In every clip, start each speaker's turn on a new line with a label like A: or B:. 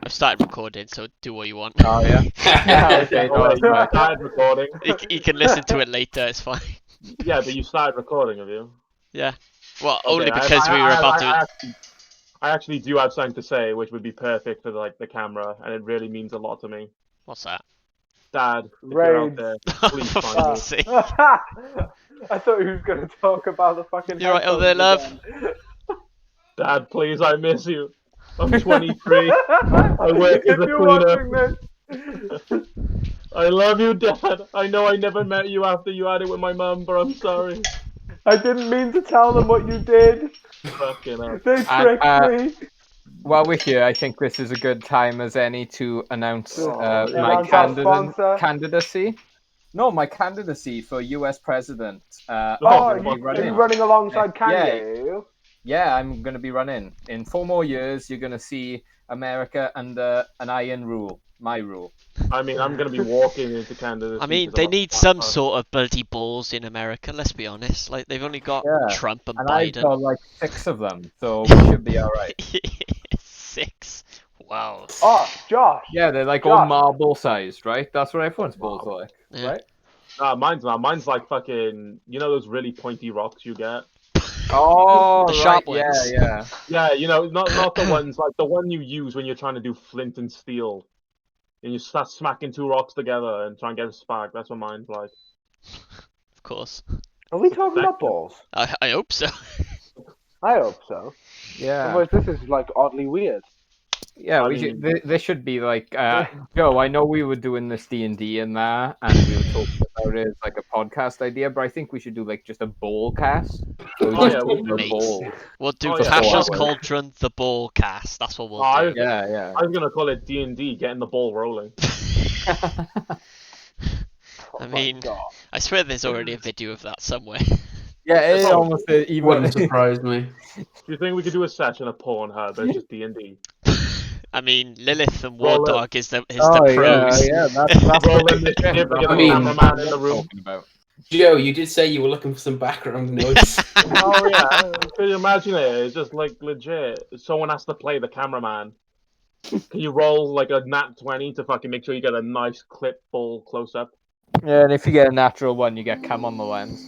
A: I've started recording, so do what you want.
B: Oh yeah. Yeah, okay, no, that's
C: you
B: right.
C: started recording.
A: You can listen to it later. It's fine.
C: Yeah, but you started recording, have you?
A: Yeah. Well,
C: Okay,
A: only because we were about to.
C: I actually do have something to say, which would be perfect for the camera, and it really means a lot to me.
A: What's that?
C: Dad, if you're out
D: Raids.
C: there, please
A: For
C: find me.
A: fuck's sake.
D: I thought he was going to talk about the fucking
A: You're right over there, love.
D: headphones
C: Dad, please, I miss you. I'm 23.
D: again.
C: I work as
D: If
C: a
D: you're
C: cleaner.
D: watching this.
C: I love you, Dad. I know I never met you after you had it with my mum, but I'm sorry.
D: I didn't mean to tell them what you did.
C: Fucking hell.
D: They tricked me.
B: While we're here, I think this is a good time as any to announce my
D: Announce our sponsor.
B: candidacy. No, my candidacy for US president.
D: Oh,
B: I'm gonna be
D: are you running alongside Kanye?
B: Yeah.
D: Are you?
B: Yeah, I'm going to be running. In 4 more years, you're going to see America under an iron rule. My rule.
C: I mean, I'm going to be walking into candidacy.
A: I mean, they need some sort of bloody balls in America. Let's be honest. Like they've only got Trump and
B: I've
A: Biden.
B: got like 6 of them, so we should be all right.
A: 6. Wow.
D: Oh, Josh.
B: Yeah, they're like all marble sized, right? That's what everyone's balls are like,
A: Yeah.
B: right?
C: Mine's not. Mine's like fucking. You know those really pointy rocks you get?
B: Oh,
A: The
B: right.
A: sharp ones.
B: Yeah.
C: Yeah, you know, not the ones like the one you use when you're trying to do flint and steel, and you start smacking 2 rocks together and try and get a spark. That's what mine's like.
A: Of course.
D: Are we talking about balls?
A: I hope so.
D: I hope so.
B: Yeah.
D: Otherwise, this is like oddly weird.
B: Yeah,
C: I
B: we
C: mean-
B: should. This should be like Joe. I know we were doing this D&D and that, and we were talking about it as like a podcast idea, but I think we should do like just a ball cast. So we
C: Oh,
B: just
C: yeah,
B: talk
C: we'll
B: about
A: do-
B: balls.
A: We'll do
C: Oh, yeah.
A: Tasha's
B: Oh,
A: Cauldron, the ball cast. That's what we'll
C: Oh,
A: do.
B: Yeah.
C: I was gonna call it D&D, getting the ball rolling.
A: I mean, I swear there's already a video of that somewhere.
B: Yeah, it almost even.
E: Wouldn't surprise me.
C: Do you think we could do a session of Pornhub, but it's just D&D?
A: I mean, Lilith and
C: Roll
A: Wardog is the
B: Oh
A: pros.
B: yeah. That's
C: Rolling the ship,
E: I mean-
C: cameraman in the room.
B: talking about.
E: Joe, you did say you were looking for some background noise.
C: Oh yeah, can you imagine it? It's just like legit. Someone has to play the cameraman. Can you roll like a nat 20 to fucking make sure you get a nice clip full close up?
B: Yeah, and if you get a natural one, you get cum on the lens.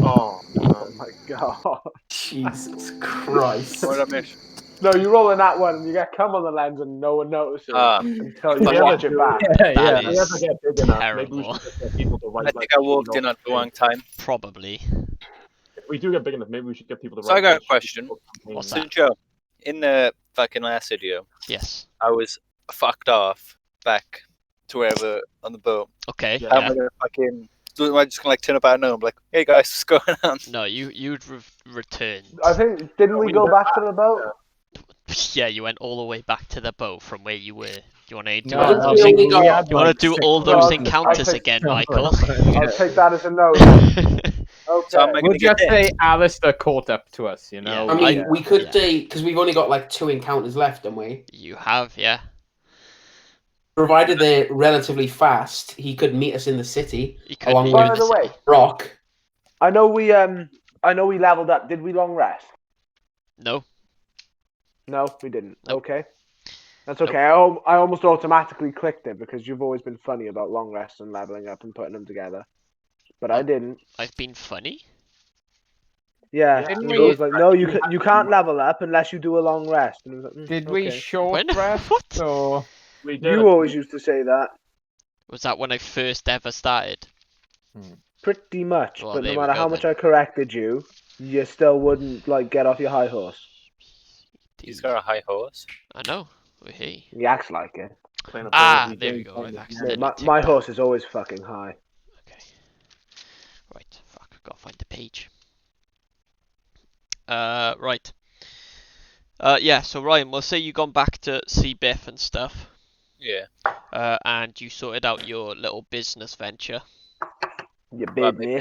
C: Oh,
D: Oh my god.
E: Jesus Christ.
F: What did I miss?
D: No, you roll in that one and you get cum on the lens and no one notices until you
C: Yeah,
D: watch it back.
A: That
B: Yeah.
C: we have to get big enough. Maybe we
A: terrible.
C: should just get people to write.
F: I think I walked in at the wrong time.
A: Probably.
C: If we do get big enough, maybe we should get people to
F: So I
C: write.
F: got a question.
A: What's
F: So
A: that?
F: Joe, in the fucking last video,
A: Yes.
F: I was fucked off back to wherever on the boat.
A: Okay.
C: Yeah.
F: I'm gonna fucking. Am I just gonna like turn up out now? I'm like, hey guys, what's going on?
A: No, you'd return.
D: I think, didn't we go back to the boat?
A: Yeah, you went all the way back to the boat from where you were. You want to do
B: No,
A: all
E: I
A: those?
E: think we only got-
A: You want to do all those
D: dogs.
A: encounters
D: I think-
A: again, Michael?
D: I'll take that as a note. Okay.
F: So am I
B: We'll
F: gonna get
B: just
F: there?
B: say Alistair caught up to us, you know.
A: Yeah.
E: I mean,
A: I-
E: we could
A: yeah.
E: say, because we've only got like 2 encounters left, haven't we?
A: You have, yeah.
E: Provided they're relatively fast, he could meet us in the city
A: You could
E: along
A: be
D: By
A: doing
D: the way,
E: Rock.
D: I know we leveled up. Did we long rest?
A: No.
D: No, we didn't.
A: Nope.
D: Okay. That's okay. I almost automatically clicked it because you've always been funny about long rests and leveling up and putting them together. But I didn't.
A: I've been funny.
D: Yeah.
C: Didn't
D: It
B: we-
D: was like, no, you can't level up unless you do a long rest. And it was like,
B: Did we
D: okay.
B: short
A: When?
B: rest?
A: What?
B: Or
C: We did.
D: You always used to say that.
A: Was that when I first ever started?
D: Pretty much.
A: Well,
D: but
A: there
D: no
A: we
D: matter
A: go
D: how much
A: then.
D: I corrected you, you still wouldn't like get off your high horse.
F: He's got a high horse.
A: I know. Oh, hey.
D: He acts like it.
C: Playing a
A: Ah,
C: ball,
A: there we
C: we
A: go.
C: did.
A: I've
D: Yeah,
A: accidentally
D: my
A: ticked
D: horse is always fucking high.
A: Okay. Right. Fuck. Gotta find the page. Right. Yeah. So Ryan, we'll say you gone back to see Biff and stuff.
F: Yeah.
A: And you sorted out your little business venture.
D: You
F: Well,
D: bid me.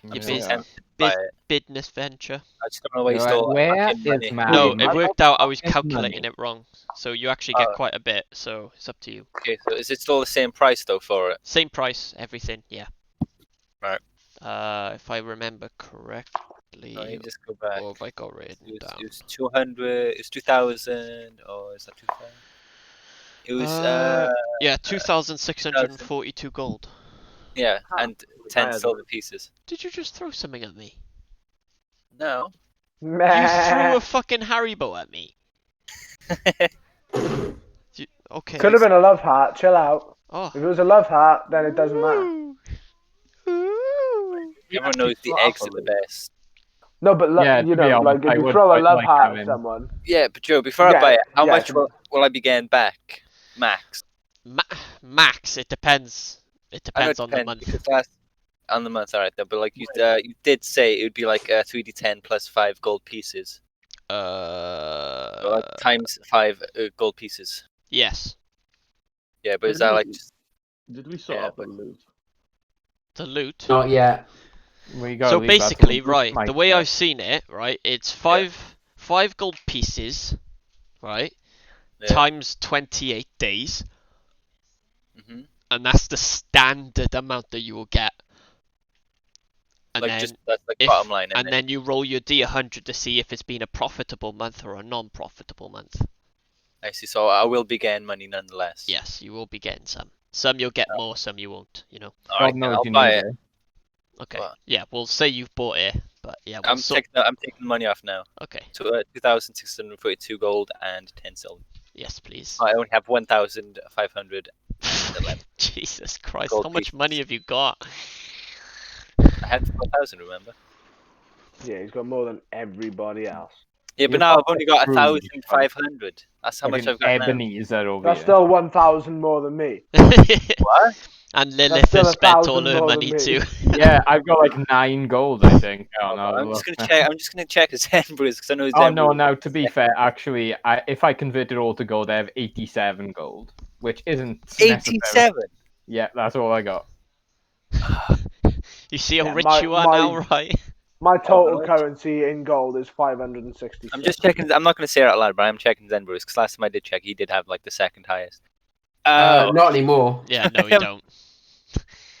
F: I'm
A: You
F: still
A: bus-
F: tempted by
A: bus-
F: it.
A: Business venture.
F: I just don't know where you
B: Right,
F: stole
B: where
F: fucking
B: is
F: money.
B: my-
A: No,
B: money.
A: it worked out. I was
B: Fucking
A: calculating
B: money.
A: it wrong. So you actually get
F: Oh.
A: quite a bit. So it's up to you.
F: Okay, so is it still the same price though for it?
A: Same price, everything. Yeah.
F: Right.
A: If I remember correctly,
F: No, you just go back.
A: or have I got written down?
F: It's 200. It's 2,000, or is that 2,000? It was
A: Yeah, 2,642 gold.
F: yeah, and
C: I
F: 10
C: had
F: silver
C: one.
A: Did
F: pieces.
A: you just throw something at me?
F: No.
A: You threw
D: Meh.
A: a fucking Haribo at me. Okay.
D: Could have been a love heart. Chill out.
A: Oh.
D: If it was a love heart, then it doesn't matter.
F: Everyone knows the eggs are the best.
D: No, but
B: Yeah,
D: you
B: to be
D: know,
B: honest,
D: like if
B: I
D: you
B: would
D: throw a
B: quite
D: love
B: like
D: heart at
B: having-
D: someone,
F: Yeah, but Joe, before I
D: Yeah,
F: buy it, how
D: yeah,
F: much
D: to-
F: will I be getting back? Max.
A: Max, it depends. It
F: I know it
A: depends on the
F: depends,
A: month.
F: because last on the month, alright, though. But like you did say, it would be like 3d10 plus 5 gold pieces, times 5 gold pieces.
A: Yes.
F: Yeah, but is that like just
C: Did we sort
F: Yeah,
C: out the loot?
A: The loot.
E: Not yet.
B: We gotta
A: So
B: leave that to
A: basically,
B: the group
A: right, the
B: mic
A: way
B: check.
A: I've seen it, right, it's five gold pieces, right,
F: Yeah.
A: times 28 days,
F: hmm
A: and that's the standard amount that you will get. And
F: like
A: then
F: just that's like
A: if,
F: bottom line,
A: and then you roll your D100 to see if it's been a profitable month or a non-profitable month.
F: I see. So I will be getting money nonetheless.
A: Yes, you will be getting some. Some you'll get more, some you won't, you know.
F: All
B: God
F: right,
B: knows
F: I'll
B: you
F: buy
B: need
F: it.
B: it.
A: Okay.
F: Well-
A: Yeah, we'll say you've bought it, but yeah, we'll
F: I'm taking the money off now.
A: Okay.
F: So 2,642 gold and 10 silver.
A: Yes, please.
F: I only have 1,500.
A: Jesus Christ,
F: gold
A: how much
F: pieces.
A: money have you got?
F: I had 4,000, remember?
D: yeah, he's got more than everybody else.
F: Yeah, but
B: You're
F: now I've
B: fucking
F: only got
B: screwed,
F: 1,500. That's how much
B: Fucking
F: I've got now.
B: Ebenezer over
D: That's
B: here.
D: still 1,000 more than me.
F: What?
A: And Lilith
D: still
A: has spent
D: 1,000
A: all her
D: more than
A: money
D: me.
A: too.
B: Yeah, I've got like 9 gold, I think. Oh, no,
F: I'm just gonna check. I'm just gonna check his Zenbrews because I know his
B: Oh no,
F: Zenbrews-
B: no. To be fair, actually, if I convert it all to gold, I have 87 gold, which isn't necessarily-
F: 87.
B: Yeah, that's all I got.
A: You see how
D: Yeah,
A: rich
D: my-
A: you are
D: my-
A: now, right?
D: My total
F: no.
D: currency in gold is 566.
F: I'm just checking. I'm not gonna say it out loud, but I'm checking Zenbrews because last time I did check, he did have like the second highest.
E: Not anymore.
A: Yeah, no, you don't.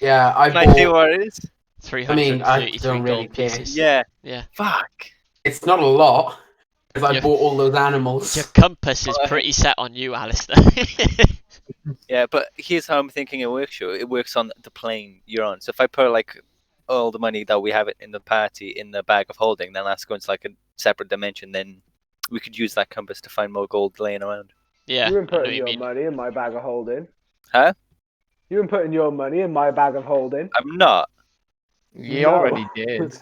E: Yeah, I
F: Can I see
E: bought.
F: what it is?
E: I mean, I
A: 333
E: don't really
A: gold
E: care.
A: pieces.
F: Yeah.
A: Yeah.
F: Fuck.
E: It's not a lot because I
A: Yeah.
E: bought all those animals.
A: Your compass is pretty set on you, Alistair.
F: Yeah, but here's how I'm thinking it works. Sure, it works on the plane you're on. So if I put like all the money that we have in the party in the bag of holding, then that's going to like a separate dimension. Then we could use that compass to find more gold laying around.
A: Yeah,
D: You
A: I
D: been
A: know
D: putting
A: you
D: your
A: mean.
D: money in my bag of holding.
F: Huh?
D: You been putting your money in my bag of holding.
F: I'm not.
B: He
D: No.
B: already did.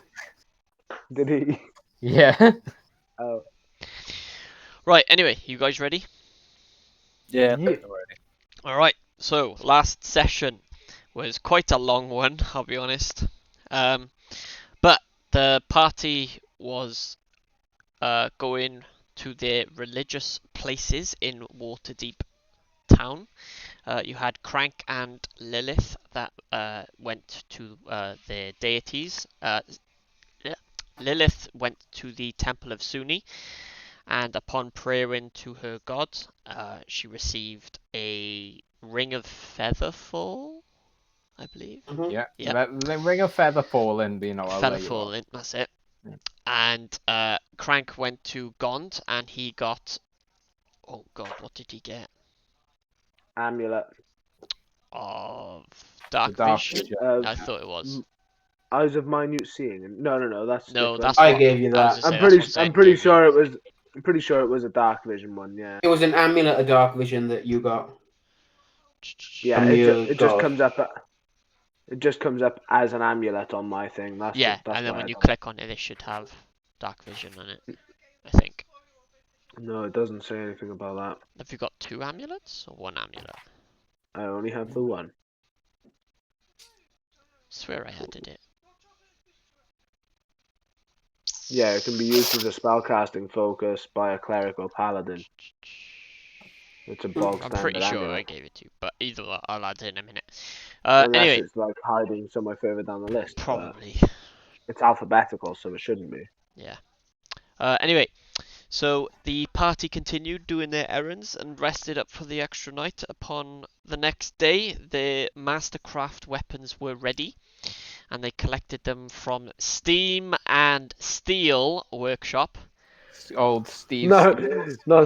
D: Did he?
B: Yeah.
D: Oh.
A: Right, anyway, you guys ready?
F: Yeah.
D: Yeah.
F: Already.
A: Alright, so last session was quite a long one, I'll be honest. But the party was going to their religious places in Waterdeep Town. You had Crank and Lilith that went to their deities. Lilith went to the Temple of Suni, and upon praying to her god, she received a ring of featherfall, I believe.
E: Mhm.
B: Yeah.
A: Yeah.
B: The ring of feather falling, you know, I'll let you
A: Featherfall,
B: know.
A: that's it.
B: Yeah.
A: And Crank went to Gond, and he got. Oh god, what did he get?
D: Amulet.
A: Of Dark
B: Dark
A: Vision?
B: Vision.
A: I thought it was.
D: Eyes of minute seeing. No, that's
A: No,
D: different.
A: that's
E: I
A: what
E: gave you
A: I was
E: that.
A: gonna say,
D: I'm
A: that's
D: pretty.
A: what Zed
D: I'm pretty
A: gave you.
D: sure it was. I'm pretty sure it was a dark vision one. Yeah.
E: It was an amulet of dark vision that you got.
D: Yeah.
E: From your
D: It just
E: god.
D: comes up. It just comes up as an amulet on my thing. That's
A: Yeah,
D: that's
A: and then
D: why
A: when
D: I
A: you
D: don't-
A: click on it, it should have Dark Vision on it. I think.
D: No, it doesn't say anything about that.
A: Have you got 2 amulets or 1 amulet?
D: I only have the one.
A: Swear I added it.
D: Yeah, it can be used as a spellcasting focus by a cleric or paladin. It's a bog
A: I'm
D: standard
A: pretty sure
D: amulet.
A: I gave it to you, but either way, I'll add it in a minute.
D: Unless
A: Anyway,
D: it's like hiding somewhere further down the list. but
A: probably.
D: it's alphabetical, so it shouldn't be.
A: Yeah. Anyway, so the party continued doing their errands and rested up for the extra night. Upon the next day, their mastercraft weapons were ready, and they collected them from Steam and Steel Workshop.
B: Old Steve.
D: No, no,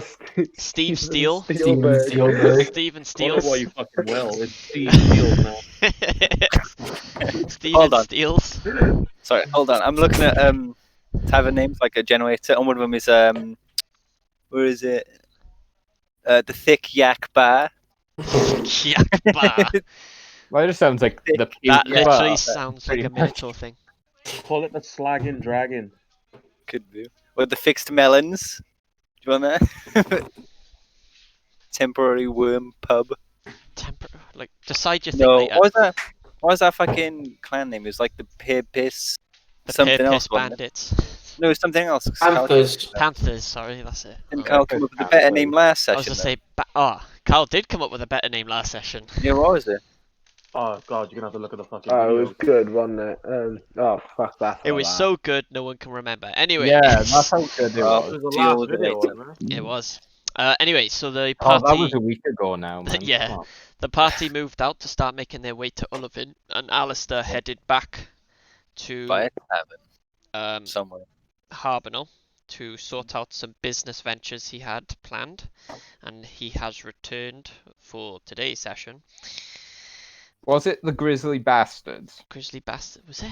A: Steve Steele.
E: Steven Spielberg.
A: Steven
C: Call it
A: Steels.
C: what you fucking will. It's Steve Steele now.
A: Steven
F: Hold on.
A: Steels.
F: Sorry, hold on. I'm looking at tavern names like a generator, and one of them is where is it? The Thick Yak Bar.
A: Yak bar.
B: Well, it just sounds like the
A: That
B: puke
A: literally
B: bar.
A: sounds like
B: Pretty
A: a Miniature thing.
C: Call it the Slagging Dragon.
F: Could do. Or the Fixed Melons. Do you want that? Temporary Worm Pub.
A: Like, decide your thing
F: No,
A: later.
F: what was that fucking clan name? It was like the Pear Piss.
A: The
F: something
A: Pear
F: else.
A: Piss
F: Wasn't it?
A: Bandits.
F: No, it was something else.
E: Panthers.
A: Panthers, sorry, that's it.
F: Didn't
A: Oh.
F: Carl come up with a better name last
A: I was
F: session?
A: gonna say, Carl did come up with a better name last session.
F: Yeah, what was it?
C: Oh god, you're gonna have to look at the fucking
D: Oh, it
C: video.
D: was good, wasn't it? Oh, fuck that.
A: It was so good, no one can remember. Anyway.
B: Yeah, that's how good it
F: Oh,
C: It
B: was.
C: was the
F: deal
C: last
F: with it
C: video,
F: later.
C: wasn't it?
A: It was. Anyway, so the
B: Oh,
A: party,
B: that was a week ago now, man.
A: Yeah.
B: Come on.
A: the party moved out to start making their way to Ullavin, and Alistair headed back to
F: By a tavern somewhere.
A: Harbinel to sort out some business ventures he had planned, and he has returned for today's session.
B: Was it the Grizzly Bastards?
A: Grizzly Bastard, was it?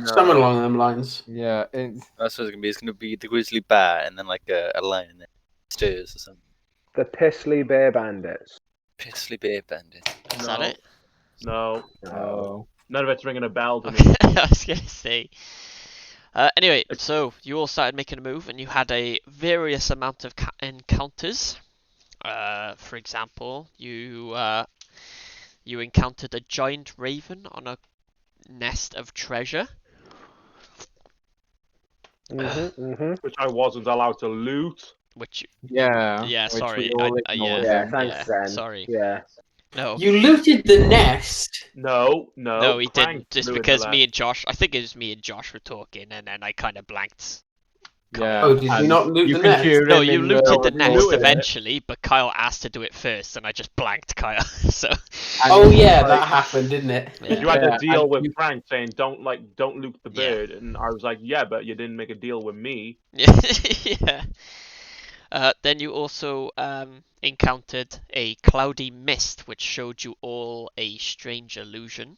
E: Something along them lines.
B: Yeah.
F: That's what it's gonna be. It's gonna be the Grizzly Bar and then like a line in there. Stairs or something.
D: The Pissley Bear Bandits.
F: Pissly Bear Bandit.
A: Is that it?
C: No,
B: Oh.
C: none of it's ringing a bell to me.
A: I was gonna say. Anyway, so you all started making a move, and you had a various amount of encounters. For example, you encountered a giant raven on a nest of treasure.
C: Which I wasn't allowed to loot.
A: Which,
B: Yeah.
A: yeah,
B: which
A: sorry,
B: we all
A: I-
B: ignored.
D: Yeah, thanks, Zen.
A: sorry.
D: Yeah.
A: No,
E: You looted the nest.
C: No,
A: no, he
C: Crank
A: didn't. Just
C: flew into
A: because
C: that.
A: me and Josh, I think it was me and Josh were talking, and then I kind of blanked.
B: Yeah.
E: Oh, did you
B: and
E: not loot
B: you
E: the
B: can
E: nest?
B: hear
A: No,
B: him
A: you
B: in
A: looted the
C: we
A: nest
C: looted it.
A: eventually, but Kyle asked to do it first, and I just blanked Kyle. So
E: Oh yeah, that happened, didn't it?
A: yeah.
C: You had
B: Yeah,
C: to deal
B: and
C: with
B: you-
C: Frank saying don't loot the
A: Yeah.
C: bird, and I was like, yeah, but you didn't make a deal with me.
A: Yeah. Then you also encountered a cloudy mist, which showed you all a strange illusion.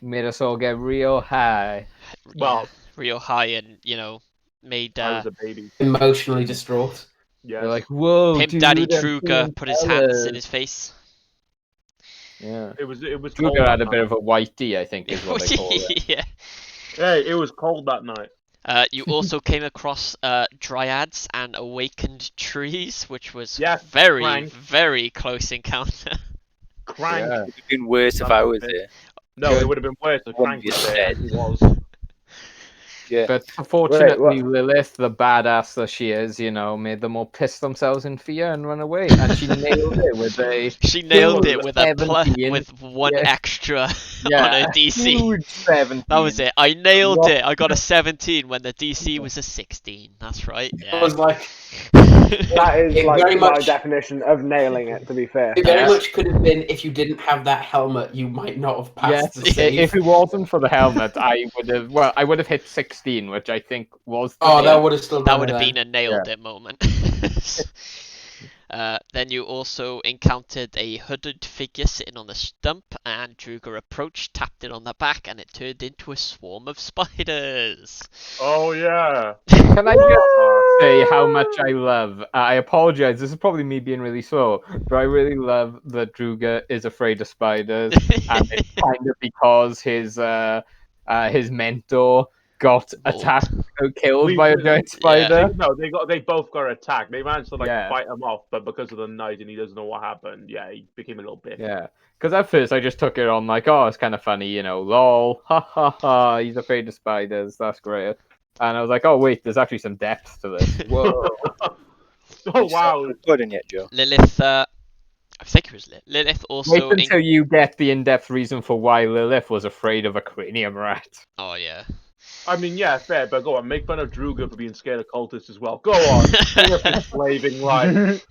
B: Made us all get real high.
C: Well,
A: Real high, and made
C: I was a baby.
E: Emotionally distraught.
C: Yes.
B: They're like, whoa,
A: Pimp
B: dude,
A: Daddy
B: I'm
A: Truger
B: seeing
A: put his hands
B: colours.
A: in his face.
B: Yeah.
C: it was cold
B: Truger
C: that
B: had a
C: night.
B: bit of a whitey, I think, is what they call it.
A: Yeah.
C: Hey, it was cold that night.
A: You also came across dryads and awakened trees, which was
C: Yes,
A: very,
C: Frank.
A: very close encounter.
C: Crank.
B: Yeah.
F: It would have been worse if I was there.
C: No, it would have been worse if
F: Wouldn't
C: Crank
F: be
C: was there.
F: dead.
C: He was.
F: Yeah.
B: But unfortunately,
D: what-
B: Lilith, the badass that she is, made them all piss themselves in fear and run away. And she nailed it with a
A: She nailed it with a
B: 70
A: with one
B: yeah.
A: extra on
B: yeah,
A: a DC.
B: huge 17.
A: That was it. I nailed
B: What?
A: it. I got a 17 when the DC was a 16. That's right.
E: I
A: Yeah.
E: was like,
D: That is
E: It
D: like
E: very
D: my
E: much-
D: definition of nailing it, to be fair.
E: it very
A: Yeah.
E: much could have been if you didn't have that helmet, you might not have passed
B: Yes,
E: the save.
B: if it wasn't for the helmet, I would have hit 16, which I think was the
E: Oh, that
B: hit.
E: would have still
A: That
E: done
A: would
E: it
A: have
E: then.
A: been a nailed it moment. Then you also encountered a hooded figure sitting on the stump, and Druger approached, tapped it on the back, and it turned into a swarm of spiders.
C: Oh yeah.
B: Can I just say how much I love? I apologize. This is probably me being really slow, but I really love that Druga is afraid of spiders, and it's kind of because his mentor got attacked, killed by a giant spider.
C: They both got attacked. They managed to
B: Yeah.
C: fight him off, but because of the night and he doesn't know what happened, yeah, he became a little bit.
B: Yeah, because at first I just took it on like, oh, it's kind of funny, lol, ha ha ha. He's afraid of spiders. That's great. And I was like, oh wait, there's actually some depth to this. Whoa.
C: Oh wow.
F: Recording yet, Joe?
A: Lilith, I think it was Lilith also.
B: Wait until you get the in-depth reason for why Lilith was afraid of a cranium rat.
A: Oh yeah.
C: I mean, yeah, fair, but go on, make fun of Druga for being scared of cultists as well. Go on, bring up his slaving life.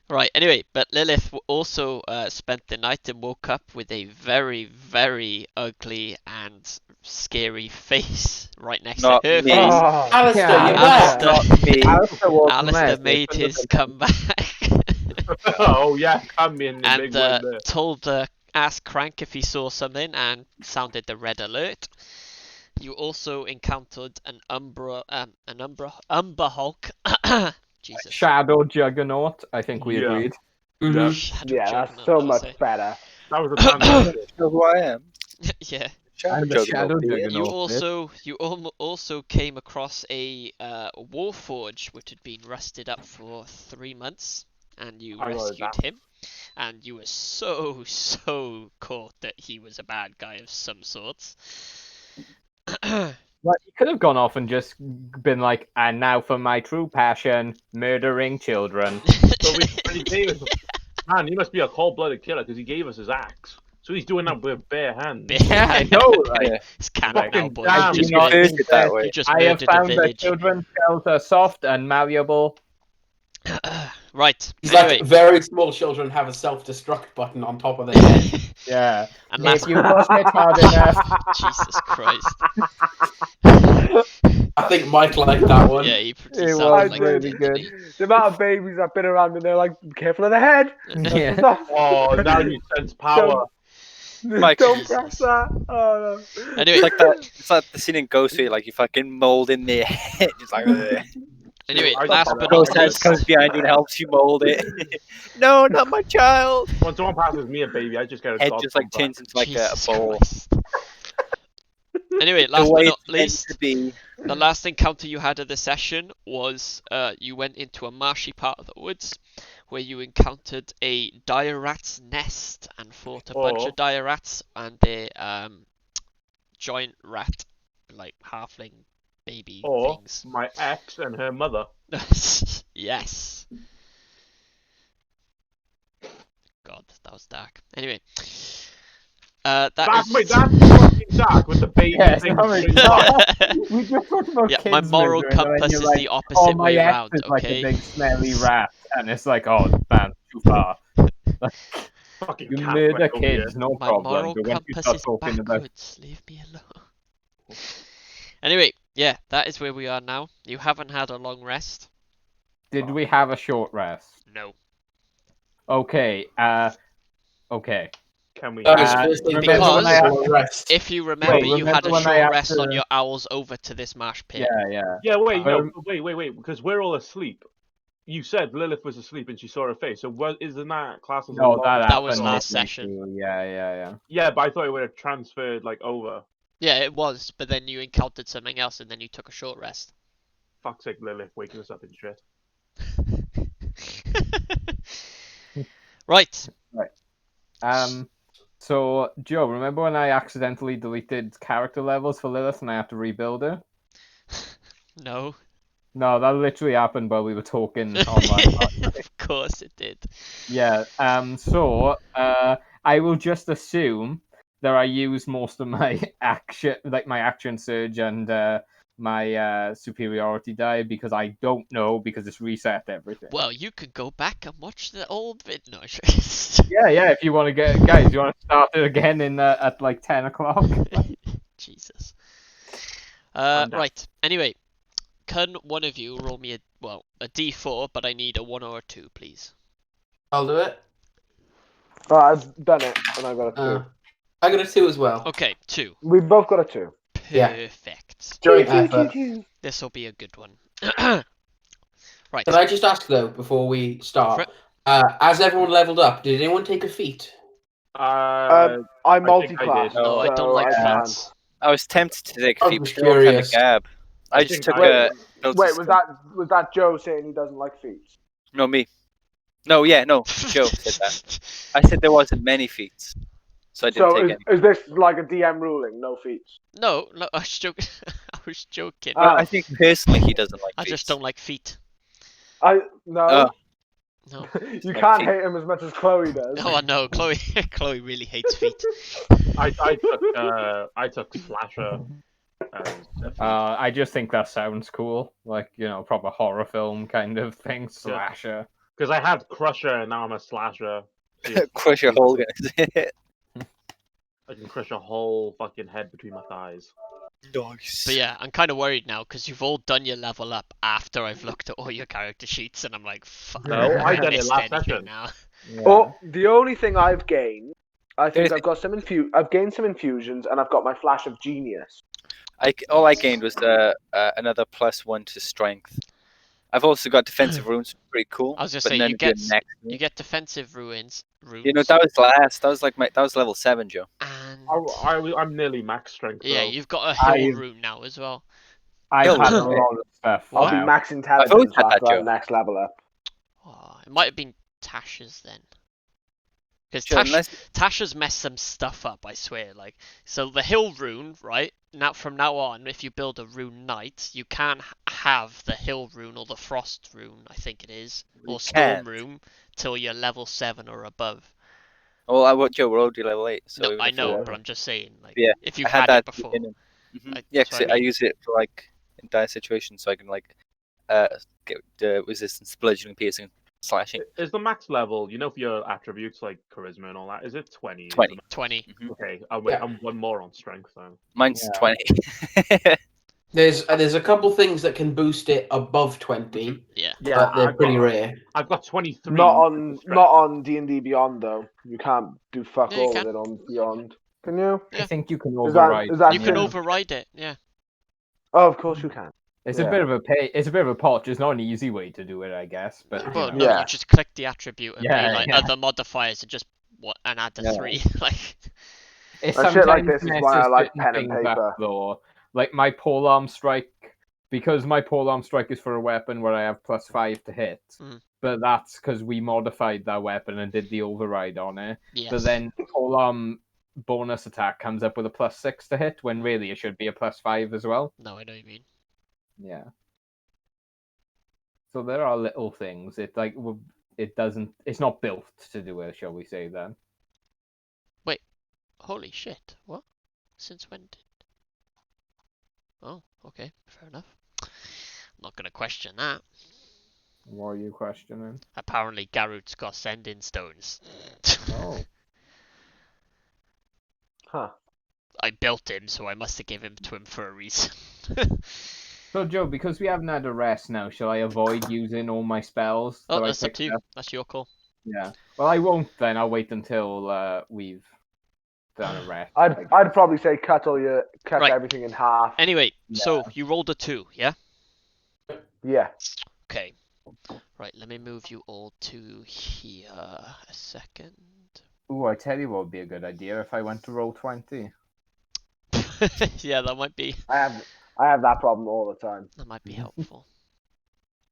A: Right, anyway, but Lilith also spent the night and woke up with a very, very ugly and scary face right next
F: Not
A: to her
F: me.
A: face.
D: Oh,
E: Alistair,
B: Yeah,
E: you're
A: Alistair.
E: there.
F: Not me.
B: Alistair was
A: Alistair
B: mad.
A: made his comeback
C: Oh yeah, come in the big
A: and
C: one there.
A: told asked Crank if he saw something and sounded the red alert. You also encountered an Umber Hulk. Jesus.
B: Shadow Juggernaut, I think we
C: Yeah.
B: agreed.
E: Mhm.
A: Shadow
D: yeah, that's
A: Juggernaut,
D: so
A: I'll
D: much
A: say.
D: better.
C: That was a transfer.
F: Know who I am?
A: Yeah.
B: I'm the Shadow
F: Juggernaut.
B: Juggernaut.
A: You also came across a Warforge which had been rusted up for 3 months, and you
C: I got
A: rescued
C: that.
A: him. And you were so caught that he was a bad guy of some sorts.
B: Like, he could have gone off and just been like, and now for my true passion, murdering children.
C: But he gave us, man, he must be a cold-blooded killer because he gave us his axe. So he's doing that with bare hands.
B: Yeah, I know, like,
F: Yeah.
A: It's canon now,
C: Fucking
A: boys.
C: damn,
A: You just,
C: you
F: First it that way.
A: you just
B: I have
A: murdered a
B: found that
A: village.
B: children's shells are soft and malleable.
A: Right.
E: It's
A: Anyway.
E: like very small children have a self-destruct button on top of their head.
B: Yeah.
A: And
B: If
A: last,
B: you push it hard enough.
A: Jesus Christ.
E: I think Mike liked that one.
A: Yeah, he
B: It
A: sounded
B: was
A: like
B: really
A: it, didn't
B: good.
D: The amount of babies I've been around and they're like, be careful of the head.
B: Yeah.
C: Oh, now you sense power.
F: Mike,
D: Don't
A: Jesus.
D: press that. Oh no.
A: Anyway,
F: It's like that. It's like the scene in Ghost where like you fucking mold in their head. Just like
A: Anyway,
C: I
A: last
C: thought
A: but
C: that
A: not
F: Ghost
C: was-
F: head
A: least.
F: comes behind you and helps you mold it. No, not my child.
C: When someone passes me a baby, I just get a
F: Head
C: dog
F: just like
C: bump back.
F: turns into like a
A: Jesus
F: bowl.
A: Christ. Anyway,
F: The
A: last but
F: way
A: not
F: it's meant
A: least,
F: to be.
A: the last encounter you had of the session was you went into a marshy part of the woods where you encountered a dire rat's nest and fought a bunch
C: Oh.
A: of dire rats and a giant rat, like halfling baby
C: Or
A: things.
C: my ex and her mother.
A: Yes. God, that was dark. Anyway,
C: That's
A: is...
C: fucking dark with the baby
B: Yeah,
C: thing.
B: sorry,
C: going
B: no.
C: on.
B: We just talked about
A: Yeah,
B: kids
A: my moral
B: murdering, and then
A: compass
B: you're
A: is
B: like,
A: the
B: oh,
A: opposite
B: my
A: way
B: ex
A: round,
B: is like a
A: okay?
B: big smelly rat, and it's like, oh man, too far.
C: Fucking
B: You
C: cat
B: murder
C: wreck over here.
B: kids, no
A: My
B: problem.
A: moral
B: But when you
A: compass
B: start
A: is
B: talking about,
A: backwards. Leave me alone. Anyway, yeah, that is where we are now. You haven't had a long rest.
B: did we have a short rest?
A: No.
B: Okay. Okay.
C: Can we?
E: That was
B: Uh,
E: first thing
A: remember
E: because
A: when I
B: asked-
E: rest.
A: If you remember, you
B: remember
A: had a
B: when I
A: short
B: had
A: rest on
B: to-
A: your owls over to this marsh pit.
B: Yeah.
C: Yeah, wait,
B: Um,
C: wait, because we're all asleep. You said Lilith was asleep and she saw her face. So what isn't that class as a
B: No,
C: long
B: that
C: rest?
A: That was
B: happened
A: last
B: midway
A: session.
B: through. Yeah.
C: Yeah, but I thought it would have transferred like over.
A: Yeah, it was, but then you encountered something else and then you took a short rest.
C: Fuck's sake, Lilith, waking us up in shit.
A: Right.
B: So Joe, remember when I accidentally deleted character levels for Lilith and I had to rebuild her?
A: No.
B: No, that literally happened while we were talking online.
A: Of course it did.
B: Yeah. So I will just assume that I used most of my action, like my action surge and my superiority die, because I don't know, because it's reset everything.
A: Well, you could go back and watch the old vid. No,
B: Yeah. If you want to get, guys, you want to start it again in at like 10 o'clock.
A: Jesus.
C: I'm down.
A: Right. Anyway, can one of you roll me a D4, but I need a 1 or a 2, please.
E: I'll do it.
D: Oh, I've done it, and I got a 2.
E: I got a 2 as well.
A: Okay, 2.
D: We both got a 2.
E: Yeah.
A: Perfect.
E: Joint effort.
A: This will be a good one. Right.
E: Can I just ask though, before we start,
A: Fri-
E: as everyone leveled up, did anyone take a feat?
D: I
C: think I
D: multi-class.
C: did.
A: No, I don't like
D: I can't.
A: feats.
F: I was tempted to take
E: I
F: a feat,
E: was
F: but they were kind of
E: curious.
F: gab. I just
C: think
F: took
C: I-
F: a. built
D: Wait,
F: system.
D: was that Joe saying he doesn't like feats?
F: No, me. No, Joe said that. I said there wasn't many feats, so I didn't
D: So
F: take any.
D: is this like a DM ruling? No feats.
A: No, I was joking. I was joking.
D: Ah.
F: I think personally he doesn't like
A: I
F: feats.
A: just don't like feet.
D: No.
F: Oh.
A: No.
D: You
F: like
D: can't
F: feet.
D: hate him as much as Chloe does.
A: Oh, I know. Chloe really hates feet.
C: I took slasher.
B: I just think that sounds cool, like, you know, proper horror film kind of thing, slasher.
C: Because I had Crusher and now I'm a slasher.
F: Crush your Holger.
C: I can crush a whole fucking head between my thighs.
F: Nice.
A: But yeah, I'm kind of worried now because you've all done your level up after I've looked at all your character sheets, and I'm like, fuck,
C: No, I
A: have
C: done it
A: missed
C: last
A: anything
C: session.
A: now.
B: Yeah.
D: Oh, the only thing I've gained, I think
F: There's-
D: I've got some I've gained some infusions, and I've got my flash of genius.
F: All I gained was another +1 to strength. I've also got defensive runes, pretty cool.
A: I was gonna
F: but
A: say
F: none
A: you
F: of the
A: get
F: next
A: you
F: one.
A: get defensive runes,
F: You know, that was last. That was like that was level 7, Joe.
A: and
C: I'm nearly max strength.
A: yeah,
C: though.
A: you've got a hill
B: I've-
A: rune now as well.
B: I've
F: Yo,
B: had a
F: okay.
B: lot of stuff.
D: I'll be
B: now.
D: max
F: always
D: intelligence
F: had that
D: after that
F: joke.
D: next level up.
A: Oh, it might have been Tasha's then. Because
F: Joe, unless
A: Tasha's messed some stuff up, I swear. Like, so the hill rune, right? Now from now on, if you build a rune knight, you can have the hill rune or the frost rune, I think it is, or
F: You
A: storm
F: can't.
A: rune till you're level 7 or above.
F: well, Joe, we're already level 8. So
A: No,
F: even
A: I
F: if
A: know,
F: we're-
A: but I'm just saying, like,
F: Yeah,
A: if you
F: I had
A: had
F: that
A: it before.
F: beginning. Mhm.
A: I-
F: Yeah,
A: that's what
F: 'cause
A: I
F: I
A: mean.
F: use it for like in dire situations, so I can like get the resistance, bludgeoning, piercing, slashing.
C: Is the max level, you know, for your attributes like charisma and all that, is it 20?
F: 20.
A: 20.
F: Mhm.
C: Okay,
E: Yeah.
C: I'm one more on strength then.
F: Mine's
B: Yeah.
F: 20.
E: There's a couple things that can boost it above 20,
A: Yeah.
E: but they're pretty rare.
C: I've got 23.
D: Not
C: for
D: on
C: strength.
D: not on D&D Beyond though. You can't do fuck
A: Yeah, you
D: all
A: can.
D: with it on Beyond. Can you?
A: Yeah.
B: I think you can
D: Is that-
B: override.
D: is that
A: You can
D: Yeah.
A: override it, yeah.
D: Oh, of course you can.
B: It's
D: Yeah.
B: a bit of a It's a bit of a potch. It's not an easy way to do it, I guess. But you
A: Well,
B: know.
A: no,
D: Yeah.
A: you just click the attribute and
B: Yeah,
A: be like
B: yeah.
A: other modifiers and just and add the
B: Yeah.
A: 3. Like,
B: It
D: And shit like
B: sometimes
D: this is why
B: messes
D: I like
B: certain
D: pen and
B: things up,
D: paper.
B: though. Like my polearm strike, because my polearm strike is for a weapon where I have +5 to hit.
A: Mhm.
B: But that's because we modified that weapon and did the override on it.
A: yes.
B: But then polearm bonus attack comes up with a +6 to hit, when really it should be a +5 as well.
A: No, I know what you mean.
B: Yeah. So there are little things. It's not built to do it, shall we say then?
A: Holy shit. What? Since when did... Oh, okay. Fair enough. I'm not going to question that.
B: What are you questioning?
A: Apparently Garrett's got sending stones.
B: Oh.
D: Huh.
A: I built him, so I must have given him to him for a reason.
B: So Joe, because we haven't had a rest now, shall I avoid using all my spells?
A: Oh,
B: that I
A: that's up
B: picked
A: to you. That's your call.
B: Yeah. Well, I won't then. I'll wait until we've done a rest.
D: I'd probably say cut
A: Right.
D: everything in half.
A: Anyway, so you rolled a 2, yeah?
D: Yeah.
A: Okay. Right, let me move you all to here a second.
B: Ooh, I tell you what would be a good idea if I went to roll 20.
A: Yeah, that might be
D: I have that problem all the time.
A: helpful.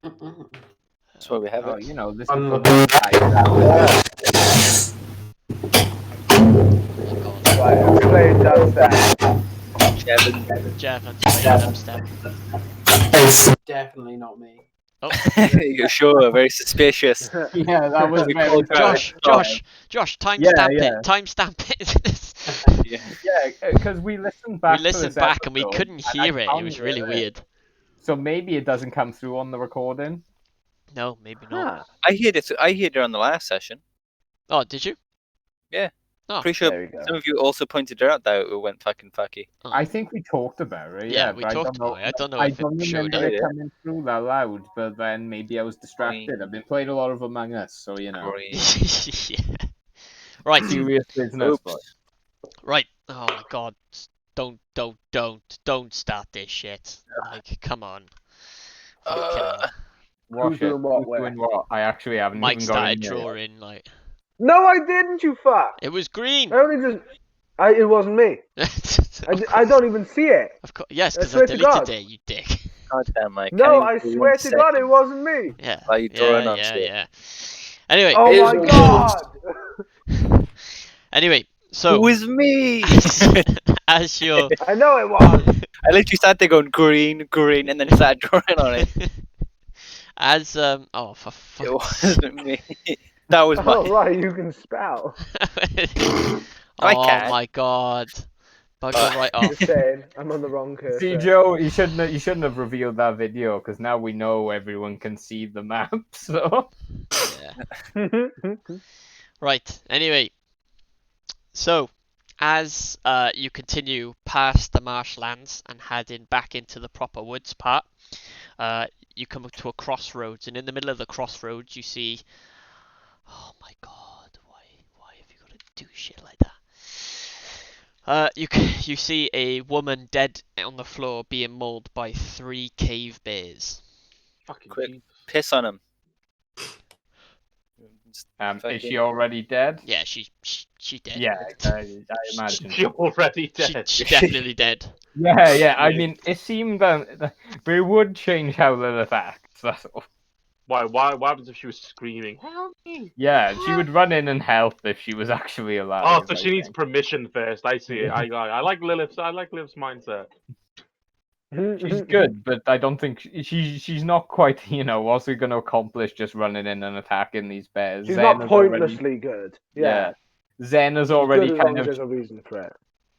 F: That's why we have
B: Oh,
F: it.
B: you know, this
C: I'm
B: is
A: Oh god.
D: Right, who's playing dubstep?
A: Jevon's playing dubstep.
E: Definitely not me.
A: Oh,
F: You're sure? Very suspicious.
B: Yeah, that was
F: We
B: very
F: called
A: Josh, timestamp
B: Yeah, yeah.
A: it. Timestamp it.
F: Yeah.
B: Yeah, because we listened back.
A: We listened
B: to this
A: back and we
B: episode,
A: couldn't
B: and I
A: hear it. It
B: found
A: was really weird.
B: So maybe it doesn't come through on the recording.
A: No, maybe not.
D: Huh.
F: I heard it on the last session.
A: Oh, did you?
F: Yeah.
A: Oh,
F: Pretty sure
D: There we go.
F: some of you also pointed it out that it went fucking fucky.
B: I think we talked about it.
A: yeah,
B: Yeah,
A: we
B: but
A: talked
B: I don't know.
A: about it. I don't know
B: I
A: if
B: don't
A: it showed
B: remember
A: up.
B: it coming through that loud, but then maybe I was distracted. I've been playing a lot of Among Us, so you know.
F: Great.
A: Yeah. Right,
B: Serious business,
F: Oops.
B: but
A: right. Oh my god. Don't start this shit. Like, come on. Fucking hell.
B: watch
D: Who's doing what,
B: Who's doing what? I actually haven't
A: Mike
B: even got
A: started
B: in yet.
A: drawing, like,
D: No, I didn't. You fuck.
A: it was green.
D: I only just. It wasn't me. I don't even see it.
A: Of course, yes,
D: I
A: because I
D: swear to
A: deleted
D: God.
A: it, you dick.
F: God damn, Mike.
D: No,
F: Can't
D: I
F: even do
D: swear
F: 1
D: to God, it
F: second.
D: wasn't me.
A: Yeah.
F: Why are you drawing on
A: yeah,
F: shit?
A: yeah. Anyway,
D: Oh
E: It
D: my
E: is-
D: God.
A: anyway, so
F: Who is me?
A: as your
D: I know it was.
F: I literally sat there going green, green, and then started drawing on it.
A: as oh for
F: It
A: fuck's sake.
F: wasn't me. That was
D: Oh
F: my.
D: right, you can spell.
F: I
A: Oh
F: can.
A: my god. Bugger right off.
D: Just saying, I'm on the wrong cursor.
B: See, Joe, you shouldn't have revealed that video because now we know everyone can see the map. So
A: Yeah. Right, anyway. So, as you continue past the marshlands and heading back into the proper woods part, you come to a crossroads, and in the middle of the crossroads you see, oh my god, why have you got to do shit like that? You see a woman dead on the floor being mauled by 3 cave bears.
C: Fucking
F: Quick.
C: Jesus.
F: Piss on him.
B: Is she already dead?
A: Yeah, she dead.
B: Yeah, I imagine.
C: She's already dead.
A: She definitely dead.
B: Yeah. I mean, it seemed that it would change how Lilith acts. That's all.
C: Why? What happens if she was screaming? Help me!
B: Yeah, she would run in and help if she was actually alive.
C: Oh, so
B: I
C: she needs
B: think.
C: permission first. I see it. I like Lilith's. I like Lilith's mindset.
B: She's good, but I don't think she's not quite, what's it going to accomplish just running in and attacking these bears?
D: She's
B: Zen
D: not
B: has already-
D: pointlessly good. Yeah.
B: Zen has
D: She's
B: already
D: good as long
B: kind
D: as
B: of,
D: there's a reason for it.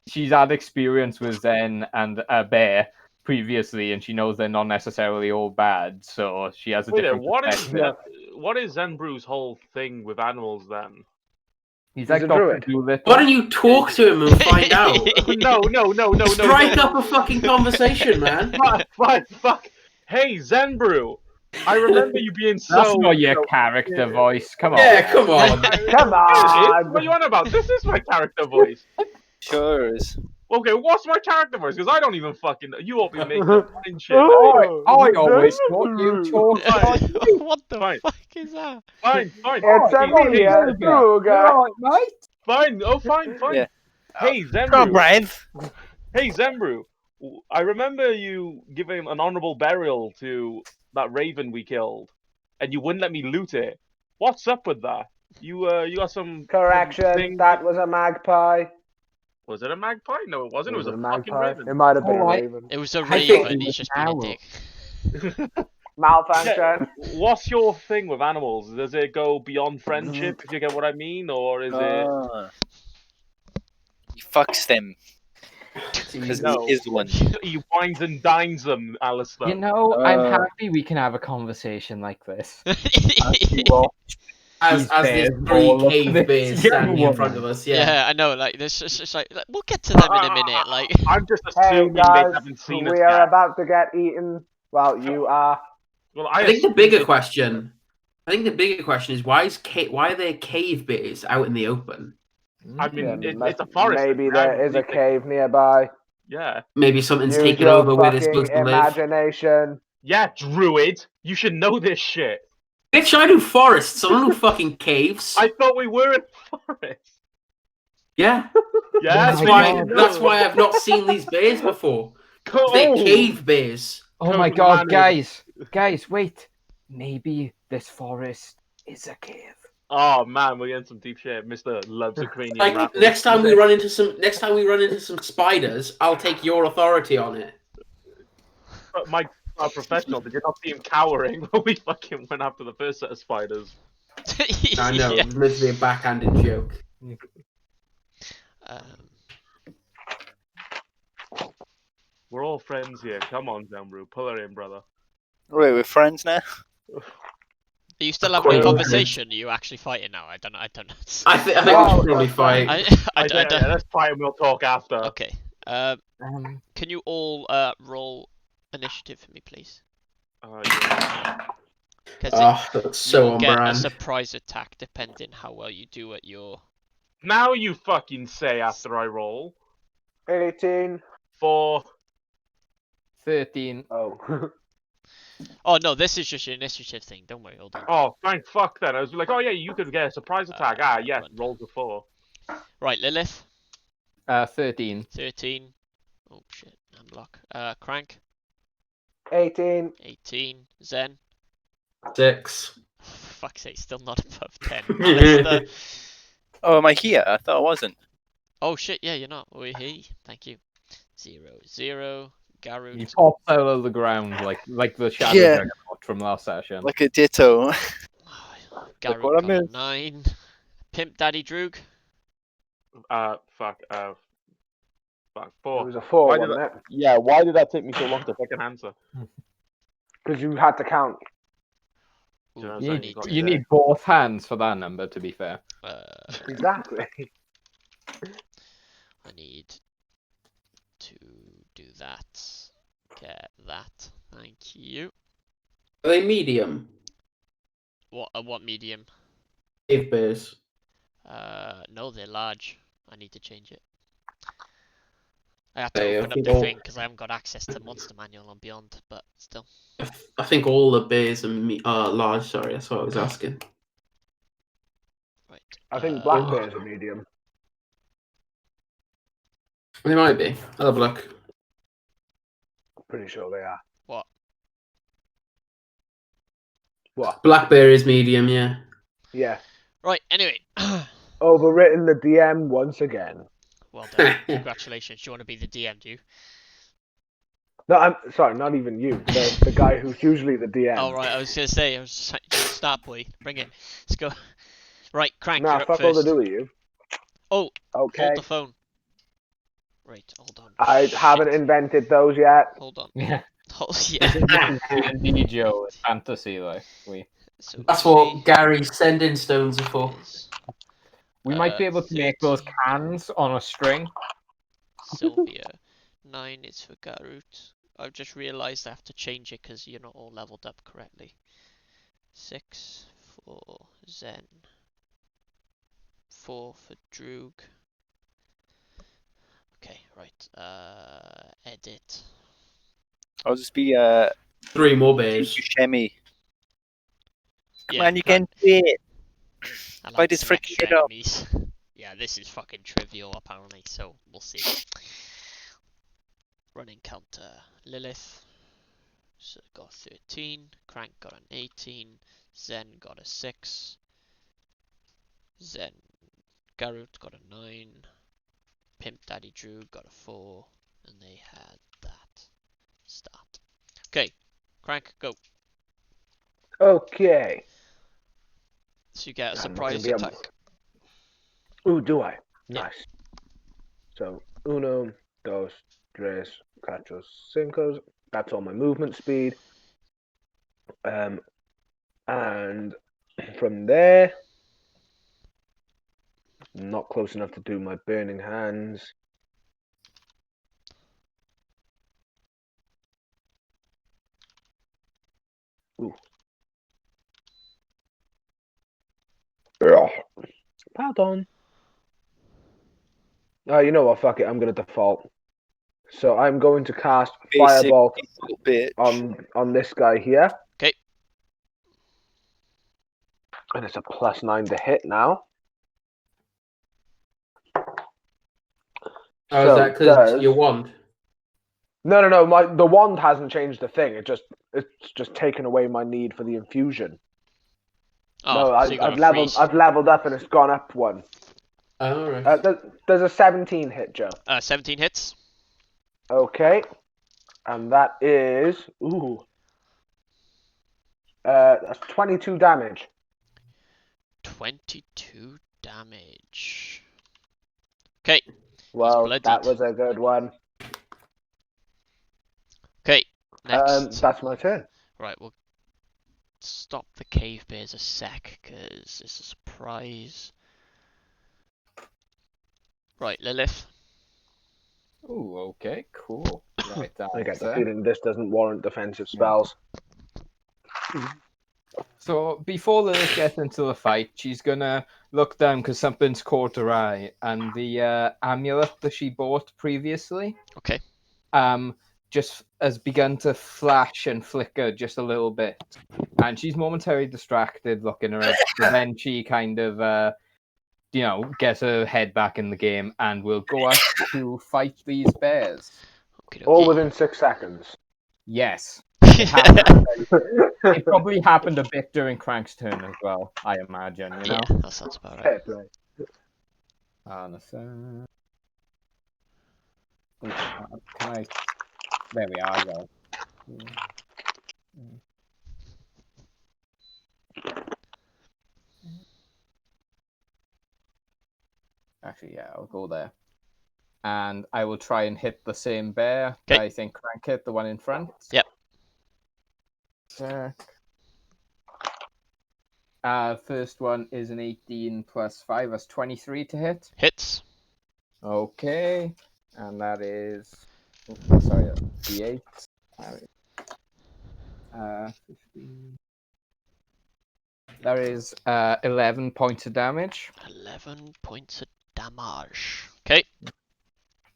B: she's had experience with Zen and a bear previously, and she knows they're not necessarily all bad, so she has a
C: Wait,
B: different
C: what is
B: perspective.
C: what is Zenbrew's whole thing with animals then?
B: He's
D: He's
B: like
D: a
B: Dr.
D: druid.
B: Doolittle.
E: Why don't you talk to him and find out?
C: No.
E: Strike up a fucking conversation, man.
C: Fuck. Hey, Zenbrew. I remember you being so.
B: That's not your character voice. Come on.
E: Yeah, come on.
D: Come on!
C: What are you on about? This is my character voice.
F: Sure is.
C: Okay, what's my character voice? Because I don't even fucking. You all be making up fine shit.
B: I always thought you talked like me.
A: What the
C: Fine.
A: fuck is that?
C: Fine.
D: It's a me, a Druga.
B: Right, mate?
C: Fine. Oh, fine.
F: Yeah.
C: Hey,
F: Come on,
C: Zenbrew.
F: Brian.
C: Hey, Zenbrew. I remember you giving an honorable burial to that raven we killed, and you wouldn't let me loot it. What's up with that? You got some
D: Correction,
C: thing-
D: that was a magpie.
C: Was it a magpie? No, it wasn't. It was a fucking
D: magpie.
C: raven.
D: It might have been a
B: Alright.
D: raven.
A: It was a
E: I think
A: raven,
B: it
A: he's
B: was
A: just
B: an
A: being a
B: owl.
A: dick.
D: Malfunction.
C: What's your thing with animals? Does it go beyond friendship, if you get what I mean, or is it?
F: Ah. He fucks them. Because
C: No.
F: he is one.
C: He wines and dines them, Alistair.
B: I'm happy we can have a conversation like this.
E: As there's
B: bears
E: 3
B: all up
E: cave
B: this
E: bears
B: young
E: standing in
B: woman.
E: front of us,
A: yeah.
E: yeah.
A: I know. Like, this is just like we'll get to them in a minute. Like,
C: I'm just
D: Hey
C: assuming they
D: guys,
C: haven't seen us
D: we are
C: yet.
D: about to get eaten. Well, you are.
C: Well,
E: I think the
C: assume
E: bigger
C: they-
E: question is why are there cave bears out in the open?
C: I mean,
D: Yeah,
C: it's a forest.
D: Maybe
C: it's
D: there
C: ground,
D: is a
C: what do you think?
D: cave nearby.
C: Yeah.
E: Maybe something's
D: Use
E: taken
D: your
E: over where they're
D: fucking
E: supposed to live.
D: imagination.
C: Yeah, druid. You should know this shit.
E: Bitch, I do forests. I don't do fucking caves.
C: I thought we were in a forest.
E: Yeah,
C: Yeah,
E: that's
C: so
E: why.
C: you should know.
E: That's why I've not seen these bears before. They're
C: Oh.
E: cave bears.
B: Oh my
C: Cold
B: god,
C: mannered.
B: guys, wait. Maybe this forest is a cave.
C: Oh man, we're getting some deep shit. Mr. loves Ukrainian
E: Like
C: rappers.
E: next time we run into some spiders, I'll take your authority on it.
C: But Mike, our professional, did you not see him cowering when we fucking went after the first set of spiders?
E: I know
A: Yeah.
E: it was meant to be a backhanded joke.
A: Um,
C: We're all friends here. Come on, Zambru, pull her in, brother.
F: Wait, we're friends now?
A: are you still having a
E: Quite
A: conversation? Are you actually fighting now? I don't know.
E: I think
D: Oh,
E: we should probably
D: that's fine.
E: fight.
A: I don't.
C: Yeah, let's fight and we'll talk after.
A: Okay. Can you all roll initiative for me, please?
C: Yeah.
A: Because
E: That's so
A: you'll
E: on
A: get a
E: brand.
A: surprise attack depending how well you do at your.
C: Now you fucking say after I roll.
D: 18.
C: 4.
B: 13.
D: Oh.
A: Oh no, this is just your initiative thing. Don't worry, hold on.
C: Oh, thank fuck then. I was like, oh yeah, you could get a surprise attack. Yes, roll to 4.
A: Right, Lilith,
B: 13.
A: 13. Oh shit, unblock. Crank,
D: 18.
A: 18. Zen,
E: 6.
A: fuck's sake, still not above 10. Alistair.
F: Oh, am I here? I thought I wasn't.
A: Oh shit, yeah, you're not. Oh, hey, thank you. 0, 0.
B: He
A: Garut.
B: pops out of the ground like the shadow
F: Yeah.
B: dragon from last session.
F: Like a ditto.
A: Garut
F: what I
A: got a
F: missed.
A: 9. Pimp Daddy Droog.
C: Fuck.
D: It
C: 4.
D: was a 4,
C: Why did
D: wasn't it?
C: Yeah, why did that take me so long to fucking answer?
D: Because you had to count.
A: Ooh,
C: Yeah,
A: I
C: so
A: need
C: got
A: to-
B: You need both hands for that number, to be fair.
D: Exactly.
A: I need to do that. Get that. Thank you.
E: Are they medium?
A: What medium?
E: Cave bears.
A: No, they're large. I need to change it. I had to
E: Hey, I
A: open up
E: think
A: the
E: all-
A: thing because I haven't got access to Monster Manual on Beyond, but still.
E: I think all the bears are large. Sorry, that's what I was asking.
A: Right.
D: I think black bears are medium.
E: They might be. I'll have a look.
D: Pretty sure they are.
A: What?
D: What?
E: Black bear is medium, yeah.
D: Yeah.
A: Right, anyway.
D: Overwritten the DM once again.
A: Well done. Congratulations. Do you want to be the DM, do you?
D: No, I'm sorry, not even you. The guy who's usually the DM.
A: Oh, right, I was going to say, start, boy. Bring it. Let's go. Right, Crank,
D: Nah,
A: you're up
D: fuck all to
A: first.
D: do with you.
A: Oh,
D: Okay.
A: hold the phone. Right, hold on.
D: I haven't
A: Shit.
D: invented those yet.
A: Hold on.
B: Yeah.
A: Hold, yeah.
B: D&D, Joe, it's fantasy, like
A: So
E: That's what Gary's sending stones are for.
B: we might be able to make those
A: 13.
B: cans on a string.
A: Sylvia. 9 is for Garut. I've just realised I have to change it because you're not all leveled up correctly. 6 for Zen. 4 for Droog. Okay, right. Edit.
F: I'll just be
E: 3 more bears.
F: Buscemi. Come
A: Yeah,
F: on, you
A: try-
F: can do it.
A: I
F: Fight
A: like
F: this
A: some
F: freaking
A: extra
F: kid up.
A: enemies. Yeah, this is fucking trivial apparently, so we'll see. Running counter. Lilith. So got 13. Crank got an 18. Zen got a 6. Zen. Garut got a 9. Pimp Daddy Drew got a 4. And they had that. Start. Okay. Crank, go.
D: Okay.
A: So you get a
D: I'm not
A: surprise
D: gonna be able-
A: attack.
D: Ooh, do I?
A: Yeah.
D: Nice. So, uno, dos, tres, cuatro, cinco. That's all my movement speed. And from there, not close enough to do my burning hands. Ooh. Ugh. Pardon. You know what? Fuck it. I'm gonna default. So I'm going to cast
F: Basic
D: Firebolt
F: little bitch.
D: on this guy here.
A: Okay.
D: And it's a +9 to hit now.
E: Oh,
D: So
E: is that because
D: does-
E: your wand?
D: No. The wand hasn't changed a thing. It's just taken away my need for the infusion.
A: Oh,
D: No,
A: so you got
D: I've
A: a
D: leveled.
A: freeze.
D: I've leveled up and it's gone up one.
E: Oh, right.
D: There's a 17 hit, Joe.
A: 17 hits.
D: Okay, and that is that's 22 damage.
A: 22 damage. Okay.
D: Well,
A: bloodied.
D: that was a good one.
A: Okay. Next.
D: That's my turn.
A: Right, we'll stop the cave bears a sec, because it's a surprise. Right, Lilith.
B: Ooh, okay, cool. Right,
D: I get the
B: that's,
D: feeling this doesn't warrant defensive spells.
B: So before Lilith gets into the fight, she's gonna look down because something's caught her eye, and the amulet that she bought previously,
A: Okay.
B: just has begun to flash and flicker just a little bit, and she's momentarily distracted looking around. But then she kind of, gets her head back in the game and will go out to fight these bears.
A: Okay,
D: All within 6 seconds.
B: Yes. It probably happened a bit during Crank's turn as well, I imagine, you know?
A: Yeah, that sounds about right.
D: Fair play.
B: Can I... There we are, though. Actually, yeah, I'll go there. And I will try and hit the same bear that I think Crank hit, the one in front.
A: Yep.
B: Check. First one is an 18 plus 5, that's 23 to hit.
A: Hits.
B: Okay, and that is. Oh, sorry, that's D8. 15. That is 11 points of damage.
A: 11 points of damage. Okay.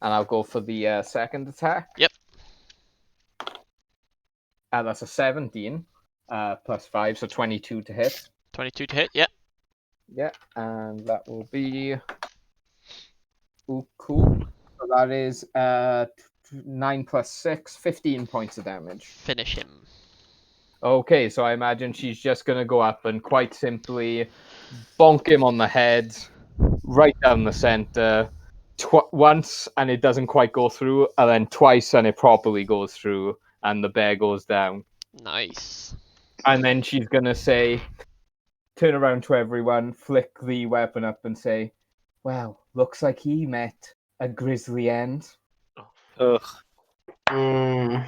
B: And I'll go for the second attack.
A: Yep.
B: That's a 17 plus 5, so 22 to hit.
A: 22 to hit. Yep.
B: Yeah, and that will be. Ooh, cool. So that is 9 plus 6, 15 points of damage.
A: Finish him.
B: Okay, so I imagine she's just going to go up and quite simply bonk him on the head, right down the center, once, and it doesn't quite go through, and then twice, and it properly goes through, and the bear goes down.
A: Nice.
B: And then she's going to say, turn around to everyone, flick the weapon up, and say, well, looks like he met a grisly end.
F: Ugh.
E: Mm.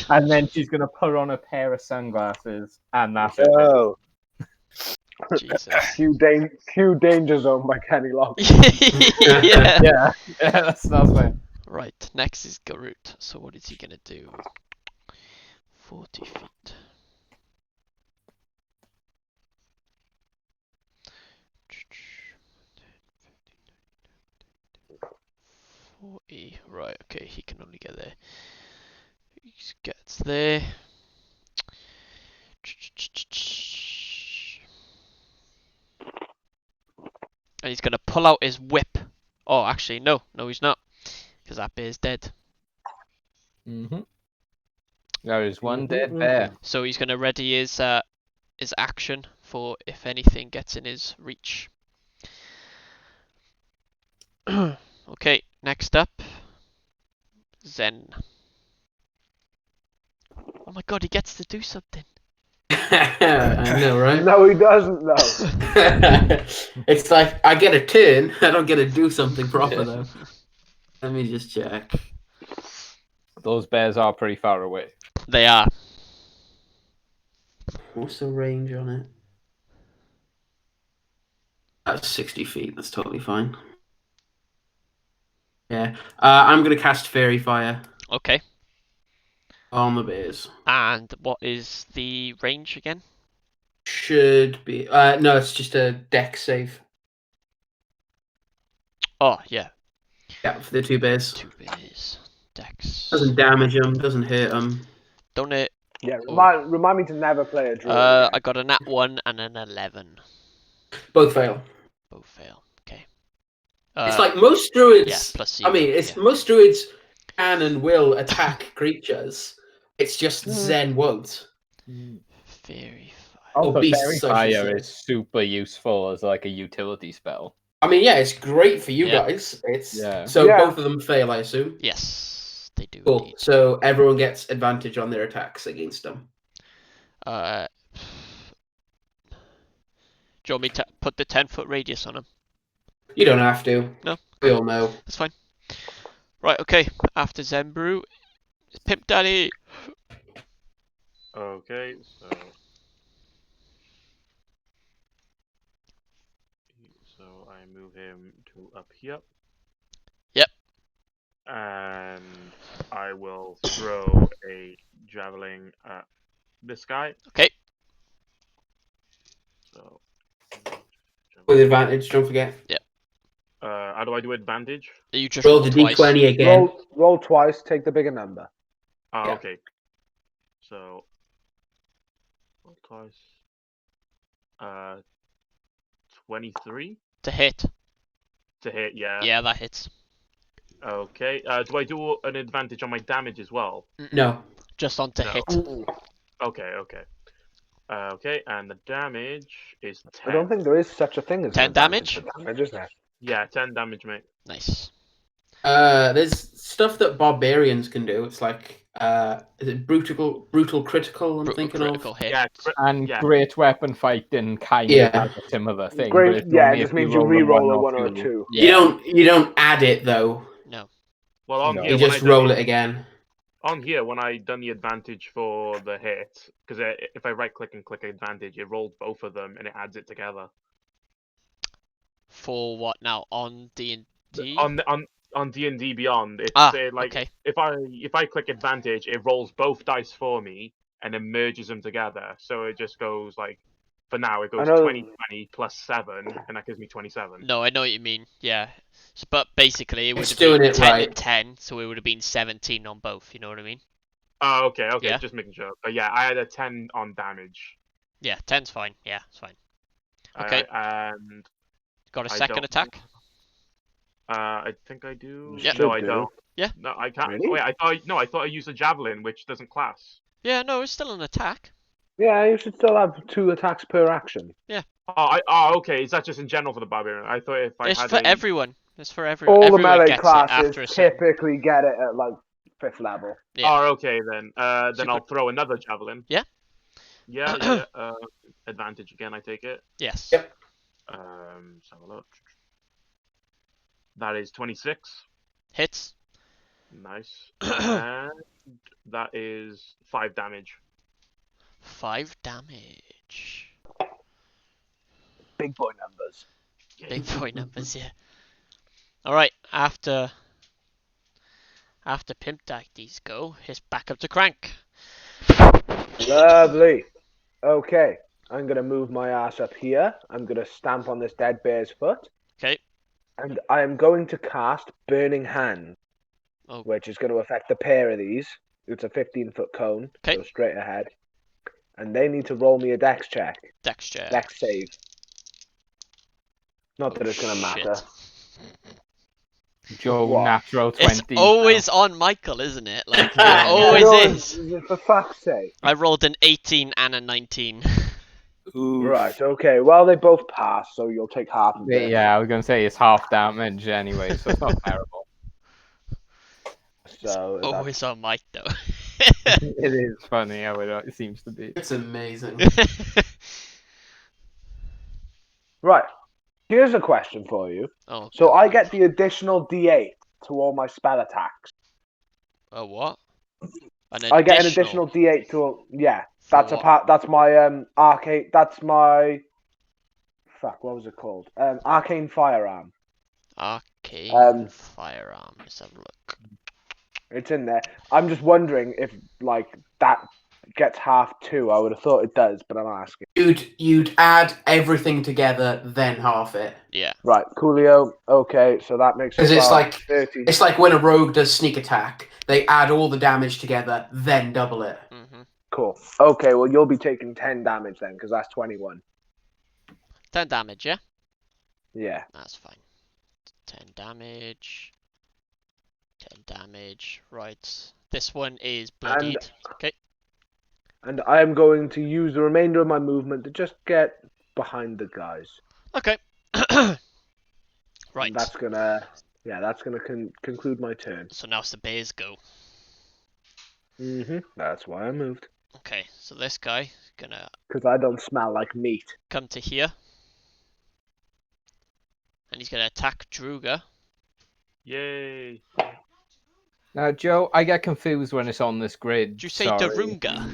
B: And then she's going to put on a pair of sunglasses, and that's it.
F: Oh.
A: Jesus.
D: Cue Danger Zone by Kenny Loggins.
A: Yeah.
B: Yeah, that's fine.
A: Right, next is Garut. So what is he gonna do? 40 feet. Right, okay, he can only get there. He gets there. And he's gonna pull out his whip. Oh, actually, no, he's not, because that bear's dead.
B: Mm-hmm. There is one dead bear.
A: So he's gonna ready his action for if anything gets in his reach. Okay, next up, Zen. Oh my god, he gets to do something.
E: I know, right?
D: No, he doesn't, though.
E: It's like I get a turn. I don't get to do something proper though. Let me just check.
B: Those bears are pretty far away.
A: They are.
E: What's the range on it? That's 60 feet. That's totally fine. Yeah. I'm gonna cast Fairy Fire
A: Okay.
E: on the bears.
A: And what is the range again?
E: Should be. No, it's just a dex save.
A: Oh, yeah.
E: Yeah, for the two bears.
A: 2 bears. Dex.
E: Doesn't damage them. Doesn't hurt them.
A: Don't it?
D: Yeah, remind me to never play a druid again.
A: I got a nat 1 and an 11.
E: Both fail.
A: Both fail. Okay.
E: It's like most druids.
A: Yeah, plus
E: I mean,
A: 0,
E: it's
A: yeah.
E: most druids can and will attack creatures. It's just Zen won't.
A: Fairy fire.
B: Oh, but
E: beasts,
B: Fairy
E: I should
B: Fire
E: say.
B: is super useful as like a utility spell.
E: I mean, yeah, it's great for you
A: Yeah.
E: guys. It's
B: Yeah.
E: so
D: Yeah.
E: both of them fail, I assume.
A: Yes, they do
E: Cool.
A: indeed.
E: So everyone gets advantage on their attacks against them.
A: Do you want me to put the 10-foot radius on him?
E: You don't have to.
A: No.
E: We all know.
A: That's fine. Right, okay. After Zenbrew, it's Pimp Daddy.
C: Okay, so I move him to up here.
A: Yep.
C: And I will throw a javelin at this guy.
A: Okay.
C: So
E: With advantage, don't forget.
C: how do I do advantage?
A: You just
E: Roll
A: roll
E: the
A: twice.
E: d20 again.
D: Roll twice, take the bigger number.
C: Ah,
E: Yeah.
C: okay. So roll twice. 23
A: To hit.
C: to hit. Yeah.
A: Yeah, that hits.
C: Okay. Do I do an advantage on my damage as well?
E: No.
A: Just on to
C: No.
A: hit.
C: Okay. Okay, and the damage is 10.
D: I don't think there is such a thing as
A: 10
D: an advantage
A: damage?
D: for damage, is there?
C: Yeah, 10 damage, mate.
A: Nice.
E: There's stuff that barbarians can do. It's like is it brutal critical? I'm
A: Brutal
E: thinking
A: critical
E: of.
A: hit.
C: Yeah,
B: And
C: yeah.
B: great weapon fighting kind
E: Yeah.
B: of has a similar thing. but
D: Great,
B: it's
D: yeah,
B: only
D: it
B: if
D: just means
B: you
D: you re-roll a
B: one
D: 1 or a 2.
A: Yeah.
E: You don't add it though.
A: No.
C: Well, on
B: No.
C: here,
E: You
C: when
E: just
C: I done
E: roll
C: the-
E: it again.
C: On here, when I done the advantage for the hit, because if I right click and click advantage, it rolls both of them and it adds it together.
A: For what now? On D&D?
C: On D&D Beyond, it's like
A: okay.
C: if I click advantage, it rolls both dice for me and then merges them together. So it just goes like, for now it goes
D: I know-
C: 20 plus 7, and that gives me 27.
A: No, I know what you mean. Yeah. But basically, it would
E: It's
A: have been
E: doing it
A: 10
E: right.
A: and 10, so it would have been 17 on both. You know what I mean?
C: Oh, okay,
A: Yeah.
C: just making sure. But yeah, I had a 10 on damage.
A: Yeah, 10's fine. Yeah, it's fine. Okay.
C: And
A: Got a
C: I
A: second
C: don't-
A: attack?
C: I think I do.
D: You
C: No, I
D: should do.
C: don't.
A: Yeah.
C: No, I can't.
D: Really?
C: Wait, I thought I used a javelin, which doesn't class.
A: Yeah, no, it's still an attack.
D: Yeah, you should still have 2 attacks per action.
C: Okay. Is that just in general for the barbarian? I thought if I
A: It's
C: had
A: for
C: a...
A: everyone. It's for everyone.
D: All the
A: Everyone
D: melee
A: gets it
D: classes
A: after a certain...
D: typically get it at like 5th level.
A: Yeah.
C: Oh, okay then. Then
A: Super-
C: I'll throw another javelin.
A: Yeah.
C: Yeah. Advantage again, I take it.
A: Yes.
E: Yep.
C: Let's have a look. That is 26.
A: Hits.
C: Nice. And that is 5 damage.
A: 5 damage.
D: Big boy numbers.
A: Big boy numbers, yeah. Alright, after Pimp Dacty's go, it's back up to Crank.
D: Lovely. Okay, I'm gonna move my ass up here. I'm gonna stamp on this dead bear's foot.
A: Okay.
D: And I am going to cast Burning Hand,
A: Oh.
D: which is going to affect the pair of these. It's a 15-foot cone,
A: Okay.
D: so straight ahead. And they need to roll me a dex check.
A: Dexter.
D: Dex save. Not that it's going to
A: Shit.
D: matter.
B: Joe,
D: What?
B: natural 20.
A: It's always on Michael, isn't it? Like, it
B: Yeah.
A: always is.
D: For fuck's sake.
A: I rolled an 18 and a 19.
F: Ooh.
D: Right, okay. Well, they both pass, so you'll take half of it.
B: Yeah, I was going to say it's half damage anyway, so it's not terrible.
D: So that's-
A: Always on Mike, though.
B: It is funny how it seems to be.
E: It's amazing.
D: Right. Here's a question for you.
A: Oh,
D: So I get the additional D8 to all my spell attacks.
A: a what?
D: I get an additional D8 to yeah.
A: For
D: That's a
A: what?
D: part. That's my arcane. That's my. Fuck. What was it called? Arcane firearm.
A: Arcane firearm. Let's have a look.
D: It's in there. I'm just wondering if like that gets half too. I would have thought it does, but I'm asking.
E: You'd add everything together, then half it.
A: Yeah.
D: Right, Coolio. Okay, so that makes it
E: 'Cause it's
D: about
E: like-
D: 13.
E: It's like when a rogue does sneak attack, they add all the damage together, then double it.
A: Mm-hmm.
D: Cool. Okay, well you'll be taking 10 damage then, because that's 21.
A: 10 damage, yeah?
D: Yeah.
A: That's fine. 10 damage. 10 damage. Right. This one is bloodied. Okay.
D: And I am going to use the remainder of my movement to just get behind the guys.
A: Okay. Right.
D: And that's gonna, conclude my turn.
A: So now it's the bears go.
D: That's why I moved.
A: Okay, so this guy is gonna
D: Because I don't smell like meat.
A: come to here. And he's gonna attack Druga.
C: Yay.
B: Now, Joe, I get confused when it's on this grid.
A: Did you say
B: sorry.
A: Darunga?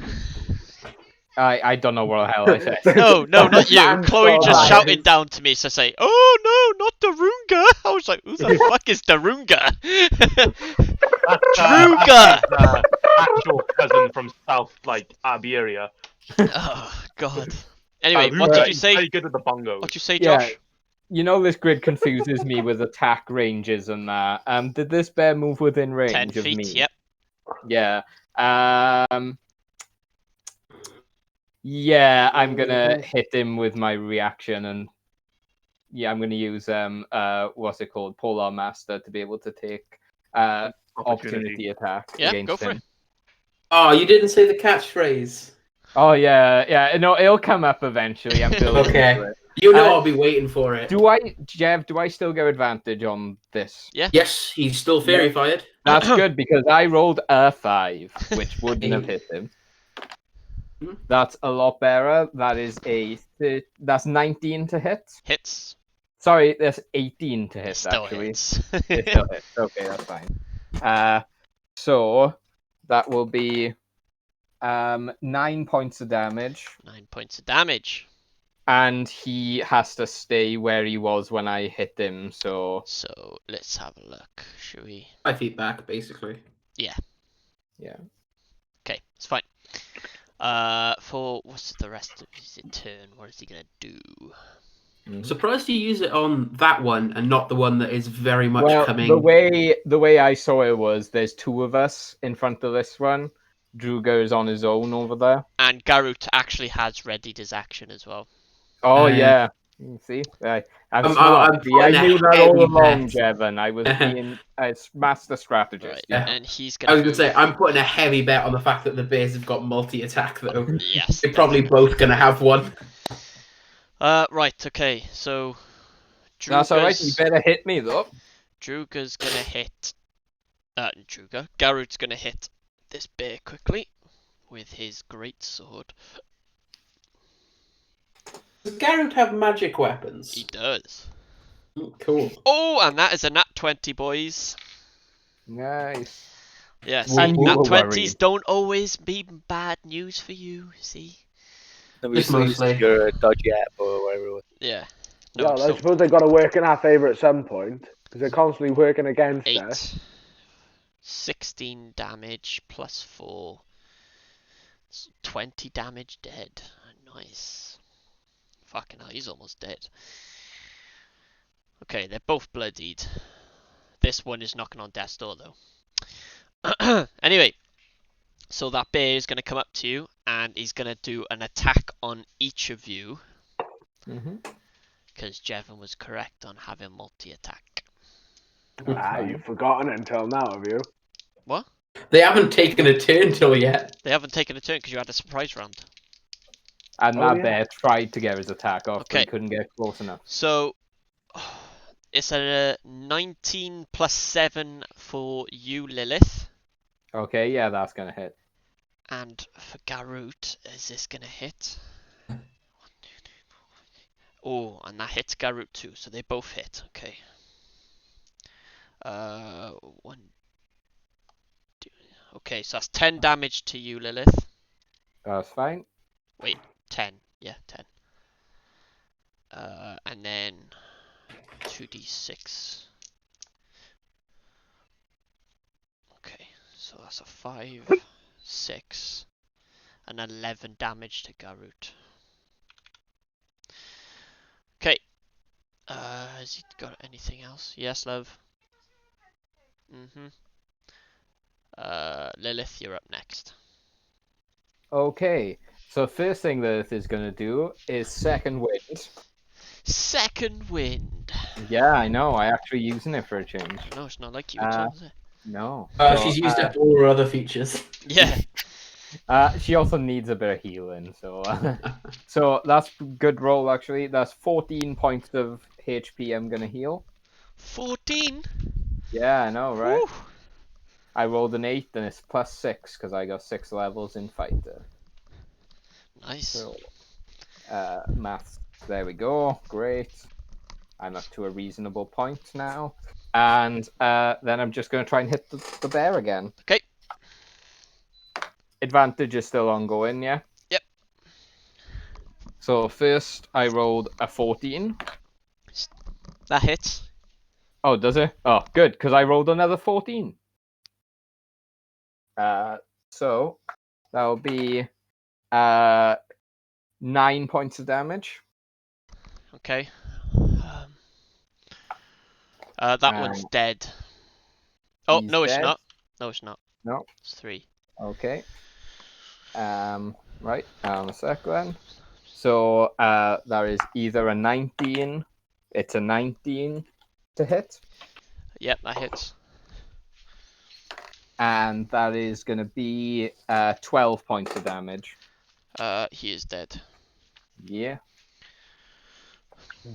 B: I don't know what the hell I said.
A: No, not you.
D: I'm
A: Chloe
D: so
A: just
D: bad.
A: shouted down to me, so say, "Oh no, not Darunga!" I was like, "Who the fuck is Darunga?" Druga!
C: Actual cousin from South, like, Iberia.
A: Oh god. Anyway, what
C: Druga
A: did you
C: is
A: say?
C: Very good with the bongos.
A: What did you say,
B: Yeah.
A: Josh?
B: You know this grid confuses me with attack ranges and that. Did this bear move within range
A: 10
B: of
A: feet.
B: me?
A: Yep.
B: Yeah. Yeah, I'm gonna hit him with my reaction, and yeah, I'm gonna use what's it called, Polar Master, to be able to take opportunity attack
A: Yeah,
B: against
A: go for
B: him.
A: it.
E: Oh, you didn't say the catchphrase.
B: Oh yeah. No, it'll come up eventually. I'm building
E: Okay.
B: to it.
E: You know I'll be waiting for it.
B: Jeff, do I still get advantage on this?
E: Yes, he's still fairy fired.
B: That's good because I rolled a 5, which wouldn't have hit him. That's a lot better. That is that's 19 to hit.
A: Hits.
B: Sorry, that's 18 to
A: It
B: hit
A: still
B: actually.
A: hits.
B: It still hits. Okay, that's fine. So that will be 9 points of damage.
A: 9 points of damage.
B: And he has to stay where he was when I hit him, so...
A: So let's have a look. Should we?
E: 5 feet back, basically.
B: Yeah.
A: Okay, it's fine. For what's the rest of his turn? What is he gonna do?
E: Surprised you use it on that one and not the one that is very much
B: Well,
E: coming.
B: the way I saw it was there's 2 of us in front of this one. Druga is on his own over there.
A: And Garut actually has readied his action as well.
B: Oh,
E: Yeah.
B: yeah. You see? I'm
E: I'm
B: smart. See, I
E: putting a
B: knew that all
E: heavy
B: along,
E: bet.
B: Jevon. I was being a master strategist.
A: Right,
B: Yeah.
A: and he's
E: I
A: gonna.
E: was going to say,
A: move-
E: I'm putting a heavy bet on the fact that the bears have got multi-attack, though.
A: Yes.
E: They're probably
A: definitely.
E: both going to have one.
A: Right. Okay. So.
B: That's alright. You better hit me, though.
A: Druga's gonna hit. Druga. Garut's gonna hit this bear quickly with his great sword.
E: Does Garrett have magic weapons?
A: He does.
E: Cool.
A: Oh, and that is a nat 20, boys.
B: Nice.
A: Yes,
B: And you
A: nat
B: were
A: 20s
B: worried.
A: don't always mean bad news for you. See?
F: No, we
E: Just
F: used
E: mostly.
F: your dodgy app or whatever it was.
A: Yeah. No,
D: Well, I
A: so
D: suppose they've got to work in our favour at some point because they're constantly working against us.
A: 8. 16 damage plus 4. 20 damage dead. Nice. Fucking hell, he's almost dead. Okay, they're both bloodied. This one is knocking on death's door though. Anyway, so that bear is going to come up to you and he's going to do an attack on each of you. Because Jevon was correct on having multi-attack.
D: You've forgotten it until now, have you?
A: What?
E: They haven't taken a turn till yet.
A: They haven't taken a turn because you had a surprise round.
B: And
D: Oh,
B: that
D: yeah.
B: bear tried to get his attack off, but
A: Okay.
B: he couldn't get close enough.
A: So, it's a 19 plus 7 for you, Lilith.
B: Okay, yeah, that's gonna hit.
A: And for Garut, is this going to hit? 1, 2, 3, 4, 5. Oh, and that hits Garut too, so they both hit. Okay. 1, 2. Okay, so that's 10 damage to you, Lilith.
B: That's fine.
A: Wait, 10. Yeah, 10. And then 2d6. Okay, so that's a 5, 6, and 11 damage to Garut. Okay. Has he got anything else? Yes, love. Lilith, you're up next.
B: Okay, so first thing Lilith is gonna do is second wind.
A: Second wind.
B: Yeah, I know. I actually using it for a change.
A: No, it's not like you at all, is it?
B: No.
E: She's used up all her other features.
A: Yeah.
B: She also needs a bit of healing, so so that's good roll actually. That's 14 points of HP I'm gonna heal.
A: 14.
B: Yeah, I know, right?
A: Woo.
B: I rolled an 8 and it's plus 6 because I got 6 levels in fighter.
A: Nice.
B: So maths. There we go. Great. I'm up to a reasonable point now. And then I'm just going to try and hit the bear again.
A: Okay.
B: Advantage is still ongoing, yeah?
A: Yep.
B: So first I rolled a 14.
A: That hits.
B: Oh, does it? Oh, good, because I rolled another 14. So that'll be 9 points of damage.
A: Okay. That one's dead. Oh,
B: He's
A: no, it's
B: dead.
A: not. No, it's not.
B: No.
A: It's 3.
B: Okay. Right. A sec then. So that is either a 19. It's a 19 to hit,
A: Yep, that hits.
B: and that is going to be 12 points of damage.
A: He is dead.
B: Yeah.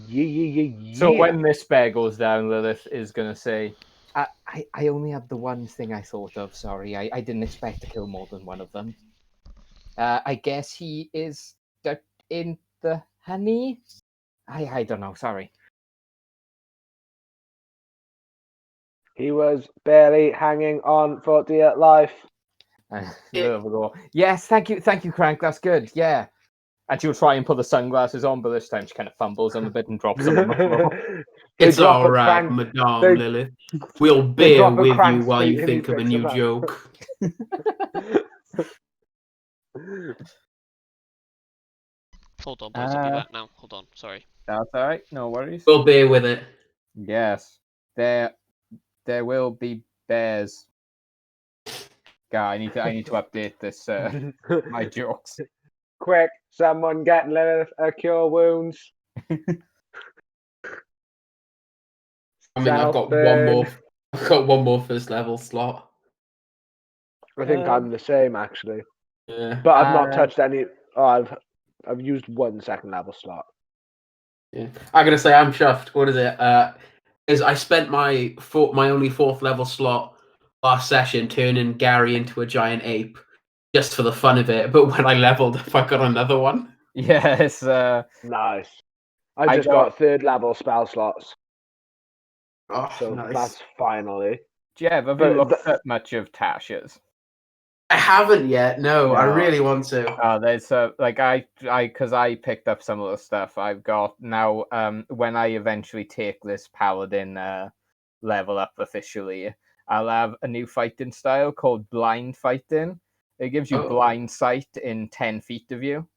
D: Yeah.
B: So when this bear goes down, Lilith is going to say, I only had the one thing I thought of. Sorry, I didn't expect to kill more than one of them. I guess he is in the honey? I don't know, sorry.
D: He was barely hanging on for dear life.
B: Lilith will go, yes, thank you, Crank, that's good, yeah. And she'll try and put the sunglasses on, but this time she kind of fumbles on the bit and drops them on the floor.
D: They
E: It's
D: drop
E: all
D: a
E: right,
D: crank-
E: Madame
D: they-
E: Lilith. We'll
D: they
E: bear
D: drop a
E: with
D: crank
E: you while
D: speed
E: you
D: and
E: think
D: he
E: of a
D: picks
E: new
D: them up.
E: joke.
A: Hold on, boys. I'll be back now. Hold on. Sorry.
B: That's all right. No worries.
E: We'll bear with it.
B: Yes, there will be bears. God, I need to update this. My jokes.
D: Quick, someone get Lilith a cure wounds.
E: I mean, I've got
D: Self-burn.
E: one more. I've got one more first level slot.
D: I think I'm the same actually,
E: Yeah.
D: but I've not touched any. Oh, I've used one second level slot.
E: Yeah. I'm gonna say I'm chuffed. What is it? Is I spent my only fourth level slot last session turning Gary into a giant ape just for the fun of it. But when I leveled up, I got another one.
B: Yes.
D: Nice.
B: I
D: I just
B: got-
D: got third level spell slots,
E: Oh,
D: so
E: nice.
D: that's finally.
B: Jeff, have
D: But
B: you looked at much of Tasha's?
E: I haven't yet. No, I
B: No.
E: really want to.
B: There's like because I picked up some of the stuff I've got now. When I eventually take this paladin level up officially, I'll have a new fighting style called blind fighting. It gives you
E: Oh.
B: blind sight in 10 feet of you.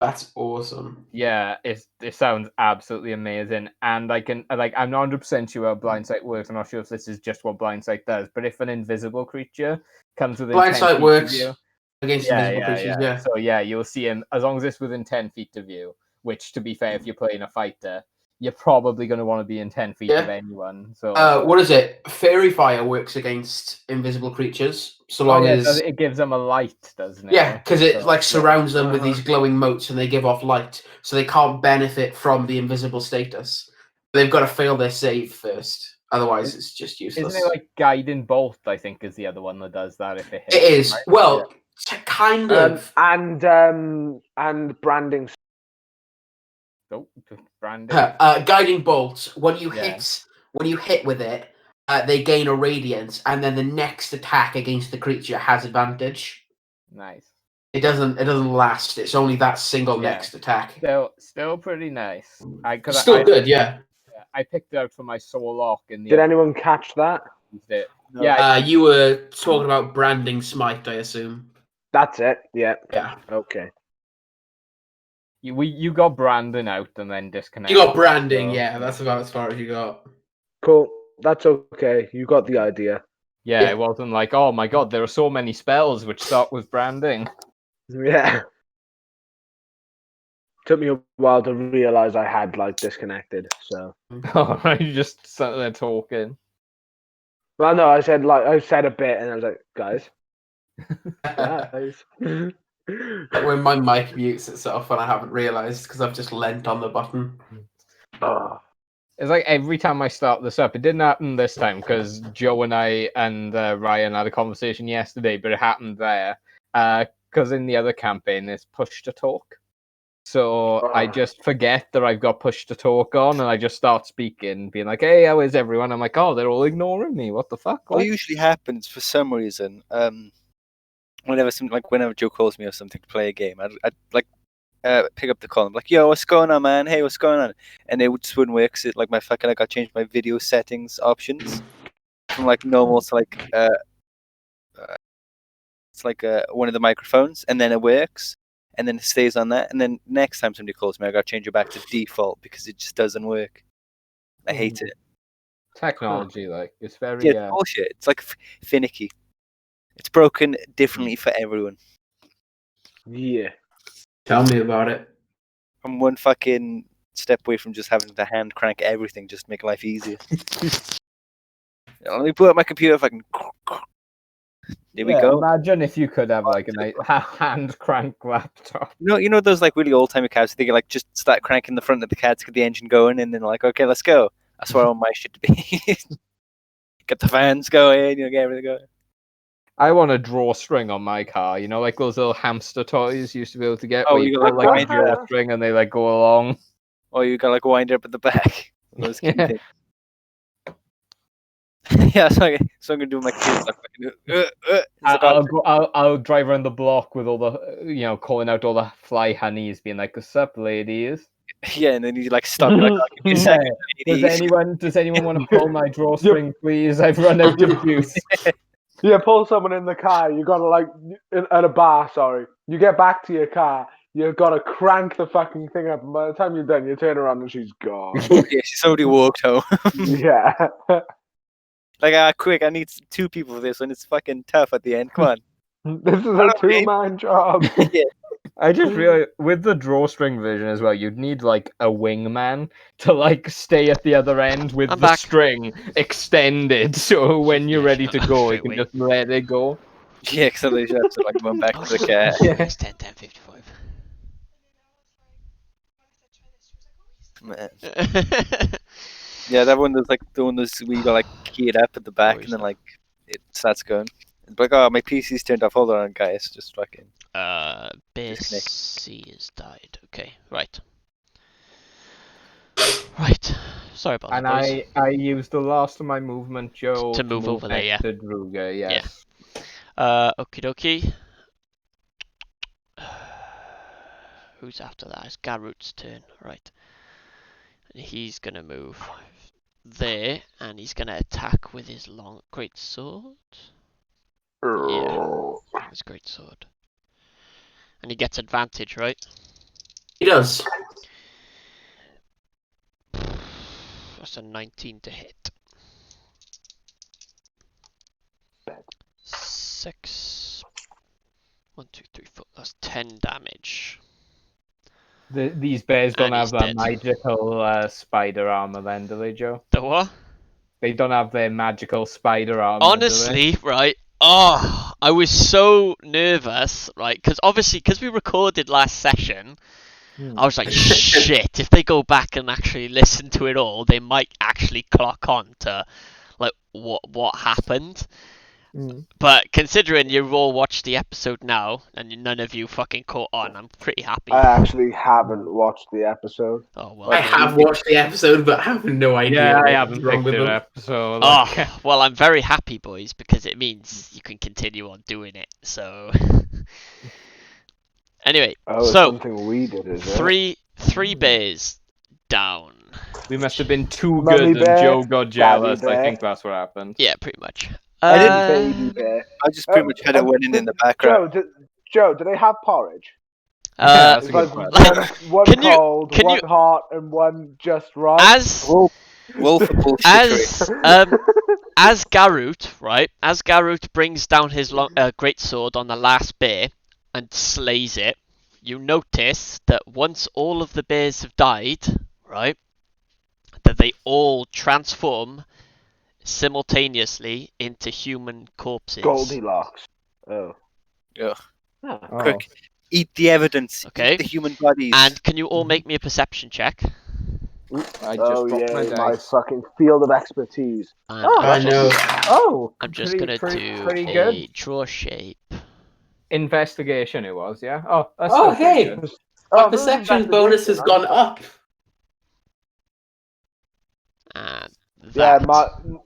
E: That's awesome.
B: Yeah, it sounds absolutely amazing, and I can I'm not 100% sure how blind sight works. I'm not sure if this is just what blind sight does, but if an invisible creature comes within
E: Blind
B: 10
E: sight
B: feet
E: works
B: of you,
E: against invisible creatures. Yeah.
B: So yeah, you'll see him as long as it's within 10 feet of you. Which, to be fair, if you're playing a fighter, you're probably going to want to be in 10 feet
E: Yeah.
B: of anyone. So
E: What is it? Fairy fire works against invisible creatures, so long as
B: it gives them a light, doesn't it?
E: yeah, because it
B: So,
E: like surrounds them with
D: Uh-huh.
E: these glowing motes, and they give off light, so they can't benefit from the invisible status. They've got to fail their save first, otherwise it's just useless.
B: Isn't it like guiding bolt? I think is the other one that does that if it hits.
E: It is
B: right?
E: well, kind of.
D: And branding.
B: Oh, branding.
E: Guiding bolt. When you
B: Yeah.
E: hit with it, they gain a radiance, and then the next attack against the creature has advantage.
B: Nice.
E: It doesn't last. It's only that single
B: Yeah.
E: next attack.
B: Still pretty nice.
E: Still good, yeah.
B: I picked it out for my soul lock in the.
D: Did anyone catch that?
F: No.
B: Yeah,
E: You were talking about branding smite, I assume.
D: That's it. Yeah.
E: Yeah.
D: Okay.
B: you got branding out and then disconnected.
E: You got branding,
B: so,
E: yeah. That's about as far as you got.
D: Cool. That's okay. You got the idea.
B: Yeah,
E: Yeah.
B: it wasn't like, oh my god, there are so many spells which start with branding.
D: Yeah. Took me a while to realize I had disconnected. So.
B: Alright, you just sat there talking.
D: Well, no, I said a bit, and I was like, guys.
E: When my mic mutes itself and I haven't realised because I've just leant on the button.
D: Oh.
B: It's like every time I start this up, it didn't happen this time because Joe and I and Ryan had a conversation yesterday, but it happened there. Because in the other campaign, there's push to talk. So I just forget that I've got push to talk on, and I just start speaking, being like, "Hey, how is everyone?" I'm like, "Oh, they're all ignoring me. What the fuck?"
F: What usually happens for some reason, whenever Joe calls me or something to play a game, I'd pick up the call and be like, "Yo, what's going on, man? Hey, what's going on?" And it just wouldn't work. 'Cause it, like I got changed my video settings options from normal to it's one of the microphones, and then it works, and then it stays on that, and then next time somebody calls me, I got to change it back to default because it just doesn't work. I hate it.
B: Technology, it's very
F: Yeah, it's bullshit. It's finicky. It's broken differently for everyone.
D: Yeah.
E: Tell me about it.
F: I'm one fucking step away from just having to hand crank everything just to make life easier. Let me pull up my computer if I can. There we go.
B: Imagine if you could have a nice hand crank laptop.
F: You know those really old timey cars. They just start cranking the front of the car to get the engine going, and then okay, let's go. That's what I want my shit to be. Get the fans going, get everything going.
B: I want a drawstring on my car. Like those little hamster toys you used to be able to get.
F: Oh,
B: where
F: you
B: you
F: got
B: put a drawstring and they go along.
F: Oh, you got wind up at the back. Those
B: Yeah.
F: things. Yeah, so I'm gonna do my kids like fucking, It's like,
B: I'll drive around the block with all the calling out all the fly honeys, being like, "What's up, ladies?"
F: yeah, and then you like stop. You're like, oh, give me a
B: Yeah.
F: second,
B: Does
F: ladies.
B: anyone want to pull my drawstring, please? I've run out of juice.
D: Yeah, pull someone in the car. You gotta at a bar. Sorry, you get back to your car. You gotta crank the fucking thing up, and by the time you're done, you turn around and she's gone.
F: Yeah, she's already walked home.
D: Yeah.
F: Like, quick, I need 2 people for this, and it's fucking tough at the end. Come on.
D: This is a 2-man job.
F: Yeah.
B: I just realized with the drawstring version as well, you'd need like a wingman to like stay at the other end with
A: I'm
B: the
A: back.
B: string extended, so when you're
A: Yeah,
B: ready
A: sure.
B: to go, you
A: Straight
B: can
A: away.
B: just let it go.
F: Yeah, because otherwise you have to like run back to the car.
B: Yeah.
A: It's 10:55.
F: Man. Yeah, that one was like the one that's we got like keyed up at the back,
A: Where is
F: and then
A: that?
F: like it starts going. It's like, oh, my PC's turned off. Hold on, guys. Just fucking.
A: Base
F: Disconnect.
A: C has died. Okay, right. Right. Sorry about
B: And
A: that, boys.
B: I used the last of my movement, Joe,
A: To move over there,
B: next
A: yeah.
B: to Druga, yes.
A: Okie dokie. Who's after that? It's Garut's turn, right. And he's gonna move there, and he's gonna attack with his long great sword. Yeah, his great sword. And he gets advantage, right?
E: He does.
A: That's a 19 to hit. 6. 1, 2, 3, 4. That's 10 damage.
B: These bears don't
A: And
B: have
A: he's
B: that
A: dead.
B: magical spider armor then, do they, Joe?
A: The what?
B: They don't have their magical spider armor, do they?
A: Honestly, right? Oh, I was so nervous, right? Because we recorded last session, I was like, shit, if they go back and actually listen to it all, they might actually clock on to like what happened. But considering you've all watched the episode now and none of you fucking caught on, I'm pretty happy.
D: I actually haven't watched the episode.
A: Oh well.
E: I have watched the episode, but I have no idea.
B: Yeah, I
E: what's
B: haven't
E: wrong
B: picked
E: with
B: it
E: them.
B: up, so like,
A: Oh well, I'm very happy, boys, because it means you can continue on doing it. So anyway,
D: Oh, it's
A: so
D: something we did, is it?
A: three bears down.
B: we must have been too
D: Mummy
B: good and
D: bear,
B: Joe got jealous.
D: daddy
B: I
D: bear.
B: think that's what happened.
A: Yeah, pretty much.
D: Baby bear.
F: I just pretty much had it winning in the background.
D: Joe, do they have porridge?
B: That's
D: It's
B: a good
D: like
B: question.
D: one
A: Can you-
D: cold,
A: can
D: one
A: you-
D: hot, and one just right.
A: As
F: Wolf of bullshittery.
A: as Garut, right? As Garut brings down his great sword on the last bear and slays it, you notice that once all of the bears have died, right, that they all transform simultaneously into human corpses.
D: Goldilocks. Oh.
F: Ugh.
D: Ah.
B: Oh.
F: Quick, eat the evidence.
A: Okay.
F: Eat the human bodies.
A: And can you all make me a perception check?
B: I just
D: Oh
B: dropped
D: yeah,
B: my
D: my
B: dice.
D: fucking field of expertise.
A: And
D: Oh,
E: I know.
B: Oh,
A: I'm just
B: pretty-
A: gonna
B: pretty-
A: do
B: pretty
A: a
B: good.
A: draw shape.
B: Investigation it was, yeah. Oh, that's
E: Oh,
B: still pretty
E: hey.
B: good.
E: My
D: this is
E: perception bonus has gone up.
A: And
D: Yeah,
A: that.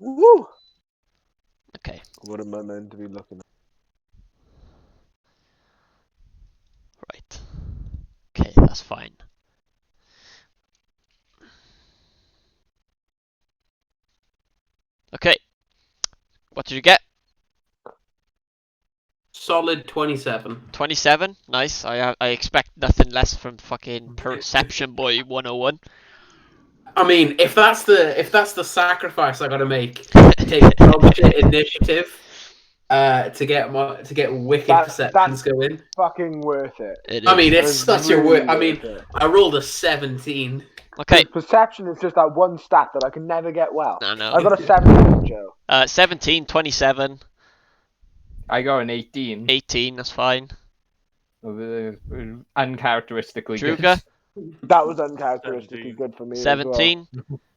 D: Woo!
A: Okay,
D: What am I meant to be looking at?
A: right. Okay, that's fine. Okay. What did you get?
E: Solid 27.
A: 27. Nice. I expect nothing less from fucking Perception Boy 101.
E: I mean, if that's the sacrifice I gotta make, take dog shit initiative, to get wicked perceptions going.
D: Fucking worth it.
A: It
E: I mean,
A: is.
E: it's such a
D: really
E: work. I mean,
D: worth it.
E: I rolled a 17.
A: Okay.
D: Perception is just that one stat that I can never get well.
A: I know.
D: I got a 17, Joe.
A: 17, 27,
B: I got an 18.
A: 18. That's fine.
B: Uncharacteristically good.
A: Druga?
D: That was uncharacteristically
C: 17.
D: good for me.
A: 17.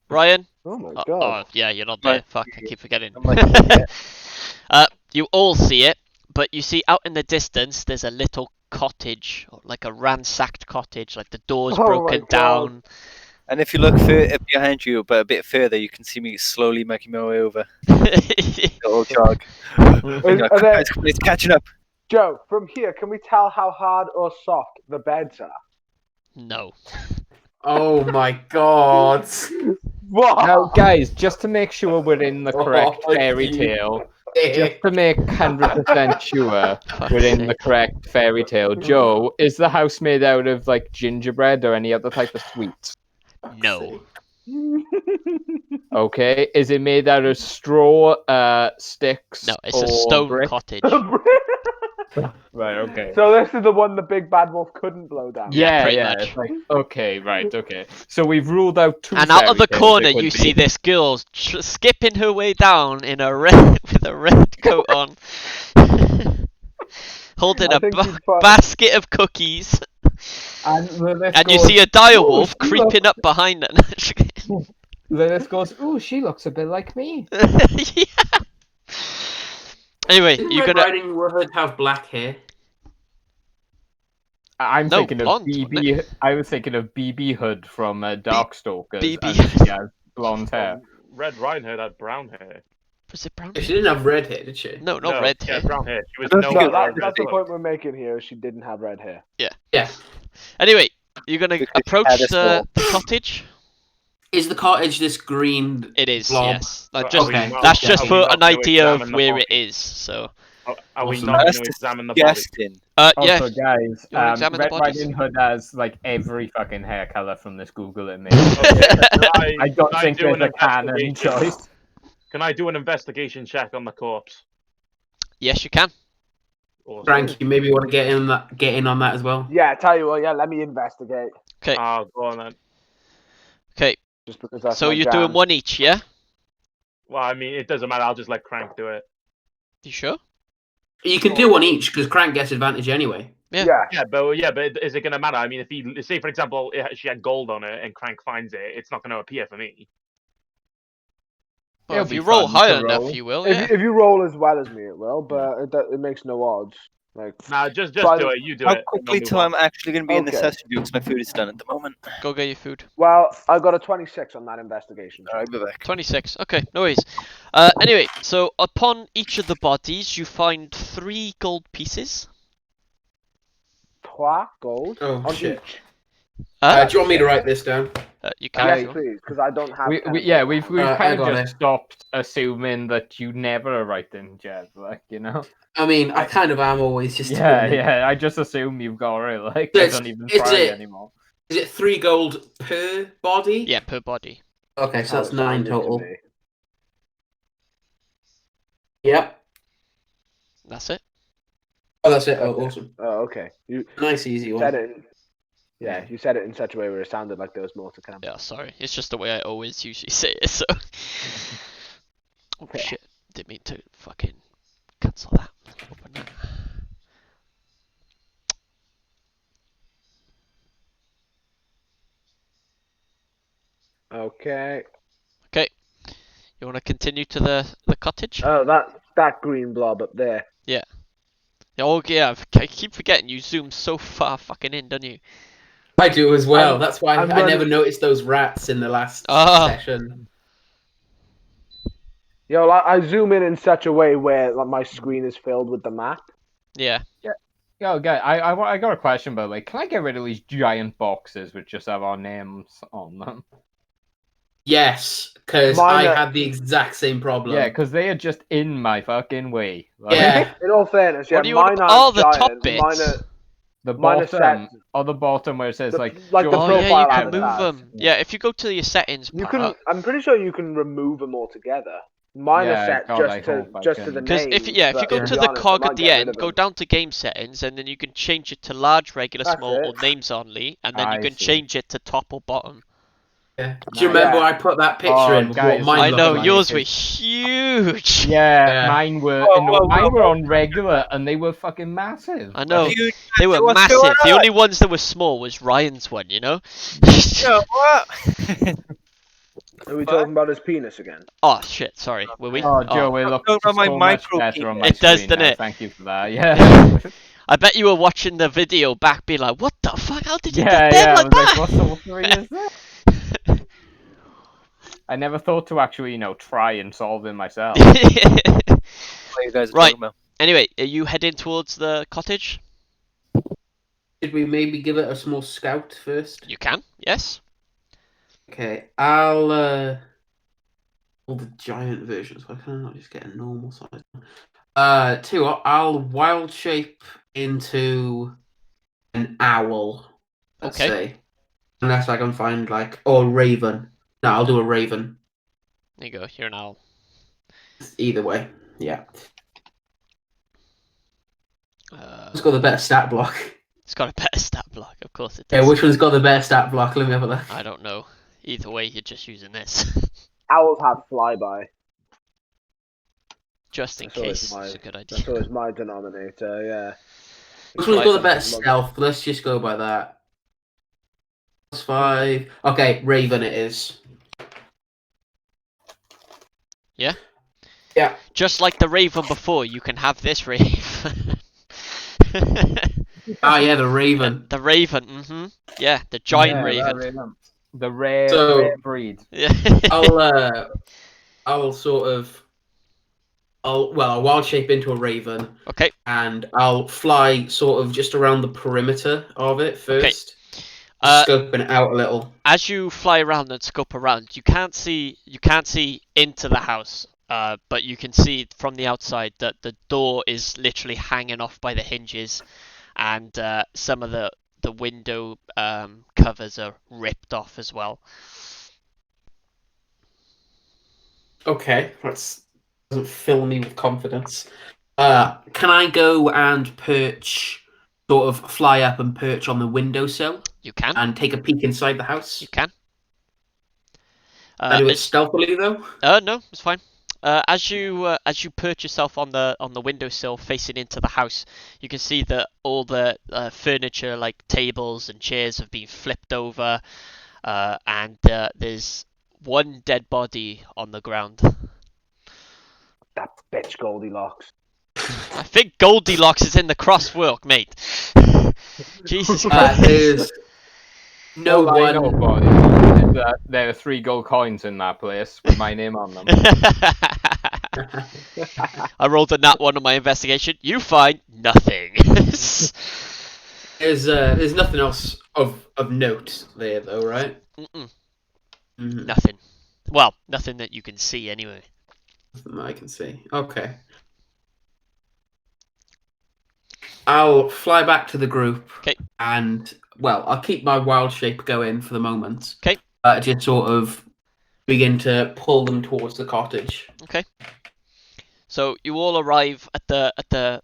A: Ryan?
D: As well. Oh my
A: Oh,
D: god.
A: yeah, you're not there.
F: Right.
A: Fuck, I keep forgetting.
F: I'm like,
A: You all see it, but you see out in the distance there's a little cottage, like a ransacked cottage, like the door's
D: Oh my
A: broken
D: God.
A: down.
F: And if you look behind you, but a bit further, you can see me slowly making my way over. Little jog. It's catching up.
D: Joe, from here, can we tell how hard or soft the beds are?
A: No.
E: Oh my god.
D: What?
B: Now, guys, just to make sure we're in the correct
E: Oh,
B: fairy
E: you
B: tale,
E: dick.
B: just to make 100% sure we're in the correct fairy tale, Joe, is the house made out of like gingerbread or any other type of sweets?
A: No.
B: Okay, is it made out of straw, sticks,
A: No, it's
B: or
A: a stone
B: brick?
A: cottage.
B: Right, okay.
D: So this is the one the big bad wolf couldn't blow down.
A: Yeah, pretty
B: yeah.
A: much.
B: It's like, okay, right, okay. So we've ruled out two.
A: And out of the
B: fairy tales
A: corner,
B: it could
A: you
B: be.
A: see this girl skipping her way down in a red with a red coat on, holding
D: I
A: a
D: think you'd find-
A: basket of cookies.
B: And Lilith
A: And you
B: goes,
A: see a dire
B: "Ooh,
A: wolf
B: she
A: creeping up behind it.
B: Lilith goes, "Ooh, she looks a bit like me."
A: Yeah. Anyway,
E: Didn't
A: you're
E: Red
A: gonna.
E: Riding Hood have black hair?
B: I'm
A: No,
B: thinking
A: blonde,
B: of
A: wasn't
B: BB. I was thinking of BB Hood from Darkstalkers,
A: BB.
B: and she has blonde hair.
C: Red Riding Hood had brown hair.
A: Was it brown?
E: She didn't have red hair, did she?
A: No, not
C: No,
A: red
C: she
A: hair.
C: had brown hair. She was
F: I don't
C: no
F: think
D: No,
F: it-
C: red
D: that's the
C: hood.
D: point we're making here. She didn't have red hair.
E: Yeah.
A: Anyway, you're gonna
F: Because she
A: approach
F: had a
A: the
F: soul.
A: cottage.
E: Is the cottage this green?
A: It is,
E: blob?
A: yes. Like,
C: Are
A: just
E: we not-
A: that's
E: are
A: just
E: we
A: for
C: not
A: an
C: gonna
A: idea of
C: examine the
A: where it
C: body?
A: is. So,
C: Are we
E: Awesome.
C: not going
F: That's
C: to examine the body?
F: disgusting.
A: yeah.
B: Also, guys,
A: You wanna examine the
B: Red
A: bodies?
B: Riding Hood has like every fucking hair color from this Google image.
C: Okay,
B: I don't
C: can
B: think
C: do
B: there's
C: an
B: a canon
C: investigation?
B: choice.
C: Can I do an investigation check on the corpse?
A: Yes, you can.
C: Awesome.
E: Frank, you maybe want to get in on that as well.
D: Yeah, tell you what. Yeah, let me investigate.
A: Okay.
C: Oh, go on then.
A: Okay.
D: Just because that's
A: So
D: my
A: you're
D: jam.
A: doing one each, yeah?
C: Well, I mean, it doesn't matter. I'll just let Crank do it.
A: You sure?
E: You can do one each because Crank gets advantage anyway.
A: Yeah.
C: Yeah, but is it going to matter? I mean, if he say, for example, she had gold on it and Crank finds it, it's not going to appear for me.
A: Well,
B: It'll
A: if
B: be
A: you roll
B: fun
A: high
B: to
A: enough,
B: roll.
A: you will.
D: If,
A: Yeah.
D: if you roll as well as me, it will, but it makes no odds. Like,
C: Nah, just
D: Try
C: do
D: to-
C: it. You do
F: How
C: it.
F: quickly
C: We'll
F: till
C: move
F: I'm actually going to be in the
D: Okay.
F: session because my food is done at the moment.
A: Go get your food.
D: well, I got a 26 on that investigation.
F: Alright, be back.
A: 26. Okay, no worries. Anyway, so upon each of the bodies, you find 3 gold pieces.
D: 3 gold
E: Oh,
D: on
E: shit.
D: each.
E: Do you want me to write this down?
A: You can. if
D: Yes,
A: you want.
D: please, because I don't have.
B: We've
E: I
B: kind of
E: got
B: just
E: it.
B: stopped assuming that you never are writing, Jeb. Like, you know.
E: I mean, I kind of am always just.
B: Yeah. I just assume you've got it. Like,
E: So
B: I
E: it's-
B: don't even
E: it's
B: try
E: a-
B: anymore.
E: Is it 3 gold per body?
A: Yeah, per body.
E: Okay, so that's
D: How it
E: 9
D: sounded to
E: total.
D: me.
E: Yep.
A: That's it.
E: Oh, that's it. Oh,
D: Okay.
E: awesome.
D: Oh, okay. You
E: Nice, easy one.
D: said it. Yeah, you said it in such a way where it sounded like there was more to come.
A: Yeah, sorry. It's just the way I always usually say it, so. Oh
D: Okay.
A: shit. Didn't mean to fucking cancel that. Open that.
D: Okay.
A: You want to continue to the cottage?
D: Oh, that green blob up there.
A: Oh yeah, I keep forgetting you zoom so far fucking in, don't you?
E: I do as well.
D: I'm-
E: That's why
D: I'm
E: I never
D: running-
E: noticed those rats in the last
A: Ah.
E: session.
D: Yo, like, I zoom in such a way where like, my screen is filled with the map.
A: Yeah.
B: Yo, guy, I got a question about like, can I get rid of these giant boxes which just have our names on them?
E: Yes, because
D: Mine
E: I
D: are-
E: had the exact same problem.
B: Yeah, because they are just in my fucking way. Like,
E: Yeah.
D: In all fairness, yeah,
A: What do you want
D: mine
A: about-
D: aren't
A: oh, the top
D: giant.
A: bits.
D: Mine are
B: the
D: Mine are
B: bottom,
D: set.
B: or the bottom where it says
D: The-
B: like,
D: like the
B: show
A: Oh
B: me
A: yeah, you
D: profile
A: can
B: avatars.
A: move them. Yeah, if you go to your settings
D: you
A: part.
D: can. I'm pretty sure you can remove them altogether. Mine
B: Yeah,
D: are set
B: God, I
D: just to
B: hope I
D: just to
B: can.
D: the
A: Because
D: names.
A: if you
D: but
A: go
E: to
A: to
D: be
A: the
D: honest, I
A: cog
D: might
A: at the
D: get rid
A: end,
D: of
A: go
D: them.
A: down to game settings, and then you can change it to large, regular,
D: That's
A: small, or
D: it.
A: names only, and then you
B: I
A: can
B: see.
A: change it to top or bottom.
E: Yeah. Do you remember
D: Yeah.
E: I put that picture
B: Oh,
E: in?
B: guys,
E: What mine
A: I
E: looked
A: know
E: like?
A: yours were
B: is-
A: huge.
B: Yeah,
E: Yeah.
B: mine were.
F: Whoa,
B: no,
F: whoa,
B: mine
F: whoa,
B: were
F: whoa.
B: on regular, and they were fucking massive.
A: I know.
F: You-
A: They were
F: what's
A: massive.
F: going
A: The
F: on?
A: only ones that were small was Ryan's one, you know?
F: Yo, what?
D: Are we
F: Fuck.
D: talking about his penis again?
A: Oh shit, sorry. Were we?
B: Oh, Joe, it looks
F: Don't know my
B: so much
F: micro
B: better on
F: penis.
B: my
A: It does,
B: screen
A: doesn't
B: now.
A: it?
B: Thank you for that. Yeah.
A: I bet you were watching the video back being like, what the fuck? How did you
B: yeah,
A: get them
B: yeah. I
A: like
B: was like,
A: that?
B: what sorcery is that? I never thought to actually, try and solve it myself.
F: What you guys are
A: Right.
F: talking about?
A: Anyway, are you heading towards the cottage?
E: Should we maybe give it a small scout first?
A: You can, yes.
E: Okay, I'll all the giant versions. Why can't I not just get a normal size? Tell you what, I'll wild shape into an owl. Let's
A: Okay.
E: say, unless I can find or raven. No, I'll do a raven.
A: There you go. You're an owl.
E: Either way, yeah. It's got
A: Uh,
E: the better stat block.
A: it's got a better stat block, of course it
E: Yeah,
A: does.
E: which one's got the better stat block? Let me have a look.
A: I don't know. Either way, you're just using this.
D: Owls have flyby.
A: Just in
D: That's always
A: case.
D: my-
A: It's a good idea.
D: That's always my denominator, yeah.
E: Which one's got the better
D: Fly-
E: stealth? Let's just go by that. +5. Okay, raven it is.
A: Yeah?
E: Yeah.
A: Just like the raven before, you can have this raven.
E: Ah, yeah, the raven.
A: The raven, mm-hmm. Yeah, the giant raven.
B: The rare,
E: So-
B: rare breed.
A: Yeah.
E: I'll sort of. I'll wild shape into a raven,
A: Okay.
E: and I'll fly sort of just around the perimeter of it first,
A: Uh,
E: scoping it out a little.
A: As you fly around and scope around, you can't see into the house, but you can see from the outside that the door is literally hanging off by the hinges, and some of the window covers are ripped off as well.
E: Okay, that doesn't fill me with confidence. Can I go and sort of fly up and perch on the windowsill
A: You can.
E: and take a peek inside the house?
A: You can.
E: I do it stealthily though.
A: No, it's fine. As you perch yourself on the windowsill facing into the house, you can see that all the furniture, like tables and chairs, have been flipped over, and there's one dead body on the ground.
D: That bitch Goldilocks.
A: I think Goldilocks is in the crosswalk, mate. Jesus Christ.
E: There's no
B: All I know,
E: one.
B: buddy, is that there are 3 gold coins in that place with my name on them.
A: I rolled a nat 1 on my investigation. You find nothing.
E: There's nothing else of note there though, right?
A: Mm-mm,
E: Mhm.
A: nothing. Well, nothing that you can see anyway.
E: Nothing that I can see. Okay. I'll fly back to the group.
A: Okay.
E: And I'll keep my wild shape going for the moment.
A: Okay.
E: Just sort of begin to pull them towards the cottage.
A: Okay. So you all arrive at the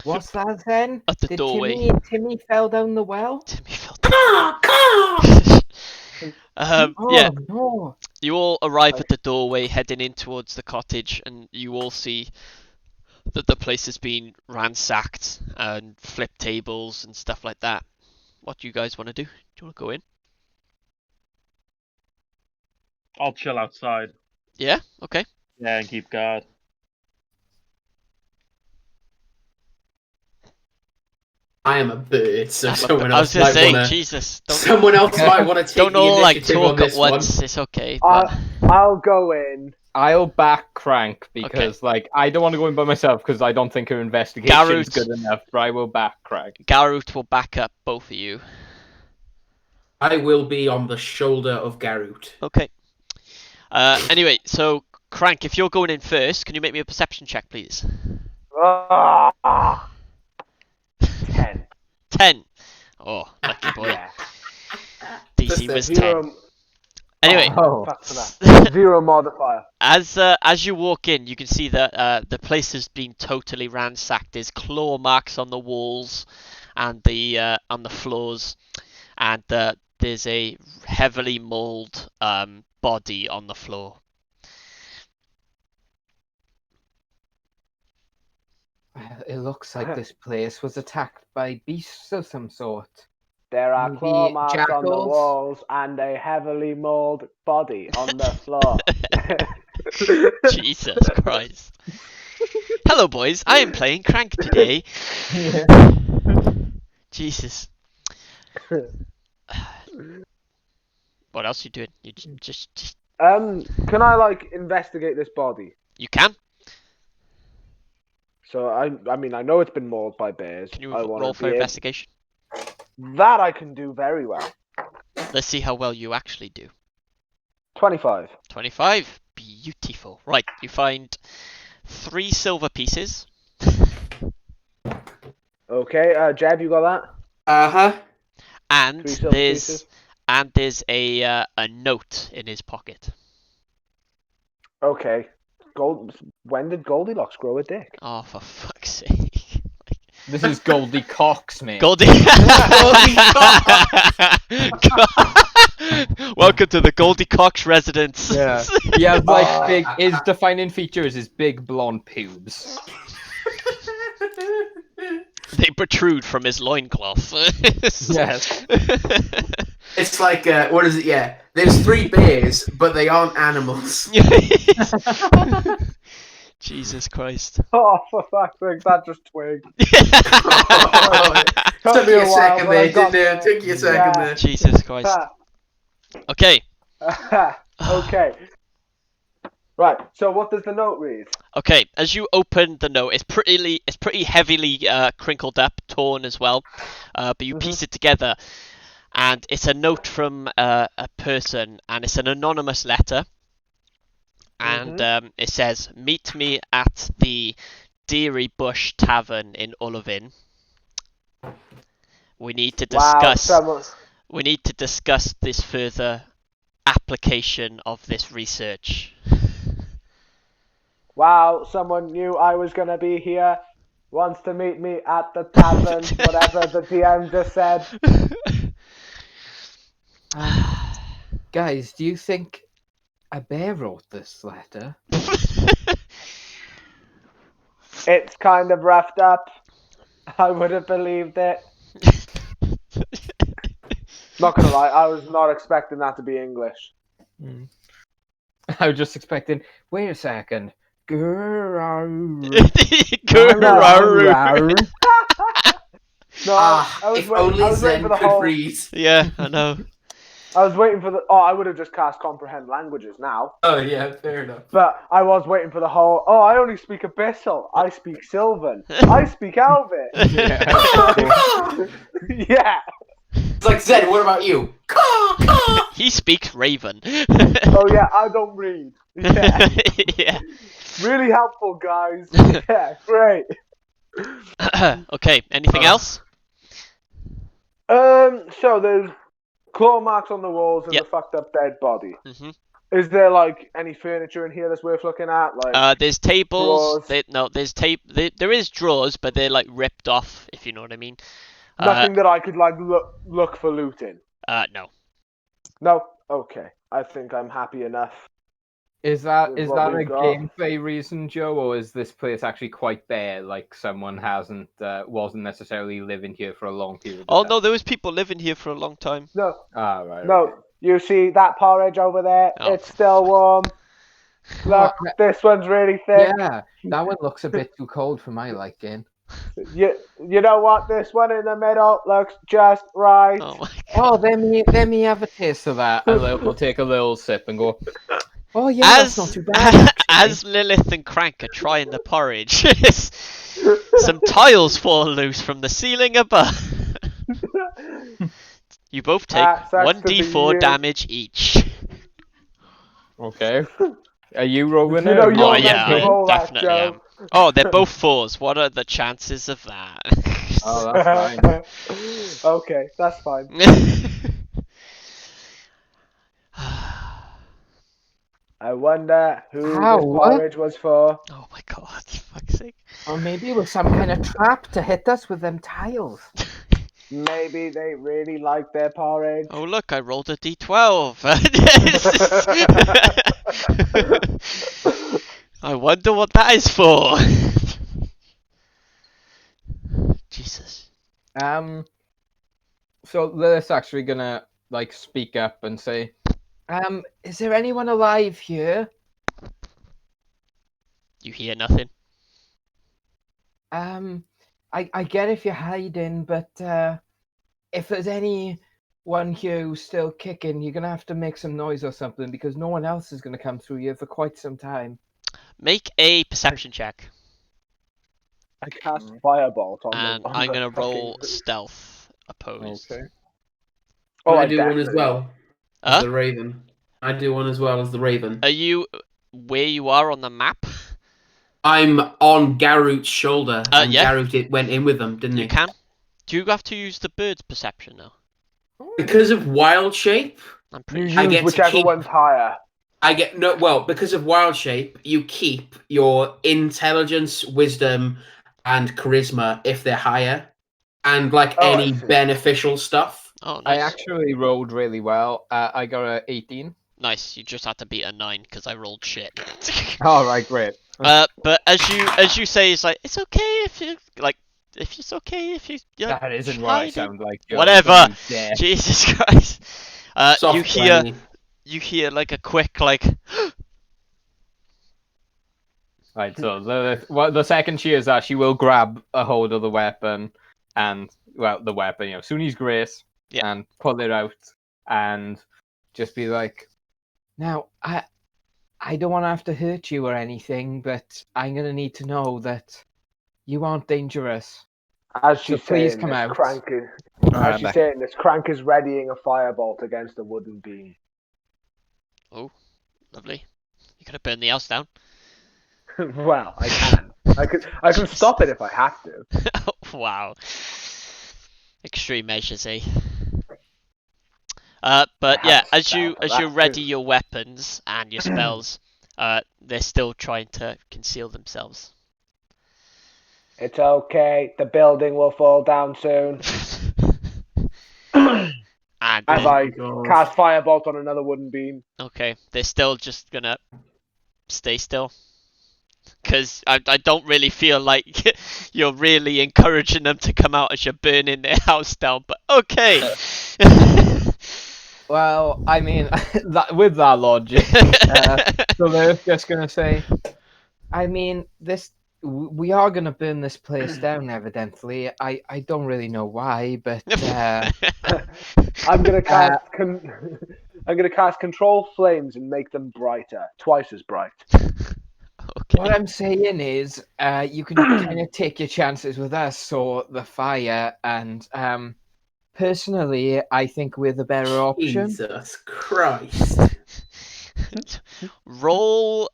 B: What's that then?
A: at the
B: Did
A: doorway.
B: Timmy fell down the well?
A: Timmy felt
E: Come
A: yeah,
B: No.
A: you all arrive at the doorway heading in towards the cottage, and you all see that the place has been ransacked and flipped tables and stuff like that. What do you guys want to do? Do you want to go in?
C: I'll chill outside.
A: Yeah? Okay.
C: Yeah, and keep guard.
E: I am a bird, so someone
A: I was
E: else
A: gonna
E: might
A: say,
E: want to.
A: Jesus,
E: Someone else might want to take
A: don't
E: the
A: all like
E: initiative on
A: talk at
E: this one.
A: once. It's okay. But...
D: I'll go in.
B: I'll back Crank because, I don't want to go in by myself because I don't think her investigation is
A: Garrett.
B: good enough. But I will back Crank.
A: Garrett will back up both of you.
E: I will be on the shoulder of Garut.
A: Okay. Anyway, so Crank, if you're going in first, can you make me a perception check, please?
D: 10.
A: 10. Oh, lucky boy.
D: Yeah.
A: DC was 10.
D: Zero,
A: Anyway,
B: Oh,
D: fuck for that. Zero modifier.
A: as you walk in, you can see that the place has been totally ransacked. There's claw marks on the walls and on the floors, and there's a heavily mauled body on the floor.
B: it looks like this place was attacked by beasts of some sort.
D: There are
B: Maybe
D: claw marks on the
B: jackals?
D: walls and a heavily mauled body on the floor.
A: Jesus Christ. Hello, boys. I am playing Crank today. Jesus. What else are you doing? You just
D: Can I like investigate this body?
A: You can.
D: So I mean, I know it's been mauled by bears.
A: Can you
D: I
A: roll
D: want
A: for investigation?
D: that I can do very well.
A: Let's see how well you actually do.
D: 25.
A: 25. Beautiful. Right, you find 3 silver pieces.
D: Okay, Jeb, you got that?
E: Uh-huh.
A: And
D: 3 silver
A: there's
D: pieces.
A: a note in his pocket.
D: Okay. When did Goldilocks grow a dick?
A: Oh, for fuck's sake.
B: This is Goldie Cox, mate.
A: Goldie. Welcome to the Goldie Cox residence.
B: Yeah. He has like big. His defining feature is his big blonde pubes.
A: They protrude from his loincloth.
B: Yes.
E: It's like, what is it? Yeah. There's 3 bears, but they aren't animals.
A: Jesus Christ.
D: Oh, for fuck's sake, that just twigged.
E: Took you a second
D: but I
E: there,
D: got
E: didn't it? Took you a second there.
A: Jesus Christ. Okay.
D: Okay. Right. So what does the note read?
A: Okay. As you open the note, it's pretty heavily crinkled up, torn as well. But you piece it together, and it's a note from a person, and it's an anonymous letter. And it says, "Meet me at the Deary Bush Tavern in Ullavin. We need to discuss. We need to discuss this further application of this research."
D: Wow, someone knew I was gonna be here. Wants to meet me at the tavern. Whatever the DM just said.
B: Guys, do you think a bear wrote this letter?
D: It's kind of roughed up. I would have believed it. Not gonna lie, I was not expecting that to be English.
B: I was just expecting. Wait a second.
A: Guraru.
D: No, I was
E: if
D: waiting,
E: only
D: I was waiting
E: Zen
D: for the
E: could
D: whole.
E: read.
A: Yeah, I know.
D: I was waiting for the. Oh, I would have just cast comprehend languages now.
E: Oh, yeah, fair enough.
D: But I was waiting for the whole. Oh, I only speak Abyssal. I speak Sylvan. I speak Elvish. Yeah.
E: It's like, Zen, what about you?
A: He speaks Raven.
D: Oh yeah, I don't read. Yeah.
A: Yeah.
D: Really helpful, guys. Yeah, great.
A: Okay, anything else?
D: So there's claw marks on the walls and
A: Yep.
D: the fucked up dead body.
A: Mhm.
D: Is there like any furniture in here that's worth looking at? Like
A: There's tables.
D: drawers?
A: There's tape. There is drawers, but they're like ripped off, if you know what I mean.
D: Nothing that I could like look for loot in.
A: No.
D: No. Okay. I think I'm happy enough.
B: Is that
D: With
B: is
D: what
B: that a
D: we've got.
B: gameplay reason, Joe, or is this place actually quite bare? Like someone wasn't necessarily living here for a long period.
A: Oh
B: of time?
A: no, there was people living here for a long time.
D: No.
B: Ah, right.
D: No.
B: Okay.
D: You see that porridge over there?
A: Oh.
D: It's still warm. Look,
B: Oh,
D: this one's really thick.
B: yeah, that one looks a bit too cold for my liking.
D: You know what? This one in the middle looks just right.
A: Oh my
B: Oh, let me have a taste of that. And we'll take a little sip and go. Oh yeah, that's not too bad.
A: As Lilith and Crank are trying the porridge, some tiles fall loose from the ceiling above. You both take
D: Sucks to be
A: 1d4
D: you.
A: damage each.
B: Okay. Are you rolling
D: You
B: it?
D: know
B: or
D: you're
A: Oh
B: not?
A: yeah,
D: meant to
A: I
D: roll that,
A: definitely
D: Joe.
A: am. Oh, they're both 4s. What are the chances of that?
B: Oh, that's fine.
D: Okay, that's fine. I wonder who
B: How?
D: this porridge was for.
A: Oh my god, fuck's sake.
B: Or maybe it was some kind of trap to hit us with them tiles.
D: Maybe they really like their porridge.
A: Oh look, I rolled a d12. I wonder what that is for. Jesus.
B: So Lilith's actually gonna like speak up and say, is there anyone alive here?
A: You hear nothing?
B: I get if you're hiding, but if there's anyone one here who's still kicking, you're gonna have to make some noise or something because no one else is gonna come through here for quite some time.
A: Make a perception check,
D: I cast firebolt on
A: and
D: the. On
A: I'm
D: the
A: gonna
D: fucking...
A: roll stealth opposed.
B: Okay.
D: Oh,
E: I
D: I
E: do one as
D: definitely-
E: well as
A: Huh?
E: the Raven. I do one as well as the Raven.
A: Are you where you are on the map?
E: I'm on Garut's shoulder, and
A: Yeah.
E: Garut went in with them, didn't
A: You
E: he?
A: can. Do you have to use the bird's perception now?
E: Because of wild shape,
A: I'm
D: You
A: pretty
E: I
A: sure.
E: get
D: use
E: to
D: whichever
E: keep-
D: one's higher.
E: I get no. Well, because of wild shape, you keep your intelligence, wisdom, and charisma if they're higher, and like
D: Oh, I
E: any
D: see.
E: beneficial stuff.
A: Oh,
B: I
A: nice.
B: actually rolled really well. I got a 18.
A: Nice. You just had to beat a 9 because I rolled shit.
B: All right, great.
A: But as you say, it's like it's okay if you like. If it's okay if you're
B: That isn't what I
A: hiding.
B: sound like. Joe.
A: Whatever.
B: Don't you dare.
A: Jesus Christ.
E: Soft
A: You hear like a quick like.
B: Right, so the second she is that, she will grab a hold of the weapon and, well, the weapon, Suni's grace,
A: Yeah.
B: and pull it out and just be like, now, I don't want to have to hurt you or anything, but I'm going to need to know that you aren't dangerous.
D: As she's
B: So please
D: saying
B: come
D: this,
B: out.
D: Crank is,
B: Alright,
D: as she's
B: Beck.
D: saying this, Crank is readying a firebolt against a wooden beam.
A: Lovely. You could have burned the house down.
D: Well, I can. I can stop it if I have to.
A: Wow. Extreme measures, eh? But
D: I
A: yeah,
D: have a
A: as
D: spell
A: you
D: for
A: as
D: that
A: you ready
D: too.
A: your weapons and your spells, they're still trying to conceal themselves.
D: It's okay. The building will fall down soon.
A: And
D: As
E: Oh
D: I
E: my God.
D: cast firebolt on another wooden beam.
A: okay, they're still just gonna stay still. Because I don't really feel like you're really encouraging them to come out as you're burning their house down, but okay.
B: Well, I mean, with that logic, so they're just going to say, I mean, we are going to burn this place down, evidently. I don't really know why, but
D: I'm gonna cast. I'm gonna cast control flames and make them brighter, twice as bright.
B: what
A: Okay.
B: I'm saying is, you can kind of take your chances with us or the fire, and personally, I think we're the better option.
E: Jesus Christ.
A: Roll.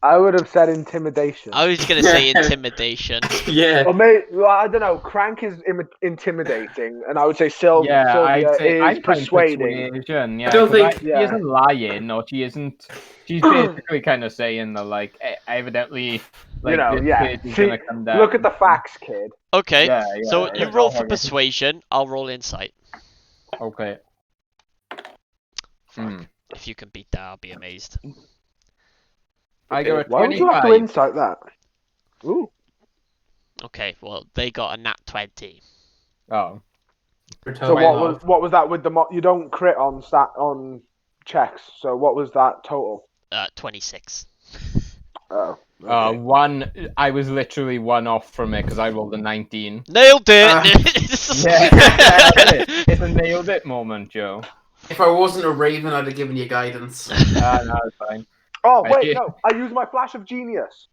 D: I would have said intimidation.
A: I was gonna say intimidation.
E: Yeah.
D: Or maybe, well, I don't know. Crank is intimidating, and I would say Sylvia
B: I'd say
D: is
B: I'm kind of
D: persuading.
B: persuasion. Yeah,
E: I don't
B: 'cause
E: think-
B: she isn't lying, or she isn't. She's basically kind of saying that, like, evidently, like, this place is
D: See,
B: gonna come down.
D: look at the facts, kid.
A: Okay.
B: Yeah,
A: So
B: yeah,
A: you roll for
B: okay.
A: persuasion. I'll roll insight.
B: Okay.
A: Fuck. If you can beat that, I'll be amazed.
B: I got a
D: Why would you have to
B: 25.
D: insight that? Ooh.
A: Okay. Well, they got a nat 20.
B: Oh.
D: So what was that with the you don't crit on checks? So what was that total?
A: 26.
D: Oh. Okay.
B: One. I was literally one off from it because I rolled a 19.
A: Nailed it.
B: Yeah, that's it. It's a nailed it moment, Joe.
E: If I wasn't a Raven, I'd have given you guidance.
B: No, it's fine.
D: Oh
B: I
D: wait,
B: did.
D: no. I use my flash of genius,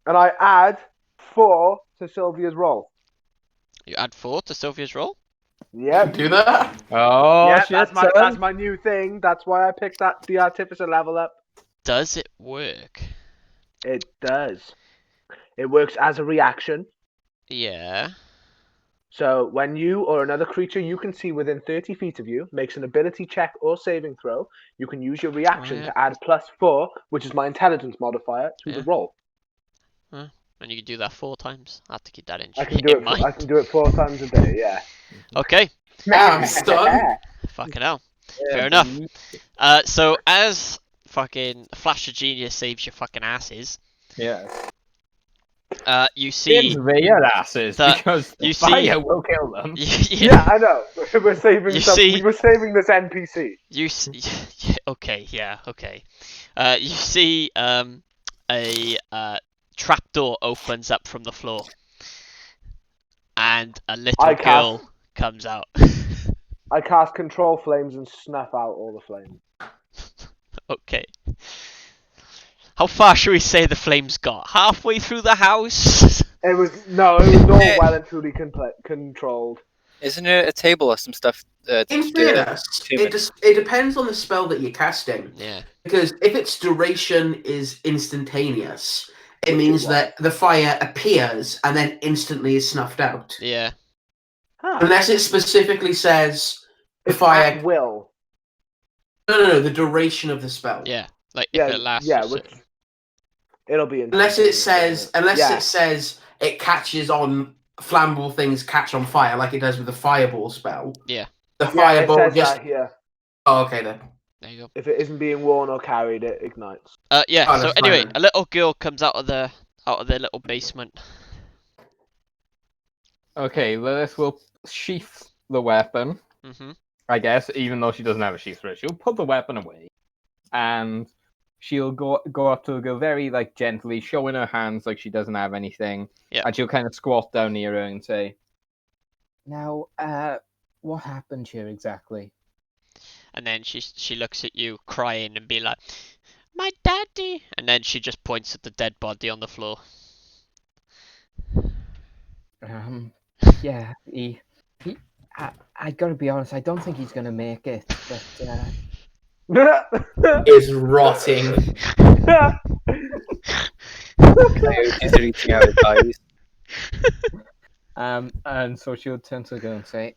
D: and I add 4 to Sylvia's roll.
A: You add 4 to Sylvia's roll.
D: Yep.
E: Do that?
B: Oh,
D: Yeah,
B: shit,
D: that's my new thing. That's why I picked the Artificer level up.
A: Does it work?
D: It does. It works as a reaction.
A: Yeah.
D: So when you or another creature you can see within 30 feet of you makes an ability check or saving throw, you can use your reaction
A: yeah.
D: to add +4, which is my intelligence modifier, to
A: Yeah.
D: the roll.
A: And you can do that 4 times. I have to keep that in,
D: I can do
A: in
D: it.
A: mind.
D: I can do it 4 times a day. Yeah.
A: Okay.
E: Now I'm stunned.
A: Fucking hell.
B: Yeah,
A: Fair enough.
B: but-
A: So as fucking Flash of Genius saves your fucking asses,
B: Yeah.
A: you see.
B: It's their asses
A: that
B: because
A: you
B: the
A: see-
B: fire will kill them.
D: Yeah, I know. We're saving
A: You
D: some.
A: see-
D: We're saving this NPC.
A: You see, okay, yeah, okay. You see, a trapdoor opens up from the floor, and a little
D: I
A: girl comes out.
D: I cast control flames and snuff out all the flames.
A: Okay. How far should we say the flames got? Halfway through the house?
D: It was all well and truly controlled.
F: Isn't there a table or some stuff?
E: In fairness, it depends on the spell that you're casting.
A: Yeah.
E: Because if its duration is instantaneous, it means that the fire appears and then instantly is snuffed out.
A: Yeah.
D: Huh.
E: Unless it specifically says the
D: At
E: fire.
D: will.
E: No, the duration of the spell.
A: Yeah. Like if it lasts.
D: It'll be
E: Unless it says
D: Yeah.
E: it catches on flammable things catch on fire like it does with the fireball spell.
A: Yeah.
E: The
D: it
E: fireball
D: says
E: just.
D: that here.
E: Oh, okay then.
A: There you go.
D: If it isn't being worn or carried, it ignites.
A: Yeah.
E: Oh,
A: So
E: that's
A: anyway,
E: fine.
A: a little girl comes out of the little basement.
B: Okay, Lilith will sheath the weapon,
A: Mhm.
B: I guess, even though she doesn't have a sheath for it. She'll put the weapon away, and she'll go up to the girl very gently, showing her hands like she doesn't have anything.
A: Yeah.
B: And she'll kind of squat down near her and say, "Now, what happened here exactly?"
A: And then she looks at you crying and be like, "My daddy!" And then she just points at the dead body on the floor.
G: Yeah, I gotta be honest, I don't think he's gonna make it, but,
E: Is rotting.
F: Coyotes are eating out his eyes.
B: and so she'll turn to the girl and say,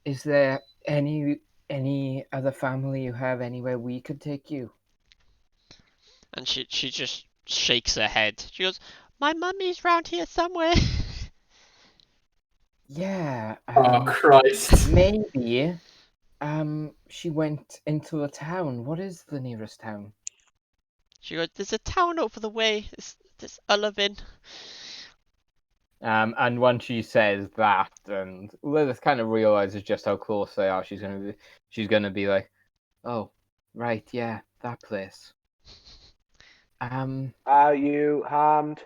B: "Is there any other family you have anywhere we could take you?"
A: And she just shakes her head. She goes, "My mummy's round here somewhere."
G: Yeah,
E: Oh Christ.
G: maybe. She went into the town. What is the nearest town?
A: She goes, "There's a town over the way. It's Ullivin."
B: And once she says that, and Lilith kind of realizes just how close they are, she's gonna be like,
G: Oh, right, yeah, that place.
D: Are you harmed?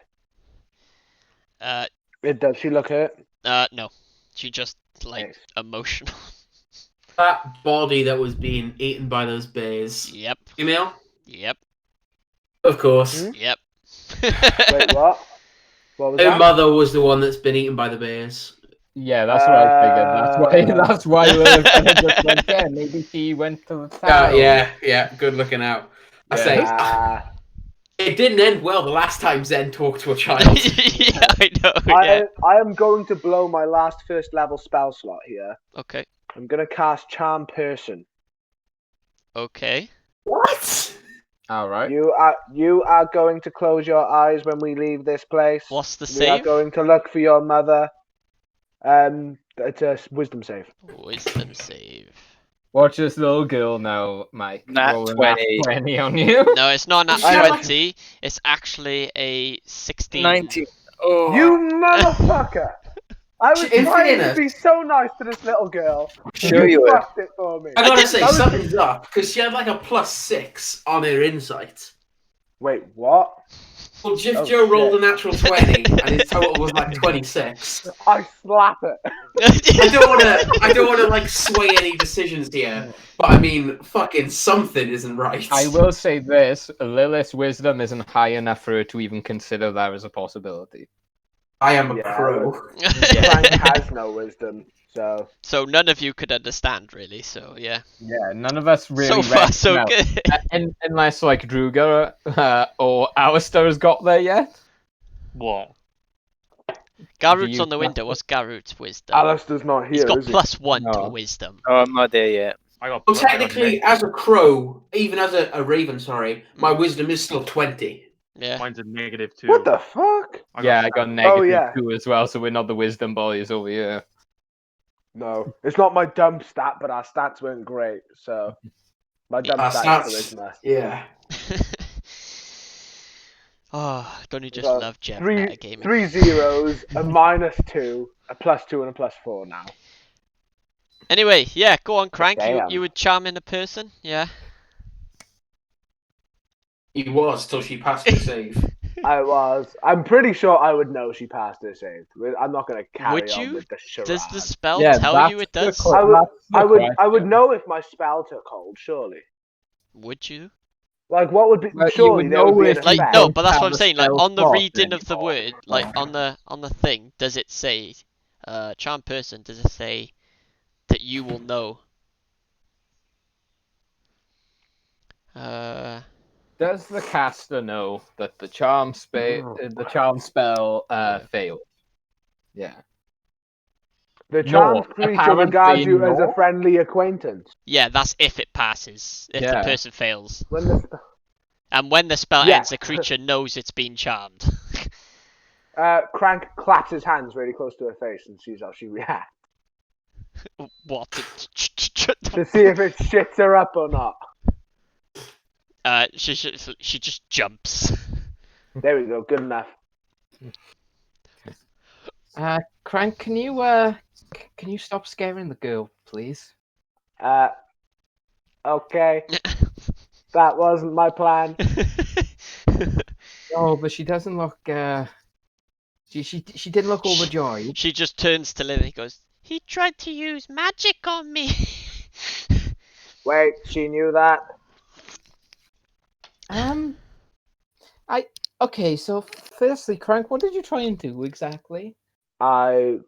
D: Does she look hurt?
A: No. She just
D: Nice.
A: emotional.
E: That body that was being eaten by those bears.
A: Yep.
E: Female?
A: Yep.
E: Of course.
D: Hmm?
A: Yep.
D: Wait, what? What was
E: Her
D: that?
E: mother was the one that's been eaten by the bears.
B: "Yeah, that's what I figured. That's why Lilith kind of just went there. Maybe she went to the town."
E: Yeah, good looking out. I say,
D: Ah.
E: it didn't end well the last time Zen talked to a child.
A: Yeah, I know. Yeah.
D: I am going to blow my last first level spell slot here.
A: Okay.
D: I'm gonna cast Charm Person.
A: Okay.
E: What?
B: All right.
D: You are going to close your eyes when we leave this place.
A: What's the
D: We are
A: save?
D: going to look for your mother. It's a wisdom save.
A: Wisdom save.
B: Watch this little girl now, Mike.
F: Nat
B: rolling
F: 20.
B: 20 on you.
A: No, it's not an
E: I have-
A: 20. It's actually a 16.
F: 19. Oh.
D: You motherfucker! I was
E: In
D: trying to
E: fairness-
D: be so nice to this little girl.
F: Sure you were.
D: fucked it for me.
E: I gotta
A: didn't-
E: say,
D: that was-
E: something's up, because she had like a +6 on her insight.
D: Wait, what?
E: Well, Jiff
D: Oh,
E: Joe rolled
D: shit.
E: a natural 20, and his total was like 26.
D: I slap it.
E: I don't wanna like sway any decisions here, but I mean, fucking something isn't right.
B: I will say this: Lilith's wisdom isn't high enough for her to even consider that as a possibility.
E: I am a
D: Yeah.
E: pro.
D: Frank has no wisdom, so
A: So none of you could understand, really. So yeah.
B: Yeah, none of us really.
A: So far, so
B: no.
A: good.
B: Unless Druga or Alistair has got there yet.
C: What?
A: Garut's
B: you-
A: on the window. What's Garut's wisdom?
D: Alistair's not
A: He's
D: here,
A: got
D: is he?
A: +1 to
B: No.
A: wisdom.
F: Oh, I'm not there yet.
C: I got.
E: Well,
C: I got
E: technically,
C: negative.
E: as a crow, even as a raven, sorry, my wisdom is still 20.
A: Yeah.
C: Mine's a -2.
D: What the fuck?
C: I
B: I got negative
D: yeah.
B: 2 as well, so we're not the wisdom boys over here.
D: No, it's not my dump stat, but our stats weren't great, so my dump
E: Our
D: stat is
E: stats-
D: charisma.
E: Yeah.
A: Oh, don't you just
D: Got
A: love Gem
D: Three
A: metagaming?
D: 3 zeros, a -2, a +2, and a +4 now.
A: Anyway, yeah, go on, Crank.
D: Damn.
A: You would charm in a person, yeah.
E: He was till she passed the save.
D: I was. I'm pretty sure I would know she passed her save. I'm not going to carry
A: Would
D: on
A: you?
D: with the charade.
A: Does the spell
B: Yeah,
A: tell
B: that's
A: you it
B: the
A: does?
B: que-
D: I would,
B: that's the
D: I would
B: question.
D: know if my spell took hold, surely.
A: Would you?
D: Like, what would be?
B: Well, you
D: surely
B: would
D: there would
B: know
D: be an
B: if you
A: Like
D: effect.
A: no,
B: don't
A: but that's what
B: have
A: I'm
B: a
A: saying. Like
B: spell
A: on the
B: slot
A: reading of the
B: anymore.
A: word, like on the thing, does it say, charm person? Does it say that you will know?
B: Does the caster know that the charm spell failed? Yeah.
D: The
B: No,
D: charmed creature
B: apparently
D: regards you as a
B: no.
D: friendly acquaintance.
A: Yeah, that's if it passes. If the
B: Yeah.
A: person fails,
D: When the sp-
A: and when the spell
D: Yeah.
A: ends, the creature knows it's been charmed.
D: Crank claps his hands really close to her face and sees how she reacts
A: What?
D: to see if it shits her up or not.
A: She just jumps.
D: There we go. Good enough.
B: Crank, can you stop scaring the girl, please?
D: Okay. That wasn't my plan.
B: No, but she doesn't look. She didn't look overjoyed.
A: She just turns to Lily and goes, "He tried to use magic on me."
D: Wait, she knew that?
B: Okay. So firstly, Crank, what did you try and do exactly?
D: I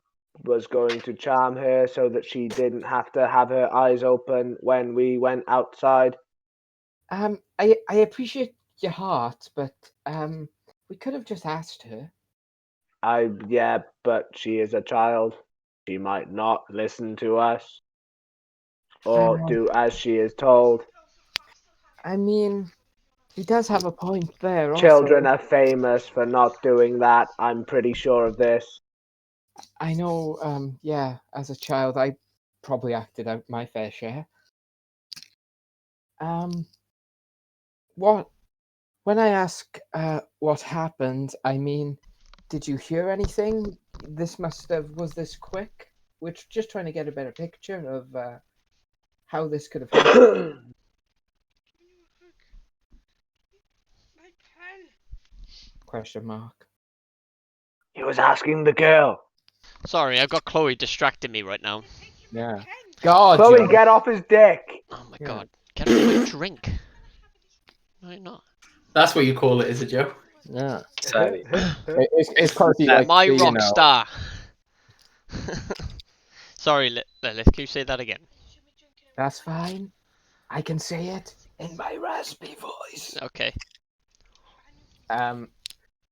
D: was going to charm her so that she didn't have to have her eyes open when we went outside.
B: I appreciate your heart, but we could have just asked her.
D: Yeah, but she is a child. She might not listen to us or do as she is told.
B: I mean, he does have a point there.
D: Children
B: Also,
D: are famous for not doing that. I'm pretty sure of this.
B: I know. Yeah, as a child, I probably acted out my fair share. What? When I ask what happened, I mean, did you hear anything? Was this quick? We're just trying to get a better picture of how this could have happened. Question mark.
D: He was asking the girl.
A: Sorry, I've got Chloe distracting me right now.
B: Yeah. God,
D: Chloe,
B: Joe.
D: get off his dick.
A: Oh my
B: Yeah.
A: god. Get off my drink. No, you're not.
E: That's what you call it, is it, Joe?
B: Yeah.
F: Sorry.
B: It's cause he likes
A: My
B: to, you
A: rock
B: know.
A: star. Sorry, Lilith, can you say that again?
B: That's fine. I can say it in my raspy voice.
A: Okay.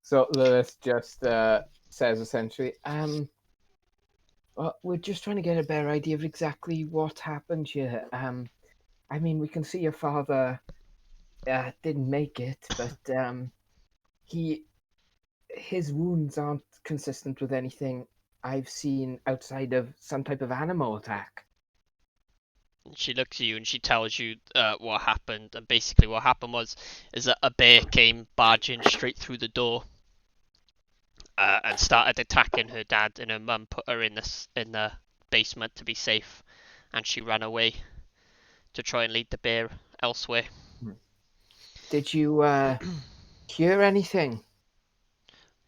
B: So Lilith just says essentially, well, we're just trying to get a better idea of exactly what happened here. I mean, we can see your father didn't make it, but his wounds aren't consistent with anything I've seen outside of some type of animal attack.
A: She looks at you and she tells you what happened. And basically, what happened is that a bear came barging straight through the door and started attacking her dad. And her mum put her in the basement to be safe, and she ran away to try and lead the bear elsewhere.
B: Did you hear anything?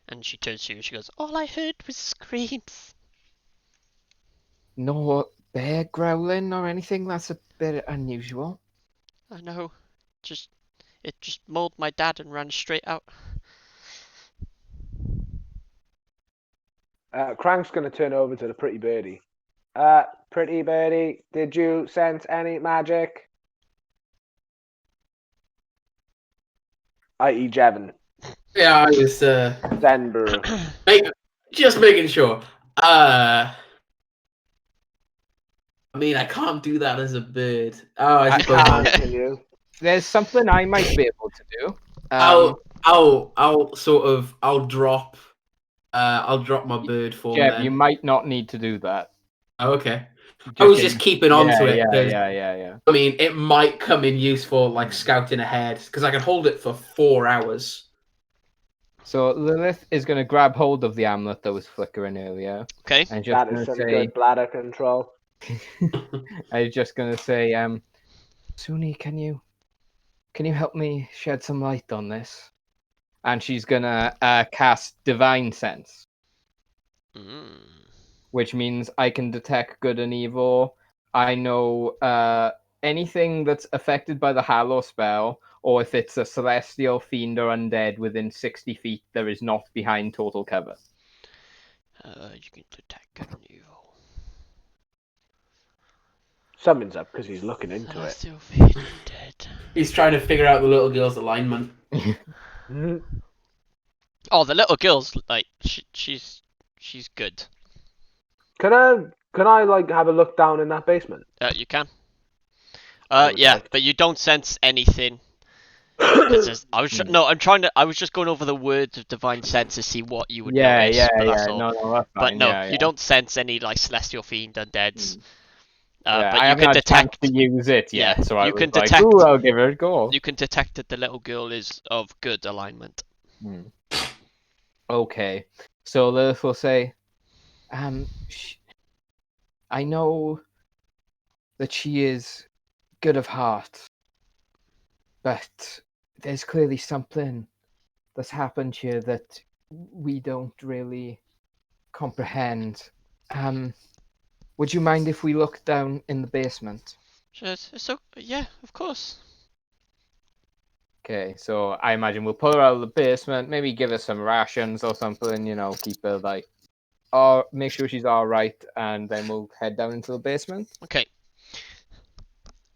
A: And she turns to you and she goes, "All I heard was screams."
B: No bear growling or anything? That's a bit unusual.
A: I know. It just mauled my dad and ran straight out.
D: Crank's going to turn over to the pretty birdie. Pretty birdie, did you sense any magic? I.e. Jevon.
E: Yeah, I was
D: Zenbrew.
E: just making sure. I mean, I can't do that as a bird. Oh, I suppose
D: Can't, can you?
B: There's something I might be able to do.
E: I'll drop my bird form
B: Jeb,
E: then.
B: you might not need to do that.
E: Oh, okay. I was just keeping on to it.
B: Yeah.
E: I mean, it might come in useful, like scouting ahead, because I can hold it for 4 hours.
B: So Lilith is going to grab hold of the amulet that was flickering earlier.
A: Okay.
B: And just
D: That
B: going
D: is
B: to
D: some
B: say,
D: good bladder control.
B: I'm just going to say, Suni, can you help me shed some light on this? and she's gonna cast Divine Sense, which means I can detect good and evil. I know anything that's affected by the Hallow spell, or if it's a celestial, fiend, or undead within 60 feet, there is not behind total cover.
A: You can detect good and evil.
D: Something's up because he's looking into it.
A: Celestial fiend undead.
E: He's trying to figure out the little girl's alignment.
A: Oh, the little girl's like she's good.
D: Can I like have a look down in that basement?
A: You can.
D: I would
A: Yeah,
D: like to.
A: but you don't sense anything. I was just going over the words of divine sense to see what you would notice. But that's all.
B: No, that's
A: But
B: fine.
A: no, you don't sense any like celestial fiend undeads.
B: Yeah,
A: But
B: I
A: you
B: haven't
A: can
B: had a chance
A: detect.
B: to use it yet,
A: Yeah,
B: so I
A: you
B: was
A: can
B: like,
A: detect-
B: "Ooh, I'll give her a go."
A: You can detect that the little girl is of good alignment.
B: Okay, so Lilith will say, I know that she is good of heart, but there's clearly something that's happened here that we don't really comprehend. Would you mind if we look down in the basement?
A: So yeah, of course.
B: Okay, so I imagine we'll pull her out of the basement, maybe give her some rations or something, keep her like, or make sure she's all right, and then we'll head down into the basement.
A: Okay.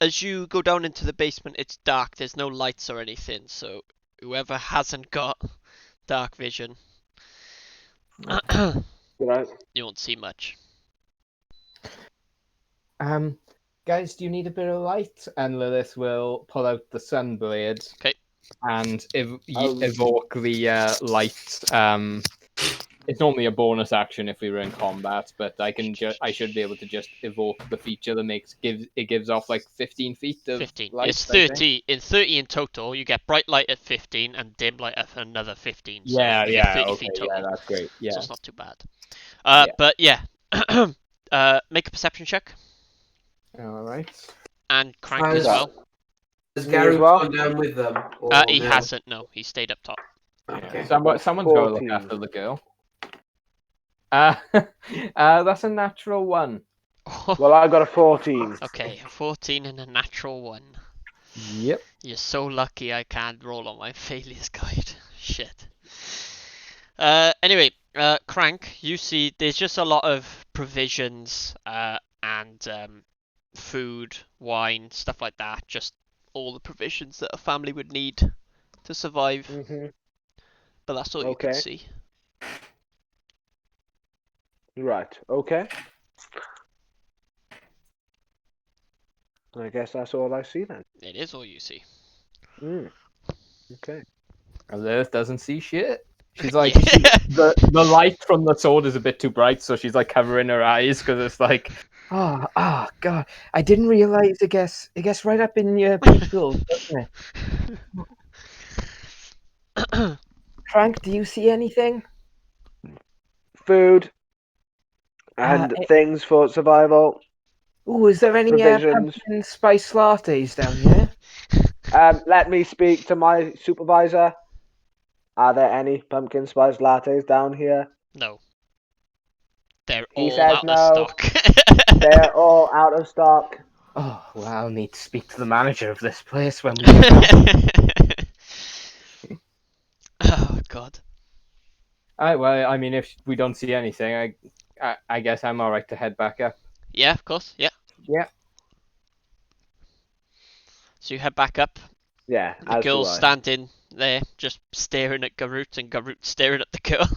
A: As you go down into the basement, it's dark. There's no lights or anything. So whoever hasn't got dark vision,
D: Right.
A: you won't see much.
B: Guys, do you need a bit of light? And Lilith will pull out the sun blade.
A: Okay.
B: And evoke the light. It's normally a bonus action if we were in combat, but I should be able to just evoke the feature that gives off like 15 feet of
A: 15.
B: light.
A: It's 30. In 30 in total. You get bright light at 15 and dim light at another 15. So
B: Yeah,
A: you get 30
B: okay,
A: feet total.
B: yeah, that's great. Yeah.
A: So it's not too bad.
B: Yeah.
A: But yeah. Make a perception check.
B: All right.
A: And Crank
E: How's
A: as well.
E: Has
D: Me
E: Gary
D: as well?
E: gone down with them?
A: He hasn't. No, he stayed up top.
E: Okay.
B: Someone's got to look
D: 14.
B: after the girl. That's a natural one.
D: Well, I got a 14.
A: Okay, 14 and a natural 1.
B: Yep.
A: You're so lucky I can't roll on my failures guide. Shit. Anyway, Crank, you see there's just a lot of provisions and food, wine, stuff like that. Just all the provisions that a family would need to survive. But that's all you can
D: Okay.
A: see.
D: Right. Okay. I guess that's all I see then.
A: It is all you see.
D: Okay.
B: Lilith doesn't see shit. She's like,
A: Yeah.
B: the light from the sword is a bit too bright, so she's like covering her eyes because it's like,
G: Oh, God! I didn't realize. It gets right up in your people, doesn't it? Frank, do you see anything?
D: Food and things for survival.
G: Oh, is there any
D: Provisions.
G: pumpkin spice lattes down here?
D: Let me speak to my supervisor. Are there any pumpkin spice lattes down here?
A: No. They're
D: He
A: all
D: says
A: out
D: no.
A: of stock.
D: They're all out of stock.
G: Oh, well, I'll need to speak to the manager of this place when we get back.
A: Oh god.
B: well, I mean, if we don't see anything, I guess I'm all right to head back up.
A: Yeah, of course. Yeah.
B: Yeah.
A: So you head back up.
D: Yeah,
A: The
D: as
A: girl's
D: do I.
A: standing there, just staring at Garut, and Garut staring at the girl.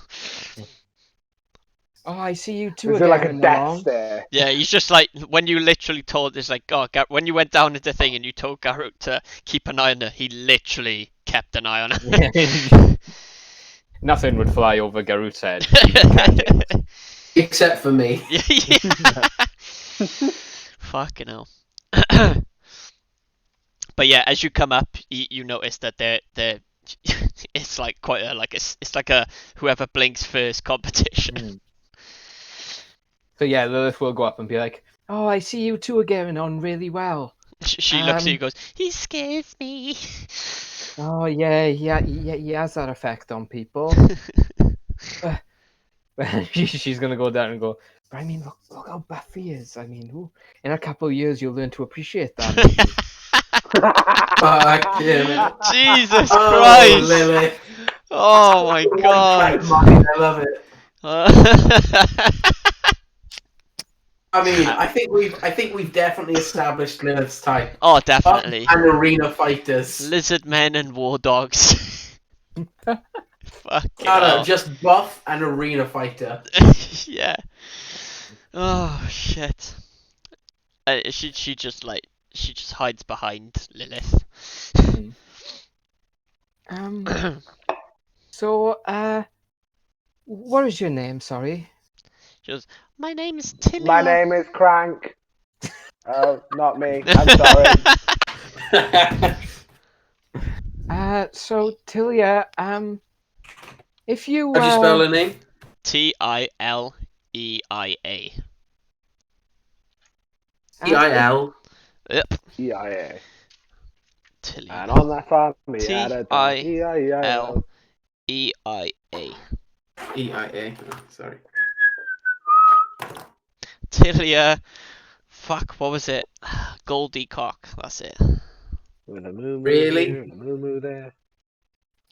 G: Oh, I see you two
D: Is
G: are
D: it like a
G: getting
D: death
G: along.
D: stare?
A: Yeah, he's just like, when you literally told, it's like, oh, when you went down into the thing and you told Garut to keep an eye on her, he literally kept an eye on her.
B: Nothing would fly over Garut's head.
E: Except for me.
A: Yeah. Fucking hell. But yeah, as you come up, you notice that they're it's like quite a it's like a whoever blinks first competition.
B: So yeah, Lilith will go up and be like,
G: Oh, I see you two are getting on really well.
A: She looks at you and goes, he scares me.
G: Oh yeah, he has that effect on people. She's gonna go down and go. But I mean, look how buff he is. I mean, in a couple of years you'll learn to appreciate that. Maybe.
E: Fuck yeah.
A: Jesus
E: Oh,
A: Christ!
E: Lily.
A: Oh my
E: Right,
A: god!
E: mine, I love it. I mean, I think we've definitely established Lilith's type.
A: Oh,
E: Buff
A: definitely.
E: and arena fighters.
A: Lizard men and war dogs. Fucking
E: No,
A: hell.
E: just buff and arena fighter.
A: Yeah. Oh shit. She just hides behind Lilith.
G: So what is your name? Sorry.
A: She goes, my name is Tilia.
D: My name is Crank. Oh, not me. I'm sorry.
G: So Tilia, if you
E: How'd you spell her name?
A: Tileia.
E: T-I-L.
A: Yep.
D: EIA.
A: Tilia.
D: And on that farm, we had a dog.
A: T-I-L.
D: E-I-E-I-O.
A: EIA.
E: E-I-A. Oh, sorry.
A: Tilia. Fuck, what was it? Goldie Cock, that's it.
D: With a moo
E: Really?
D: here, and a moo there.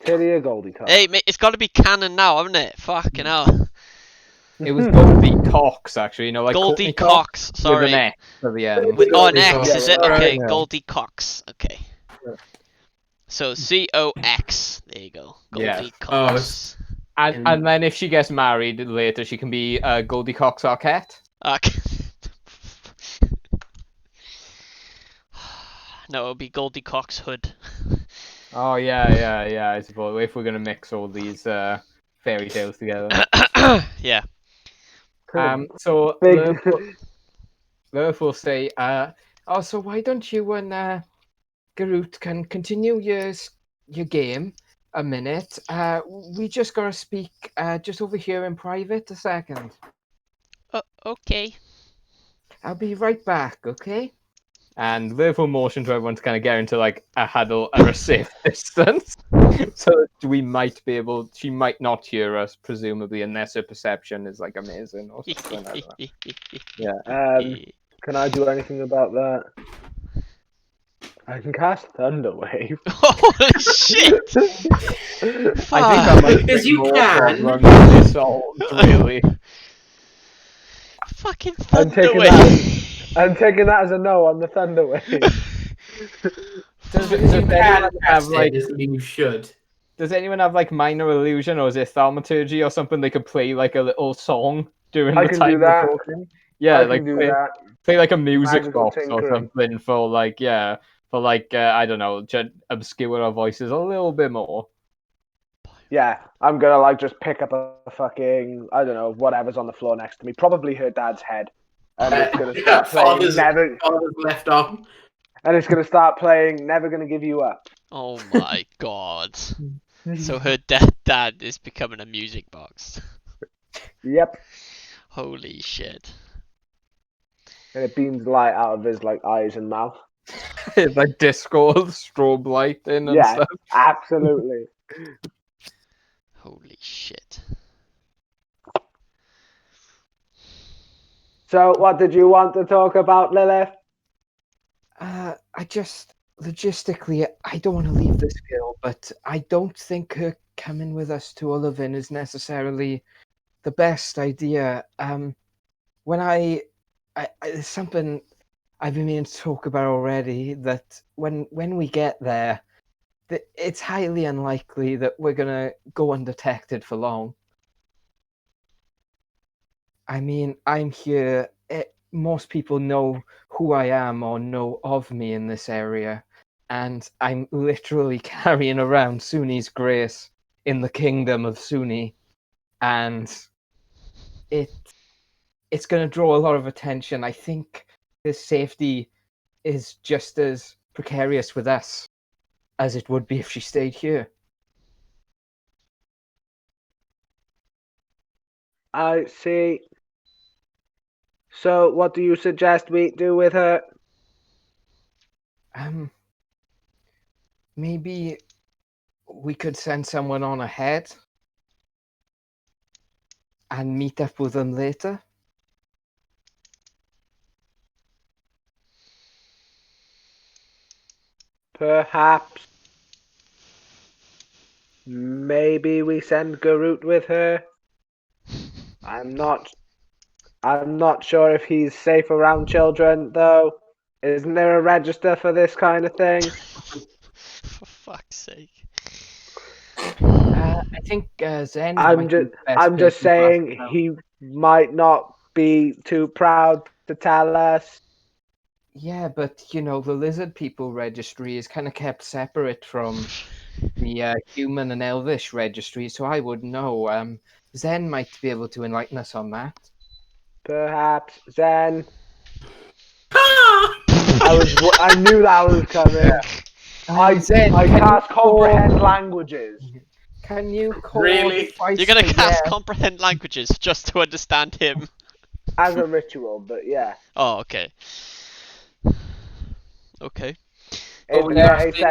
D: Teddy a Goldie Cock.
A: Hey, mate, it's got to be canon now, haven't it? Fucking hell.
B: It was Goldie Cox, actually. You know, like
A: Goldie
B: Courtney Cox
A: Cox,
B: with
A: sorry.
B: an X at the end.
A: With, oh, an
E: Goldie
A: X,
E: Cox.
A: is it?
D: Yeah,
A: Okay,
B: yeah.
A: Goldie Cox. Okay. So C-O-X. There you go.
B: Yeah.
A: Goldie
E: Oh,
A: Cox.
B: And then if she gets married later, she can be Goldie Cox Arquette.
A: Okay. No, it'll be Goldie Cox Hood.
B: Oh yeah. I suppose if we're gonna mix all these fairy tales together.
A: Yeah.
B: So
D: Big.
B: Lilith will say, so why don't you and Garut can continue your game a minute? We just gotta speak just over here in private a second.
A: Okay.
B: I'll be right back, okay? And Lilith will motion to everyone to kind of get into like a huddle at a safe distance. So that she might not hear us, presumably, unless her perception is like amazing or something like that. Yeah.
D: Can I do anything about that? I can cast Thunder Wave.
A: Holy shit!
B: I think
A: Fuck.
B: that might
E: Because
B: be
E: you
B: more
E: can.
B: problem than this solved, really.
A: Fucking
D: I'm
A: Thunder
D: taking
A: Wave.
D: I'm taking that as a no on the Thunder Wave.
B: Does
E: Because you
B: anyone
E: can
B: have
E: cast
B: like?
E: it, doesn't mean you should.
B: Does anyone have like minor illusion, or is it thaumaturgy or something? They could play like a little song during
D: I
B: the
D: can
B: time
D: do
B: they're
D: that.
B: talking. Yeah,
D: I
B: like
D: can do that.
B: play like a music
D: Magical
B: box or
D: tinkering.
B: something for like I don't know, just obscure our voices a little bit more.
D: Yeah, I'm gonna like just pick up a fucking I don't know whatever's on the floor next to me. Probably her dad's head, and it's gonna start playing.
E: Father's left arm.
D: And it's gonna start playing. Never gonna give you up.
A: Oh my god. So her dad is becoming a music box.
D: Yep.
A: Holy shit.
D: And it beams light out of his like eyes and mouth.
B: It's like disco, strobe lighting and
D: Yeah,
B: stuff.
D: absolutely.
A: Holy shit.
D: So, what did you want to talk about, Lilith?
G: I just logistically, I don't want to leave this girl, but I don't think her coming with us to Olivin is necessarily the best idea. When there's something I've been meaning to talk about already. That when we get there, it's highly unlikely that we're gonna go undetected for long. I mean, I'm here. Most people know who I am or know of me in this area, and I'm literally carrying around Suni's grace in the kingdom of Suni, and it's going to draw a lot of attention. I think his safety is just as precarious with us as it would be if she stayed here.
D: I see. So, what do you suggest we do with her?
G: Maybe we could send someone on ahead and meet up with them later.
D: Perhaps. Maybe we send Garut with her. I'm not sure if he's safe around children, though. Isn't there a register for this kind of thing?
A: For fuck's sake.
G: I think Zen might be the best
D: I'm just
G: person to ask
D: saying
G: about.
D: he might not be too proud to tell us.
G: Yeah, but the lizard people registry is kind of kept separate from the human and elvish registry, so I would know. Zen might be able to enlighten us on that.
D: Perhaps Zen.
E: Ah!
D: I knew that was coming.
G: Zen,
D: I
G: can
D: cast
G: you call-
D: comprehend languages.
G: Can you call
E: Really?
G: twice
A: You're gonna
G: a
A: cast
G: year?
A: comprehend languages just to understand him.
D: As a ritual, but yeah.
A: Oh, okay. Okay.
E: Oh, you asking?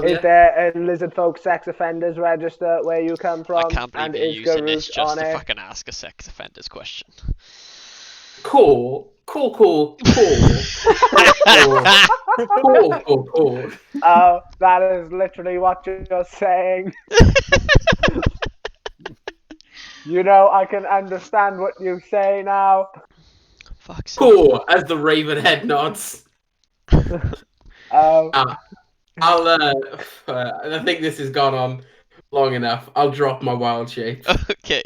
D: Is there a lizard folk sex offenders register where you come
A: I
D: from?
A: can't believe
D: And
A: you're
D: is
A: using this
D: Garut
A: just
D: on
A: to
D: it?
A: fucking ask a sex offenders question.
E: Cool. Cool.
D: Oh, that is literally what you're saying. I can understand what you say now.
A: Fuck's sake.
E: Cool. As the raven head nods.
D: Oh,
E: I think this has gone on long enough. I'll drop my wild shape.
A: Okay.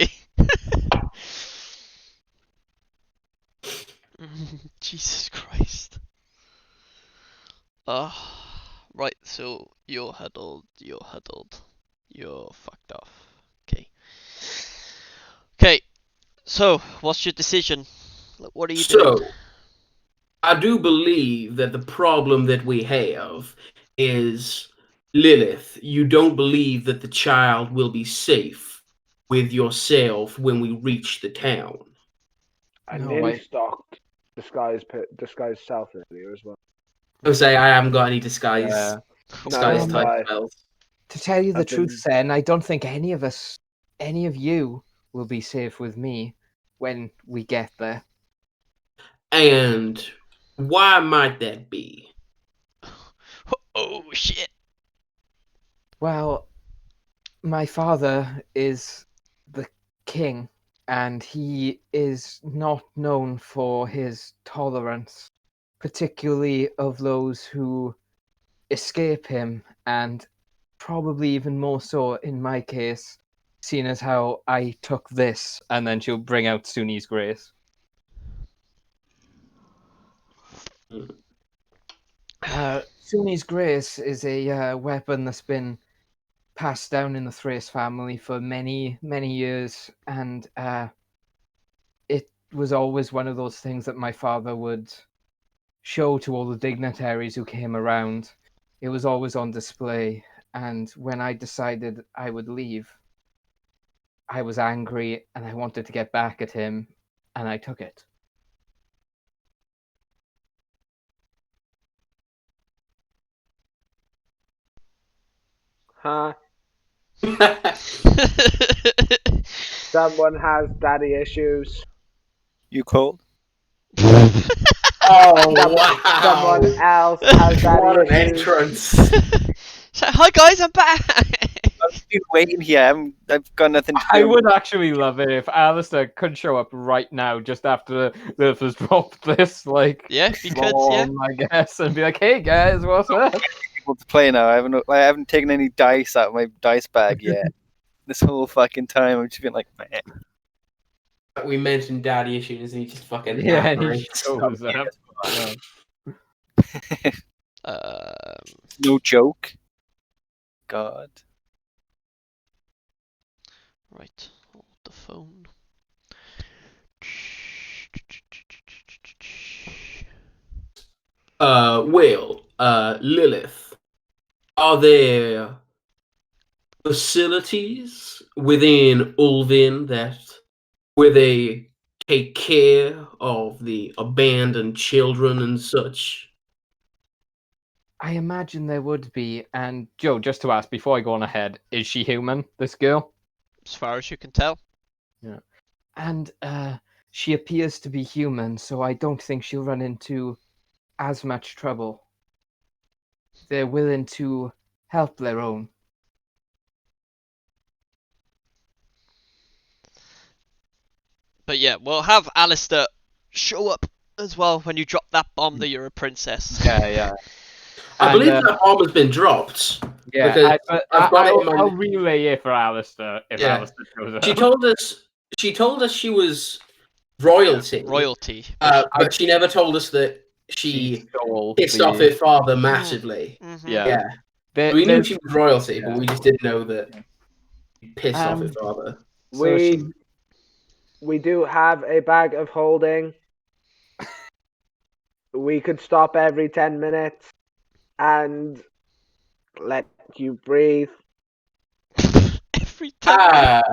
A: Jesus Christ. Right, so you're huddled, you're fucked off. Okay. Okay, so what's your decision? What are you doing?
E: So, I do believe that the problem that we have is Lilith, you don't believe that the child will be safe with yourself when we reach the town.
D: I
G: No,
D: nearly
G: I-
D: stocked disguise self earlier as well.
E: I say I haven't got any disguise
G: Yeah.
E: disguise
G: No,
E: type
D: I-
E: spells.
G: To tell you the
D: I've been-
G: truth, Zen, I don't think any of you will be safe with me when we get there.
E: And why might that be?
A: Oh shit.
G: Well, my father is the king, and he is not known for his tolerance, particularly of those who escape him, and probably even more so in my case, seeing as how I took this, and then she'll bring out Suni's Grace. Suni's Grace is a weapon that's been passed down in the Thrace family for many, many years, and it was always one of those things that my father would show to all the dignitaries who came around. It was always on display, and when I decided I would leave, I was angry and I wanted to get back at him, and I took it.
D: Huh? Someone has daddy issues.
F: You cold?
E: Oh,
D: Someone else has daddy
E: What an
D: issues.
E: entrance.
A: So, hi guys, I'm back.
F: I've been waiting here. I've got nothing to do.
B: I would actually love it if Alistair could show up right now, just after the first dropped this, like,
A: Yeah, because yeah.
B: I guess, and be like, "Hey guys, what's up?"
F: People to play now. I haven't taken any dice out of my dice bag yet. This whole fucking time I've just been like, man.
E: We mentioned daddy issues and he just fucking
B: Yeah, and he
E: apparates.
B: shows up.
F: No joke. God.
A: Right, hold the phone.
E: Lilith, are there facilities within Ulvin where they take care of the abandoned children and such?
G: I imagine there would be. And Joe, just to ask before I go on ahead, is she human? This girl?
A: As far as you can tell.
G: And she appears to be human, so I don't think she'll run into as much trouble. They're willing to help their own.
A: But yeah, we'll have Alistair show up as well when you drop that bomb that you're a princess.
G: Yeah.
E: I believe
G: And,
E: that bomb has been dropped.
G: Yeah,
E: Because I've got it in my.
G: I'll relay it for Alistair if
E: Yeah.
G: Alistair shows up.
E: She told us she was royalty.
A: Royalty.
E: But she never told us that she
G: stole
E: pissed
G: the-
E: off her father massively.
A: Mhm.
G: Yeah.
E: Yeah. We knew
G: There's-
E: she was royalty, but we just didn't know that she pissed off her
G: Um,
E: father.
G: So
D: We do have a bag of holding. We could stop every 10 minutes and let you breathe.
A: Every time.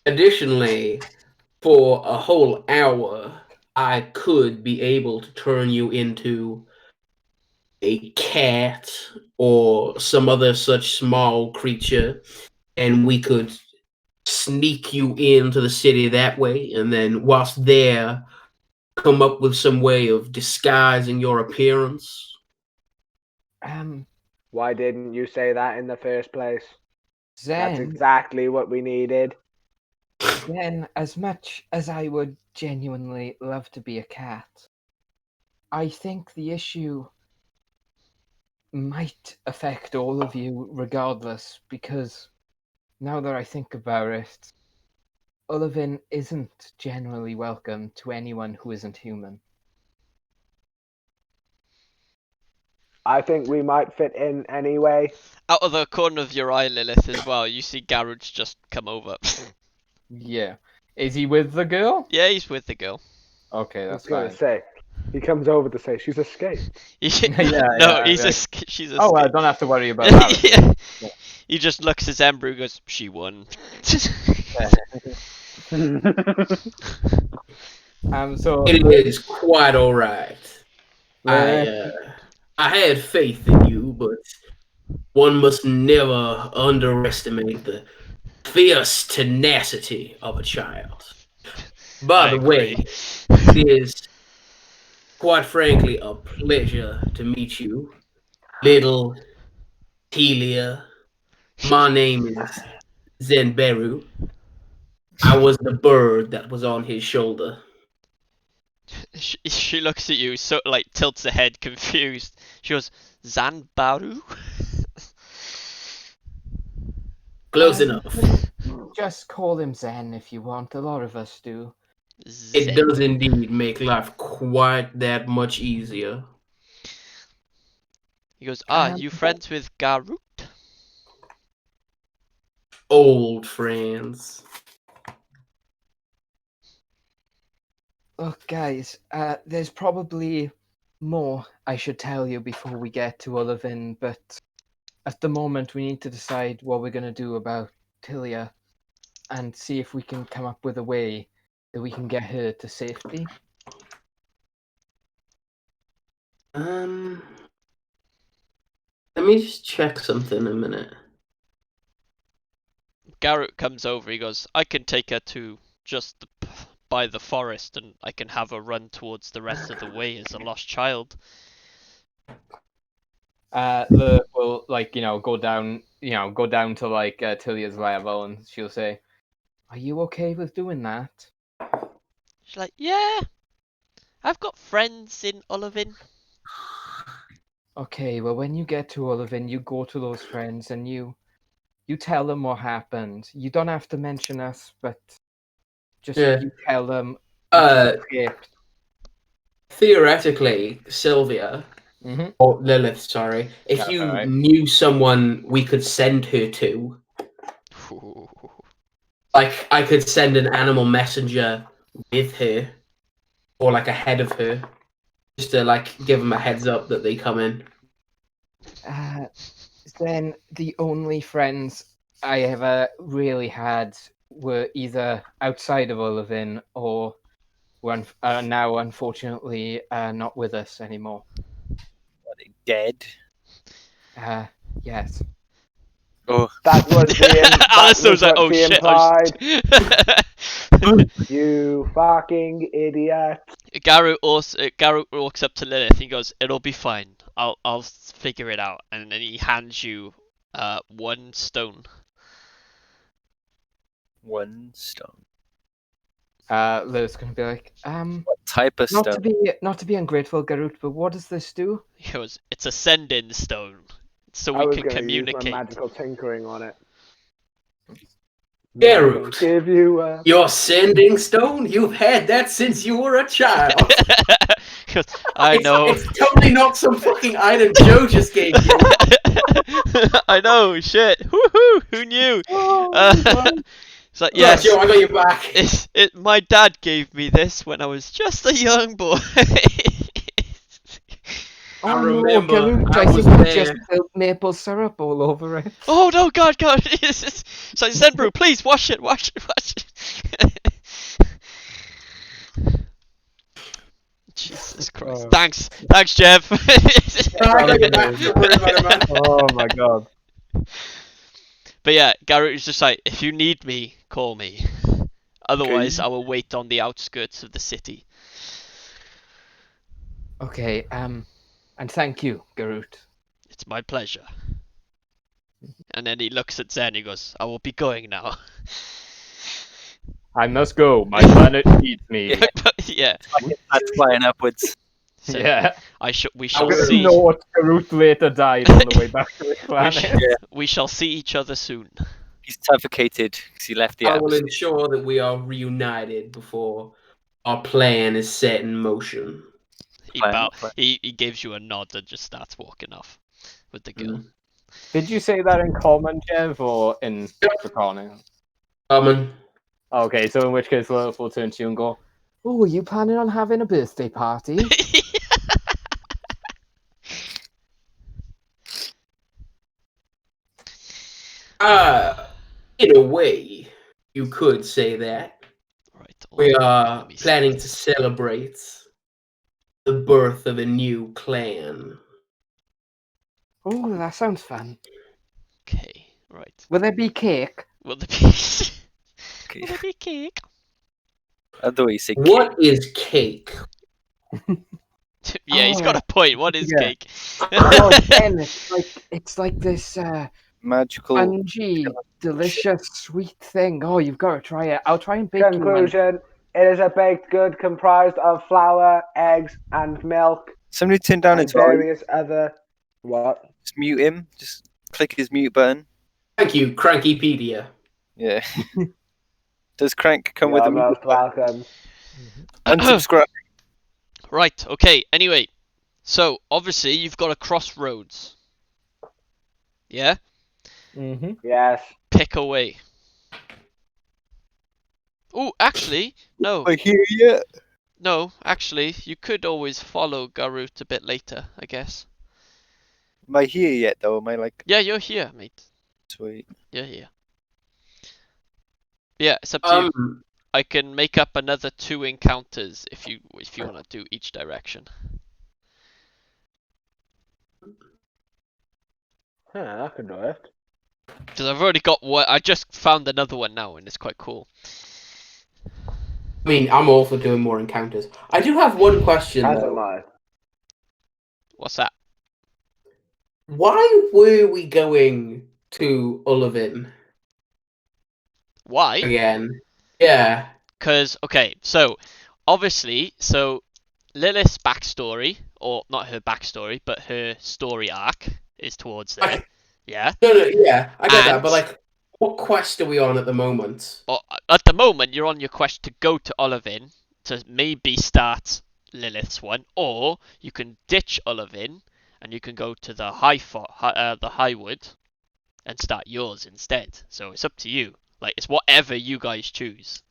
E: Additionally, for a whole hour, I could be able to turn you into a cat or some other such small creature, and we could sneak you into the city that way, and then whilst there, come up with some way of disguising your appearance.
D: Why didn't you say that in the first place? That's
G: Zen,
D: exactly what we needed.
G: Zen, as much as I would genuinely love to be a cat, I think the issue might affect all of you regardless, because now that I think about it, Ullivin isn't generally welcome to anyone who isn't human.
D: I think we might fit in anyway.
A: Out of the corner of your eye, Lilith, as well, you see Garage just come over.
G: Yeah. Is he with the girl?
A: Yeah, he's with the girl.
G: Okay,
D: I was
G: that's
D: going
G: fine.
D: to say, he comes over to say she's escaped.
A: No, he's she's a.
G: Oh, well, I don't have to worry about that.
A: Yeah.
G: Yeah.
A: He just looks at Zembru and goes, she won.
G: So
E: It is quite all right. I had faith in you, but one must never underestimate the fierce tenacity of a child. By
A: I
E: the way,
A: agree.
E: it is quite frankly a pleasure to meet you, little Telia. My name is Zenberu. I was the bird that was on his shoulder.
A: She looks at you, so like tilts her head, confused. She goes, Zanbaru?
E: Close enough.
G: just call him Zen if you want. A lot of us do.
E: It does indeed make life quite that much easier.
A: He goes, you friends with Garut?
E: Old friends.
G: Look, guys, there's probably more I should tell you before we get to Ullivin, but at the moment we need to decide what we're going to do about Tilia and see if we can come up with a way that we can get her to safety.
E: Let me just check something a minute.
A: Garrett comes over, he goes, I can take her to just by the forest and I can have her run towards the rest of the way as a lost child.
G: We'll go down to like Tilia's level, and she'll say, "Are you okay with doing that?"
A: She's like, yeah, I've got friends in Ullivin.
G: Okay, well, when you get to Ullivin, you go to those friends and you tell them what happened. You don't have to mention us, but just you tell them.
E: Theoretically, Sylvia, or Lilith, sorry, if you knew someone we could send her to, like I could send an animal messenger with her, or like ahead of her, just to like give them a heads up that they come in.
G: Then the only friends I ever really had were either outside of Ullivin or were now unfortunately not with us anymore.
F: dead?
G: Yes.
F: Oh,
D: That would be
A: Alistair was like,
D: what
A: "Oh
D: she
A: shit!"
D: implied.
A: I
D: You fucking idiot.
A: Garrett walks up to Lilith. He goes, "It'll be fine. I'll figure it out." And then he hands you 1 stone.
F: 1 stone.
G: Lilith's gonna be like,
F: What type of
G: not
F: stone?
G: to be ungrateful, Garut, but what does this do?
A: He goes, "It's a send-in stone, so
D: I
A: we
D: was
A: can
D: going to use my
A: communicate."
D: magical tinkering on it.
E: Garrett,
D: Give you
E: your sending stone? You've had that since you were a child.
A: He goes, "I know."
E: It's totally not some fucking item Joe just gave you.
A: I know. Shit. Woohoo! Who knew? It's like,
E: Yeah,
A: yes.
E: Joe, I got your back.
A: My dad gave me this when I was just a young boy.
E: I
G: Oh no,
E: remember,
G: Garut,
E: I
G: I
E: was
G: think you
E: there.
G: just spilled maple syrup all over it.
A: Oh no, God! It's like, Zenbrew, please wash it. Jesus Christ! Thanks, Jeff.
E: I got your back. Don't worry about it, man.
B: Oh my god.
A: But yeah, Garrett was just like, if you need me, call me. Otherwise, I will wait on the outskirts of the city.
G: Okay, and thank you, Garut.
A: It's my pleasure. And then he looks at Zen. He goes, "I will be going now."
B: I must go. My planet needs me.
A: Yeah.
F: That's flying upwards.
A: So
B: Yeah.
A: we shall
E: will
A: see.
B: Note, Garut later died on the way back to the planet.
A: We shall see each other soon.
F: He's suffocated because he left the
E: I will
F: atmosphere.
E: ensure that we are reunited before our plan is set in motion.
F: Plan.
A: He gives you a nod and just starts walking off with the girl.
B: Did you say that in common, Jeff, or in Draconic?
E: Common.
B: Okay, so in which case Lilith will turn to you and go,
G: Oh, are you planning on having a birthday party?
E: In a way, you could say that.
A: Right.
E: We are
A: let me see
E: planning to
A: this.
E: celebrate the birth of a new clan.
G: Oh, that sounds fun.
A: Okay. Right.
G: Will there be cake?
A: Will there be?
F: Okay.
A: Will there be cake?
F: Although he said
E: What is cake?
A: Yeah, he's got a point. What is
G: yeah.
A: cake?
G: Oh, Ben, it's like this
F: magical.
G: spongy, delicious, sweet thing. Oh, you've got to try it. I'll try and bake you one.
D: Conclusion: it is a baked good comprised of flour, eggs, and milk,
F: Somebody turn down
D: and
F: his volume.
D: various other. What?
F: Just mute him. Just click his mute button.
E: Thank you, Crankypedia.
F: Yeah. Does Crank come with a
D: You're
F: mute
D: most welcome.
F: Unsubscribe.
A: Right. Okay. Anyway, so obviously you've got a crossroads. Yeah.
D: Yes.
A: Pick away. Oh, actually, no.
F: I hear you.
A: No, actually, you could always follow Garut a bit later, I guess.
F: Am I here yet, though? Am I like...
A: Yeah, you're here, mate.
F: Sweet.
A: You're here. Yeah, it's up to you. I can make up another 2 encounters if you want to do each direction.
D: Yeah, I can do it.
A: Because I've already got one. I just found another one now, and it's quite cool.
E: I mean, I'm all for doing more encounters. I do have one question,
D: As
E: though.
D: am I.
A: What's that?
E: Why were we going to Ullivin
A: Why?
E: again? Yeah.
A: Because, okay, so, obviously, Lilith's backstory, or not her backstory, but her story arc is towards there. Yeah?
E: No, yeah, I get that,
A: And-
E: but like, what quest are we on at the moment?
A: At the moment, you're on your quest to go to Ullivin to maybe start Lilith's one, or you can ditch Ullivin and you can go to the Highwood and start yours instead. So it's up to you. Like, it's whatever you guys choose.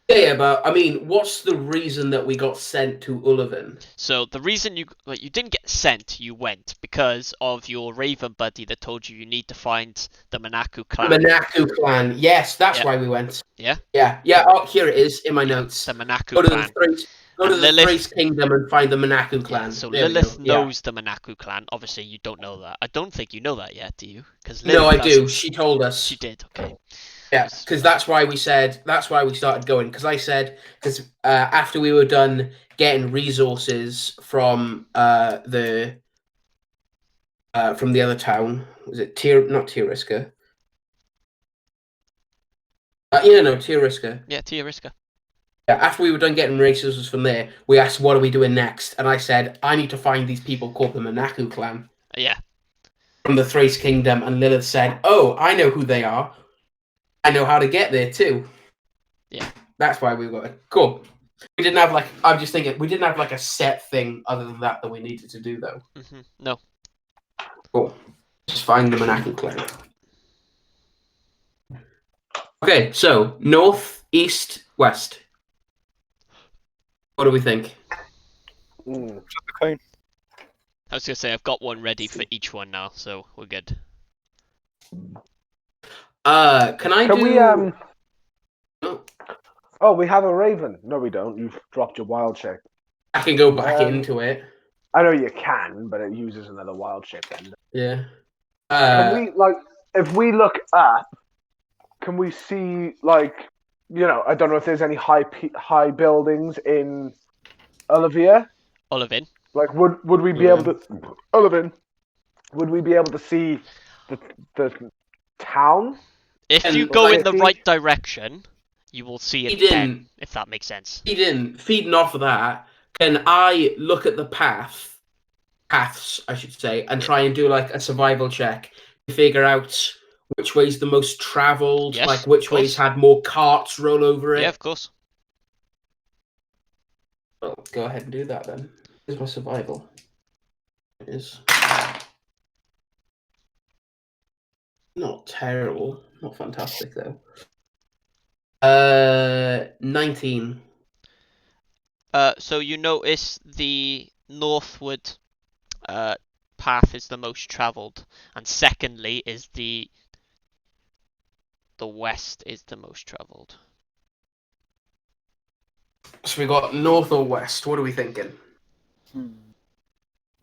E: Yeah, but I mean, what's the reason that we got sent to Ullivin?
A: So the reason you didn't get sent, you went because of your Raven buddy that told you need to find the Manaku clan.
E: The Manaku clan. Yes, that's
A: Yeah.
E: why we went.
A: Yeah?
E: Yeah. Oh, here it is in my notes.
A: The Manaku
E: Go to
A: clan.
E: the Go to
A: And
E: the
A: Lilith-
E: Thrace Kingdom and find the Monaco clan.
A: Yeah, so
E: There we
A: Lilith
E: go. Yeah.
A: knows the Monaco clan. Obviously, you don't know that. I don't think you know that yet, do you? Because
E: No, I do. She told us.
A: She did. Okay.
E: Yeah, because that's why we started going. Because I said, after we were done getting resources from the other town, was it not Tieriska? Tieriska.
A: Yeah, Tieriska.
E: Yeah, after we were done getting resources from there, we asked, what are we doing next? And I said, I need to find these people called the Monaco clan.
A: Yeah.
E: From the Thrace Kingdom, and Lilith said, oh, I know who they are. I know how to get there too.
A: Yeah.
E: That's why we got it. Cool. We didn't have I'm just thinking, we didn't have a set thing other than that we needed to do though.
A: No.
E: Cool. Just find the Monaco clan. Okay, so north, east, west. What do we think?
F: Flip a coin.
A: I was gonna say I've got one ready for each one now, so we're good.
D: Can we
E: Oh.
D: Oh, we have a raven. No, we don't. You've dropped your wild shape.
E: I can go back into it.
D: I know you can, but it uses another wild shape then.
E: Yeah.
D: Can we if we look up, can we see I don't know if there's any high buildings in Olivia?
A: Olivin.
D: Would we be able to Olivin? Would we be able to see the town?
A: If
E: And
A: you go in the
D: feed-
A: right direction, you will see it
E: Feed
A: then,
E: in.
A: if that makes sense.
E: Feeding off of that, can I look at the paths, I should say, and try and do a survival check to figure out which way's the most travelled,
A: Yes,
E: which
A: of course.
E: ways had more carts roll over it?
A: Yeah, of course.
E: Well, go ahead and do that then. Here's my survival. It is. Not terrible. Not fantastic, though. 19.
A: So you notice the northward path is the most travelled, and secondly is the west is the most travelled.
E: So we got north or west. What are we thinking?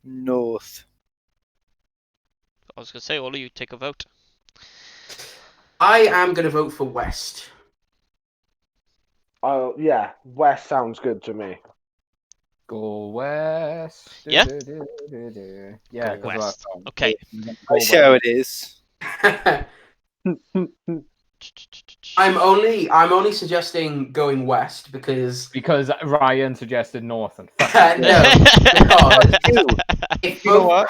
F: North.
A: I was gonna say, all of you take a vote.
E: I am going to vote for west.
D: Oh yeah, west sounds good to me.
B: Go west.
A: Yeah?
B: Yeah,
A: Go
B: 'cause
A: west.
B: that's-
A: Okay.
F: I see how it is.
E: I'm only suggesting going west because
B: Because Ryan suggested north and
E: no, because if
F: You know
E: both
F: what?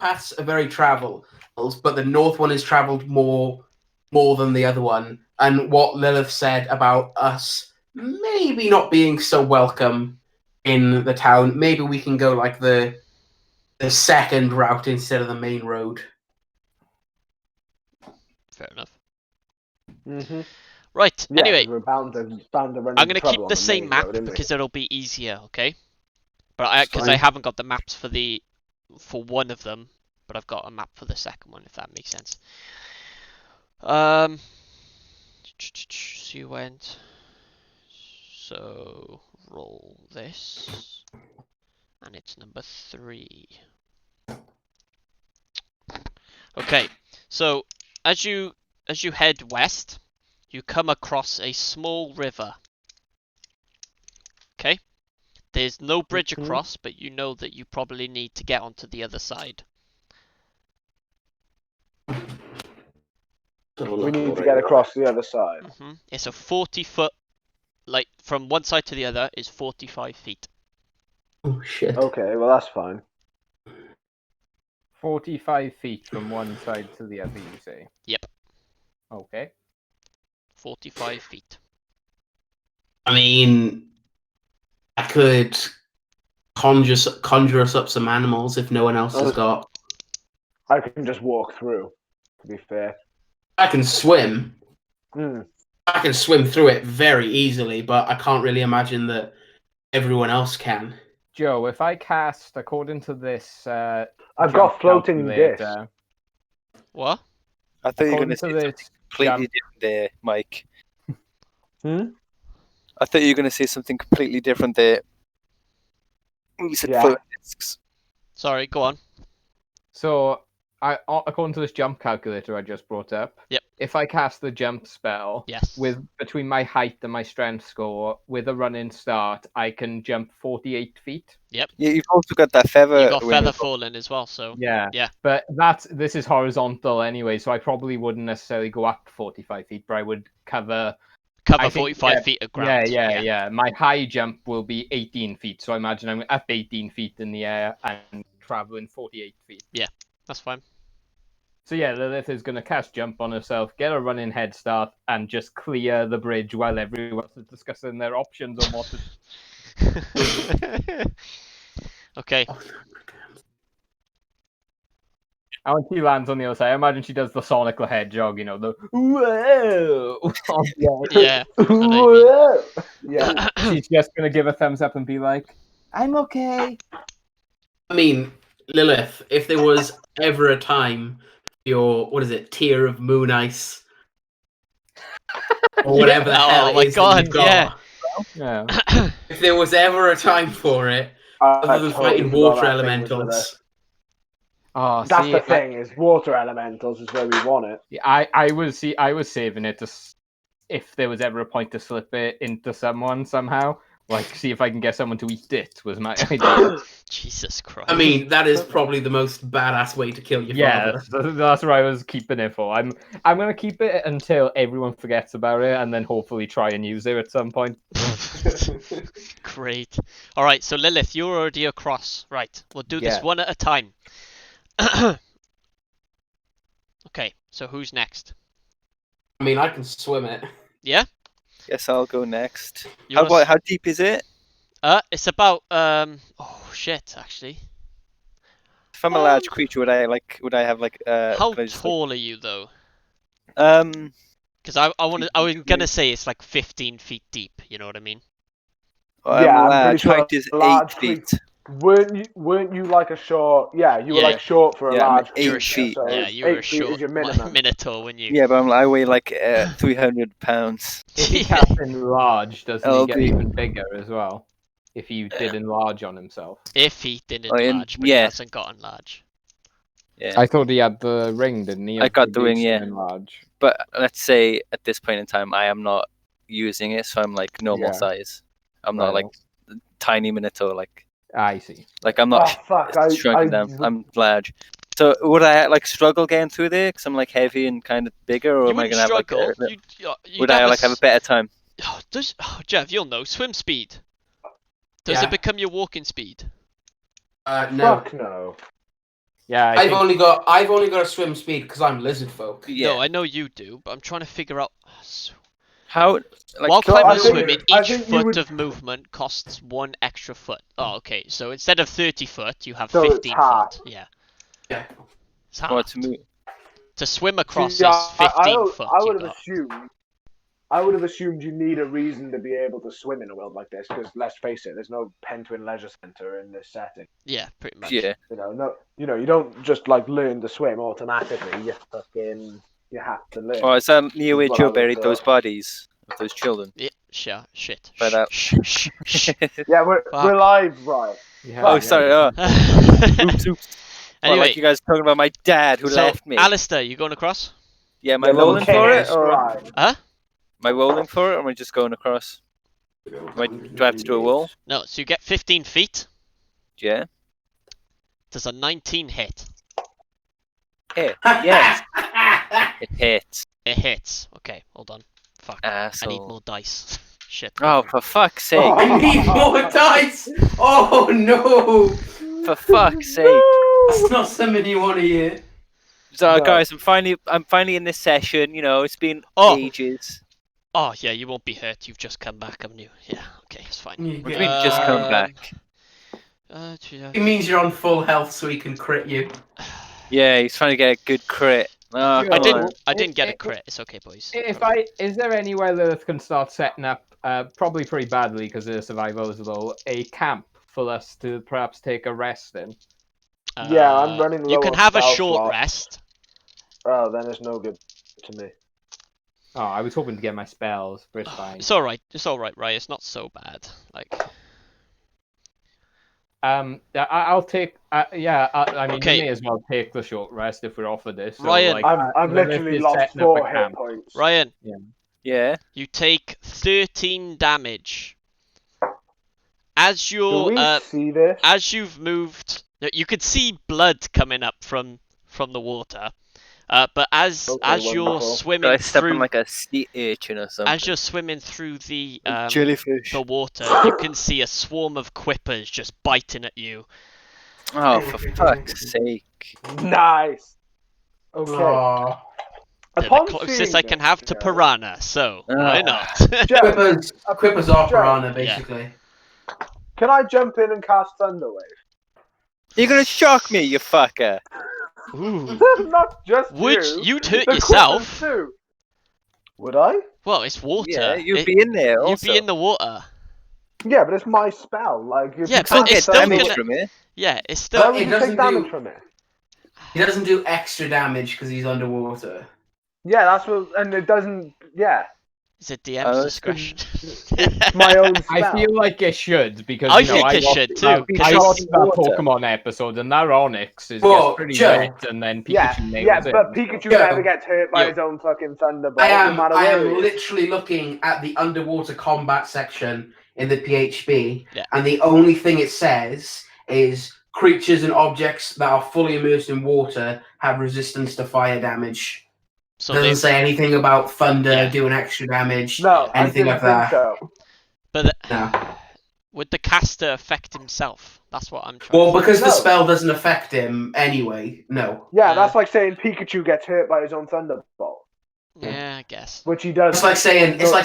E: paths are very traveled, but the north one is traveled more than the other one, and what Lilith said about us maybe not being so welcome in the town, maybe we can go the second route instead of the main road.
A: Fair enough.
D: Mm-hmm.
A: Right.
D: Yeah,
A: anyway,
D: we're bound to run
A: I'm
D: into
A: gonna
D: trouble
A: keep
D: on
A: the same
D: main
A: map
D: road, innit?
A: because it'll be easier. Okay. But
E: That's
A: because I
E: fine.
A: haven't got the maps for one of them, but I've got a map for the second one, if that makes sense. So you went. So roll this, and it's number 3. Okay, so as you head west, you come across a small river. Okay, there's no bridge across, but you know that you probably need to get onto the other side.
D: We need to get across the other side.
A: It's a 40-foot, from one side to the other is 45 feet.
E: Oh shit.
D: Okay, well that's fine.
B: 45 feet from one side to the other, you say?
A: Yep.
B: Okay.
A: 45 feet.
E: I mean, I could conjure us up some animals if no one else has got.
D: I can just walk through, to be fair.
E: I can swim.
D: Hmm.
E: I can swim through it very easily, but I can't really imagine that everyone else can.
B: Joe, if I cast, according to this...
D: I've got floating disc.
A: What?
F: I thought you were
B: According
F: going to
B: to
F: say
B: this
F: completely
B: jump-
F: different there, Mike. I thought you were going to say something completely different there. You said
D: Yeah.
F: floating discs.
A: Sorry, go on.
B: So, according to this jump calculator I just brought up,
A: Yep.
B: if I cast the jump spell
A: Yes.
B: with between my height and my strength score with a running start, I can jump 48 feet.
A: Yep.
F: Yeah, you've also got that feather.
A: You got
F: wing
A: feather
F: as well.
A: falling as well, so
B: Yeah.
A: Yeah.
B: But this is horizontal anyway, so I probably wouldn't necessarily go up 45 feet, but I would cover.
A: cover
B: I think,
A: 45
B: yeah,
A: feet of ground.
B: Yeah. My high jump will be 18 feet, so I imagine I'm up 18 feet in the air and traveling 48 feet.
A: That's fine.
B: So yeah, Lilith is going to cast jump on herself, get a running head start, and just clear the bridge while everyone else is discussing their options on what to.
A: Okay.
B: And when she lands on the other side, I imagine she does the Sonic the Hedgehog, the whoa.
A: Yeah. I know what you mean.
D: Yeah.
B: She's just going to give a thumbs up and be like, I'm okay.
E: I mean, Lilith, if there was ever a time your tier of moon ice or whatever the
A: Oh
E: hell
A: my
E: it is that
A: God,
E: you've got,
B: Yeah.
E: if there was ever a time for it, other than fighting water elementals.
B: Oh,
D: That's
B: see,
D: the thing, is water elementals is where we want it.
B: I was saving it to if there was ever a point to slip it into someone somehow, like see if I can get someone to eat it was my idea.
A: Jesus Christ.
E: I mean, that is probably the most badass way to kill your
B: Yeah,
E: father.
B: that's what I was keeping it for. I'm gonna keep it until everyone forgets about it, and then hopefully try and use it at some point.
A: Great. All right, so Lilith, you're already across. Right, we'll do this
B: Yeah.
A: one at a time. Okay, so who's next?
E: I mean, I can swim it.
A: Yeah?
F: Guess I'll go next.
A: You wanna
F: How deep is it?
A: It's about oh shit, actually.
F: If I'm a large creature, would I have like
A: How
F: could I just,
A: tall are you though?
F: like,
A: Because I was gonna say it's like 15 feet deep. You know what I mean?
F: I'm
D: Yeah, I'm pretty
F: large.
D: sure
F: Height is
D: a large
F: 8 feet.
D: Weren't you like a short? Yeah, you were
A: Yeah.
D: like short for a
F: Yeah, I'm
D: large.
F: eight
A: You're a
D: creature,
F: feet.
D: So
A: Yeah, you were a
D: 8 feet
A: short
D: is your minimum.
A: minotaur, when you.
F: Yeah, but I weigh like 300 pounds.
B: If he casts enlarge, doesn't he get
F: LD.
B: even bigger as well? If he did enlarge on himself.
A: If he didn't
F: Oh,
A: enlarge, but he
F: yeah.
A: hasn't gotten large.
F: Yeah.
B: I thought he had the ring, didn't he?
F: I
B: Of
F: got the ring,
B: reduce
F: yeah.
B: and enlarge.
F: But let's say at this point in time, I am not using it, so I'm like normal
B: Yeah.
F: size. I'm not
B: Right.
F: like tiny minotaur.
B: I see.
F: Like I'm
D: Oh
F: not
D: fuck!
F: shrunken down. I'm large. So would I like struggle getting through there? Because I'm like heavy and kind of bigger, or
A: You
F: am I
A: wouldn't
F: gonna have like?
A: struggle.
F: Would I like have a better time?
A: Jeff, you'll know swim speed. Does
E: Yeah.
A: it become your walking speed?
E: No.
D: Fuck no.
B: Yeah,
E: I've only got a swim speed because I'm lizard folk.
F: Yeah.
A: No, I know you do, but I'm trying to figure out.
F: How? Like,
A: While
D: So
A: climbing
D: I
A: and
D: think-
A: swimming,
D: I
A: each
D: think you
A: foot
D: would-
A: of movement costs 1 extra foot. Oh, okay. So instead of 30 foot, you have
D: So it's
A: 15
D: half.
A: foot. Yeah.
E: Yeah.
A: It's half.
F: or to move?
A: To swim across
D: Yeah,
A: is 15 foot.
D: I
A: you
D: would have
A: got.
D: assumed. I would have assumed you need a reason to be able to swim in a world like this, because let's face it, there's no Pentwin Leisure Centre in this setting.
A: Yeah, pretty much.
F: Yeah.
D: You don't just like learn to swim automatically. You have to learn.
F: Oh, is that near where
D: Well, I
F: Joe
D: would
F: buried
D: thought.
F: those bodies of those children?
A: Yeah, sure. Shit.
F: By that-
A: Shh.
D: Yeah, we're
A: Fuck.
D: live, right?
F: Oh, sorry. Oh, oops. Well,
A: Anyway,
F: like you guys talking about my dad who
A: so
F: left me.
A: Alistair, you going across?
F: Yeah, am I
D: Yeah, little
F: rolling for it,
D: King
F: or
D: Stride.
F: am I rolling for it, or am I just going across? Do I have to do a roll?
A: No. So you get 15 feet.
F: Yeah.
A: Does a 19 hit?
F: Hit. Yes. It hits.
A: It hits. Okay, hold on. Fuck. I need
F: Asshole.
A: more dice. Shit.
F: Oh, for fuck's sake!
E: I need more dice. Oh no!
F: For fuck's sake!
E: That's not something you want to hear.
F: So,
D: No.
F: guys, I'm finally in this session. You know, it's been
A: Oh.
F: ages.
A: Oh yeah, you won't be hurt. You've just come back, haven't you? Yeah. Okay, it's fine.
E: You
F: What do you mean, just come back?
E: It means you're on full health, so he can crit you.
F: Yeah, he's trying to get a good crit. Oh,
B: I
A: I
F: come
A: didn't.
F: on.
A: I didn't get a crit. It's okay, boys.
B: Is there any way Lilith can start setting up, probably pretty badly because the survival is low, a camp for us to perhaps take a rest in?
D: Yeah, I'm running
A: You
D: low
A: can
D: on
A: have a
D: spell
A: short
D: slots.
A: rest.
D: Oh, then it's no good to me.
B: Oh, I was hoping to get my spells, but it's fine.
A: It's all right. It's all right, right? It's not so bad. Like,
B: I'll take. Yeah, I mean,
A: Okay.
B: we may as well take the short rest if we're offered this. So,
A: Ryan.
B: like,
D: I've
B: Lilith
D: literally
B: is
D: lost
B: setting up a
D: 4 hit
B: camp.
D: points.
A: Ryan,
F: Yeah.
A: you take 13 damage. As
D: Do
A: you're
D: we see this?
A: as you've moved, you could see blood coming up from the water. But as
D: Okay,
A: you're
D: wonderful.
A: swimming
F: I step
A: through,
F: on like a sea urchin or something.
A: as you're swimming through the
F: jellyfish.
A: the water, you can see a swarm of quippers just biting at you.
F: Oh, for fuck's sake!
D: Nice. Okay.
E: Aw.
A: They're the
D: Upon
A: closest
D: seeing
A: I can
D: this,
A: have to
D: you know,
A: piranha, so why not?
D: Joe,
E: Quippers are
D: Joe,
E: piranha, basically.
D: can I jump in and cast Thunderwave?
F: You're gonna shock me, you fucker!
A: Ooh.
D: Not just
A: Would
D: you.
A: you'd hurt
D: the
A: yourself?
D: Quippers too. Would I?
A: Well, it's water.
F: Yeah, you'd be in there
A: You'd
F: also.
A: be in the water.
D: Yeah, but it's my spell. Like, if
A: Yeah,
D: you
A: but
D: cast
A: it's still
F: damage
A: gonna-
F: from it.
A: Yeah, it's
D: Why
A: still.
D: would
E: It
D: you
E: doesn't
D: take damage
E: do-
D: from it?
E: He doesn't do extra damage because he's underwater.
D: Yeah, that's what, and it doesn't. Yeah,
A: It's a DM's discretion.
D: it's my own spell.
B: I feel like it should because
A: I
B: you know,
A: think
B: I
A: it
B: watched,
A: should too, 'cause
B: I
A: it's
B: watched that
F: water.
B: Pokemon episode, and that Onyx is
E: Well,
B: gets pretty
E: Joe.
B: wet, and then Pikachu
D: Yeah,
B: nails it.
D: but Pikachu
E: Yo.
D: never gets hurt by
A: Yo.
D: his own fucking Thunderbolt.
E: I
D: no
E: am
D: matter where he is.
E: literally looking at the underwater combat section in the PHP,
A: Yeah.
E: and the only thing it says is creatures and objects that are fully immersed in water have resistance to fire damage.
A: So
E: Doesn't
A: they,
E: say anything about thunder
A: Yeah.
E: doing extra damage.
D: No, I
E: anything
D: didn't
E: like
D: think
E: that.
D: so.
A: but
E: No.
A: would the caster affect himself? That's what I'm trying.
E: Well,
A: to
E: because the
D: No.
E: spell doesn't affect him anyway. No.
D: Yeah,
A: Yeah.
D: that's like saying Pikachu gets hurt by his own Thunderbolt,
A: Yeah, I guess.
D: which he does.
E: It's like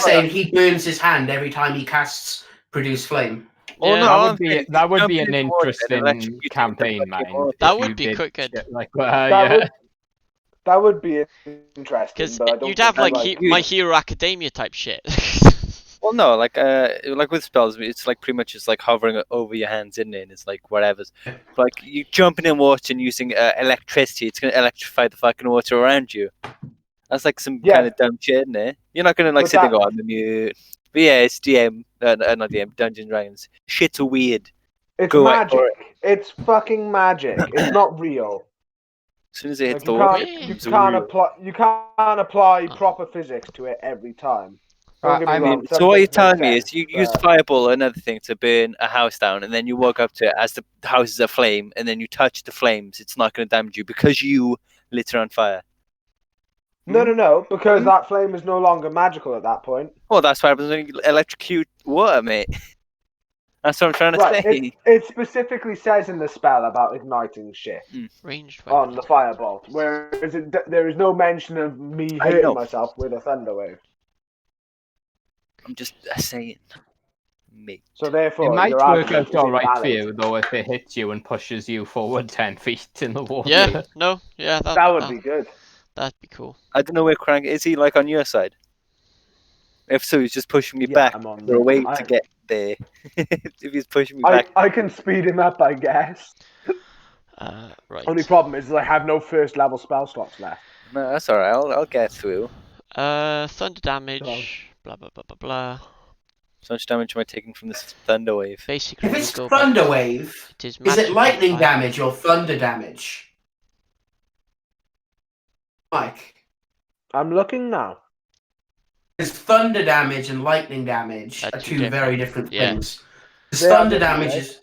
E: saying he burns his hand every time he casts produce flame.
F: Oh,
A: Yeah.
F: no,
B: That
F: I'm
B: would be
F: saying
B: that would
F: jump
B: be an
F: in the water and
B: interesting
F: electrocute the
B: campaign,
F: fucking
B: mind.
F: water.
A: That
B: if
A: would
B: you
A: be
B: did
A: quite good.
B: shit like
D: that
B: yeah.
D: would that would be interesting.
A: Because
D: But I don't
A: you'd
D: think
A: have
D: I
A: like My Hero Academia type shit.
F: Well, no, like with spells, it's like pretty much just like hovering over your hands, isn't it? And it's like whatever's. Like you jumping in water and using electricity, it's gonna electrify the fucking water around you. That's like some
D: Yeah.
F: kind of dumb shit, isn't it? You're not gonna like
D: But
F: sit there
D: that-
F: and go, I'm mute. But yeah, it's DM, not DM, Dungeons and Dragons. Shit's weird.
D: It's
F: Go
D: magic.
F: for
D: It's fucking magic. It's not real.
F: As soon as it hits
D: Like,
F: the water,
D: you
F: it's
D: can't
F: real.
D: apply. You can't apply proper physics to it every time. Don't get me
B: I
D: wrong,
B: mean,
D: some
F: So what you're
D: things make
F: telling me is
D: sense,
F: you use
D: but-
F: fireball or another thing to burn a house down, and then you walk up to it as the house is aflame, and then you touch the flames. It's not going to damage you because you lit it on fire.
D: No, because that flame is no longer magical at that point.
F: Well, that's what happens when you electrocute water, mate. That's what I'm trying to
D: Right,
F: say.
D: it specifically says in the spell about igniting shit
A: Ranged
D: on
A: weapon.
D: the firebolt, whereas there is no mention of me
F: I know.
D: hurting myself with a thunder wave.
F: I'm just saying, mate.
D: So therefore,
B: It might
D: your
B: work
D: argument
B: out
D: is
B: alright for
D: invalid.
B: you, though, if it hits you and pushes you forward 10 feet in the water.
A: Yeah, no, yeah,
D: That would be good.
A: that'd be cool.
F: I don't know where Crank is. He like on your side? If so, he's just pushing me
D: Yeah,
F: back.
D: I'm on
F: For a way
D: I-
F: to get there. If he's pushing me
D: I,
F: back,
D: I can speed him up, I guess.
A: Right.
D: Only problem is I have no first level spell slots left.
F: no, that's all right. I'll get through.
A: Thunder damage. Blah blah blah blah blah.
F: So much damage am I taking from this thunder wave?
A: Basically,
E: If
A: you
E: it's
A: go back-
E: thunder wave,
A: It is
E: is
A: magic
E: it lightning
A: fire.
E: damage or thunder damage? Mike,
D: I'm looking now.
E: because thunder damage and lightning damage
A: Are
E: are
A: two
E: two very different
A: yeah.
E: things. 'Cause
D: They are
E: thunder
D: different,
E: damage
D: right?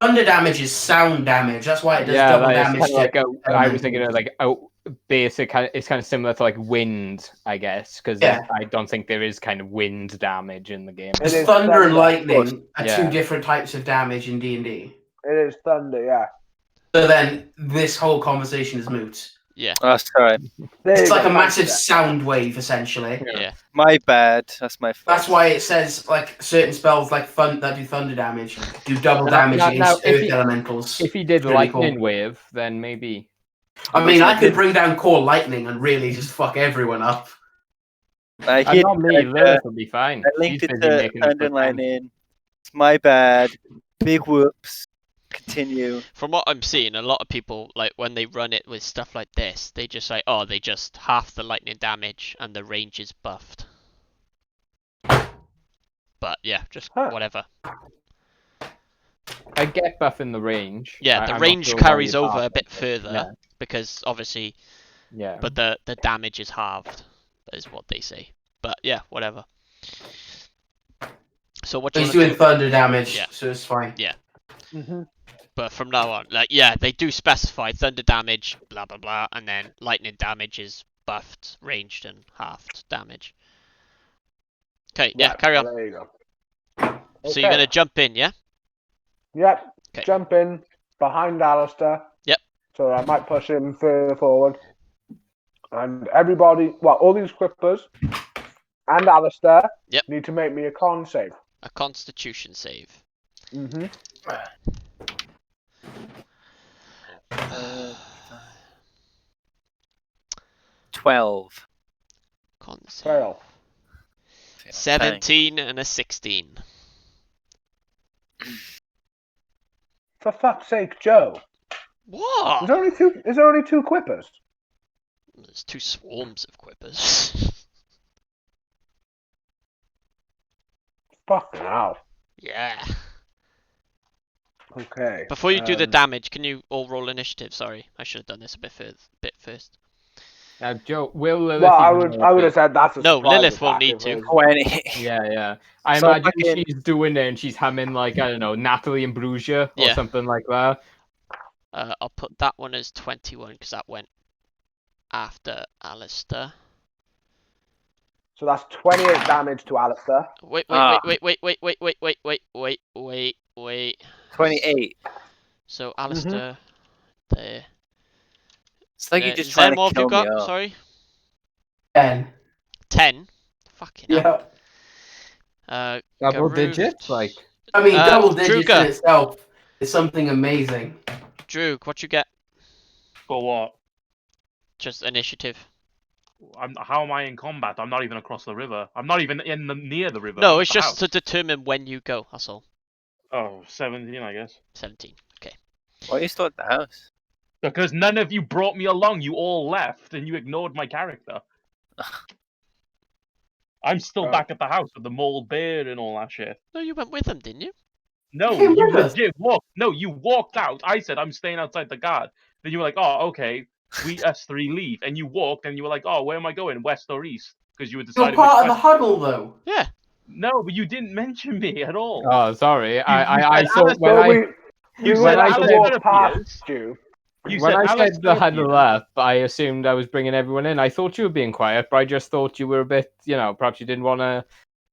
E: thunder damage is sound damage. That's why it does
B: Yeah,
E: double
B: like,
E: damage.
B: it's kind
E: to
B: of like I was thinking of like basic. It's kind of similar to like wind, I guess, because
E: Yeah.
B: I don't think there is kind of wind damage in the game.
D: It
E: Because
D: is
E: thunder and
D: thunder,
E: lightning are
B: Yeah.
E: two different types of damage in D&D.
D: It is thunder, yeah.
E: So then this whole conversation is moot.
A: Yeah,
F: Oh, sorry.
D: There
E: It's
D: you
E: like
D: go,
E: a massive
D: thanks,
E: sound wave, essentially.
A: yeah.
F: My bad. That's my fault.
E: That's why it says like certain spells like that do thunder damage do double damage
B: now,
E: against
B: if
E: earth
B: he-
E: elementals.
B: If he did
E: It's really
B: lightning
E: cool.
B: wave, then maybe.
E: I mean, I could bring down core lightning and really just fuck everyone up.
F: I
B: And
F: hit.
B: not me, Lilith will be fine.
F: I linked
B: She's
F: it
B: busy
F: to
B: making us
F: thunder
B: pretend.
F: line in. It's my bad. Big whoops. continue.
A: From what I'm seeing, a lot of people, like, when they run it with stuff like this, they just say, oh, they just half the lightning damage and the range is buffed. But yeah, just whatever.
B: I get buffing the range.
A: Yeah, the
B: I'm not
A: range
B: sure why
A: carries
B: you'd
A: over
B: half
A: a bit
B: it,
A: further
B: Yeah,
A: because obviously,
B: yeah.
A: but the damage is halved, is what they say. But yeah, whatever. So what do you
E: He's
A: want to
E: doing
A: do?
E: thunder damage,
A: Yeah.
E: so it's fine.
A: Yeah.
D: Mm-hmm.
A: But from now on, like, yeah, they do specify thunder damage, blah blah blah, and then lightning damage is buffed, ranged, and halved damage. Okay, yeah, carry on.
D: There you go.
A: So you're gonna jump in, yeah?
D: Yep.
A: Okay.
D: Jump in behind Alistair.
A: Yep.
D: So I might push him further forward. And everybody, well, all these Quippers and Alistair
A: Yep.
D: need to make me a con save.
A: A Constitution save.
D: Mm-hmm.
F: 12.
A: Con save.
D: Fail.
A: 17 and a 16.
D: For fuck's sake, Joe.
A: What?
D: Is there only two Quippers?
A: There's 2 swarms of Quippers.
D: Fucking hell.
A: Yeah.
D: Okay.
A: Before you do the damage, can you all roll initiative? Sorry, I should have done this a bit first.
B: Joe, will Lilith
D: Well, I would
B: have
D: have said that's a
A: No,
D: surprise
A: Lilith won't
D: attack
A: need
D: if
A: to.
D: it was-
F: 20.
B: Yeah. I
F: So
B: imagine
F: fucking-
B: she's doing it and she's humming like, I don't know, Natalie and Brugia or
A: Yeah.
B: something like that.
A: I'll put that one as 21 because that went after Alistair.
D: So that's 28 damage to Alistair.
A: Wait.
F: Ah.
A: Wait.
F: 28.
A: So Alistair, there.
F: It's like you're just
A: Is
F: trying
A: there more
F: to
A: have you
F: kill me
A: got?
F: off.
A: Sorry.
E: 10.
A: 10. Fucking hell.
E: Yeah.
B: Double
A: Garut.
B: digits, like.
E: I mean, double digits
A: Druga.
E: in itself is something amazing.
A: Drew, what you get?
C: For what?
A: Just initiative.
C: How am I in combat? I'm not even across the river. I'm not even near the river.
A: No,
C: I'm at
A: it's
C: the
A: just
C: house.
A: to determine when you go. That's all.
C: Oh, 17, I guess.
A: 17. Okay.
F: Why are you still at the house?
C: Because none of you brought me along. You all left, and you ignored my character. I'm still
D: Oh.
C: back at the house with the mauled bear and all that shit.
A: No, you went with them, didn't you?
C: No,
E: came
C: you
E: with us.
C: legit walked. No, you walked out. I said I'm staying outside the guard. Then you were like, "Oh, okay, us 3 leave," and you walked, and you were like, "Oh, where am I going, west or east?" Because you were
E: You're
C: deciding.
E: part of
C: which
E: the huddle, though.
A: Yeah.
C: No, but you didn't mention me at all.
B: Oh, sorry. I
C: said
B: thought when
D: So
B: I
D: we
C: You
D: were
C: said
B: I
D: about to
C: Alistair
D: walk
C: appears.
D: past you.
C: You
B: when
C: said
B: I said
C: Alistair
B: the huddle
C: appears.
B: up, I assumed I was bringing everyone in. I thought you were being quiet, but I just thought you were a bit, perhaps you didn't want to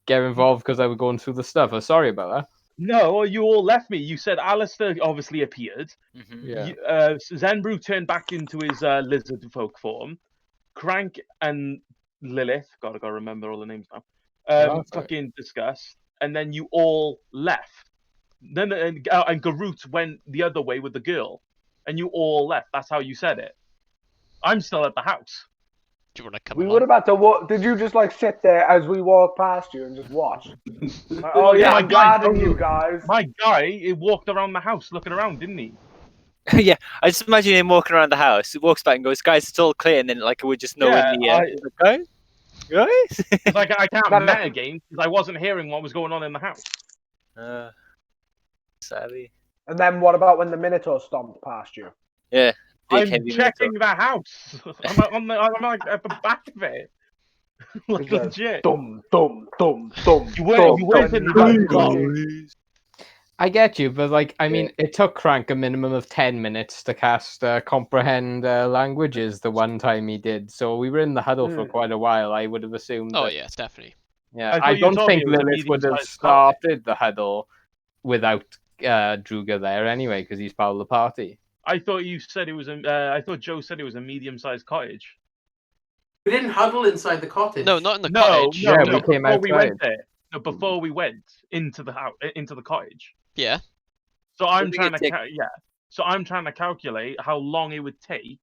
B: get involved because I was going through the stuff. I'm sorry about that.
C: No, you all left me. You said Alistair obviously appeared.
F: Mm-hmm.
B: Yeah.
C: Zenbrew turned back into his lizard folk form. Crank and Lilith, God, I gotta remember all the names now.
B: Oh, sorry.
C: Fucking discussed, and then you all left. Then and Garut went the other way with the girl, and you all left. That's how you said it. I'm still at the house.
A: Do you want to come
D: We
A: along?
D: were about to walk. Did you just like sit there as we walked past you and just watch? Like, oh
C: Well,
D: yeah,
C: my
D: I'm
C: guy
D: guarding you
C: totally-
D: guys.
C: My guy, he walked around the house looking around, didn't he?
F: Yeah, I just imagine him walking around the house. He walks back and goes, "Guys, it's all clear." And then, like, we're just nowhere
C: Yeah,
F: near. He's like, guys.
C: It's like I can't
D: No, no.
C: metagame because I wasn't hearing what was going on in the house.
F: Savvy.
D: And then what about when the Minotaur stomped past you?
F: Yeah. Big
C: I'm
F: heavy
C: checking
F: Minotaur.
C: the house. I'm like at the back of it. Like
D: It's like,
C: legit.
D: Dum.
C: You weren't in the house.
B: I get you, but I mean, it took Crank a minimum of 10 minutes to cast Comprehend Languages the one time he did, so we were in the huddle for quite a while. I would have assumed.
A: Oh
B: that,
A: yeah, definitely.
B: yeah.
C: I thought
B: I
C: you
B: don't
C: told me
B: think
C: it was a
B: Lilith would have
C: medium-sized cottage.
B: started the huddle without Druga there anyway, because he's part of the party.
C: I thought you said it was a. I thought Joe said it was a medium-sized cottage.
E: We didn't huddle inside the cottage.
A: No, not in the
C: No,
A: cottage.
C: no,
B: Yeah,
C: no.
B: we came
C: Before we went
B: outside.
C: there. No, before we went into the house, into the cottage.
A: Yeah.
C: So I'm
F: think
C: trying to
F: it'd
C: So I'm trying to calculate how long it would take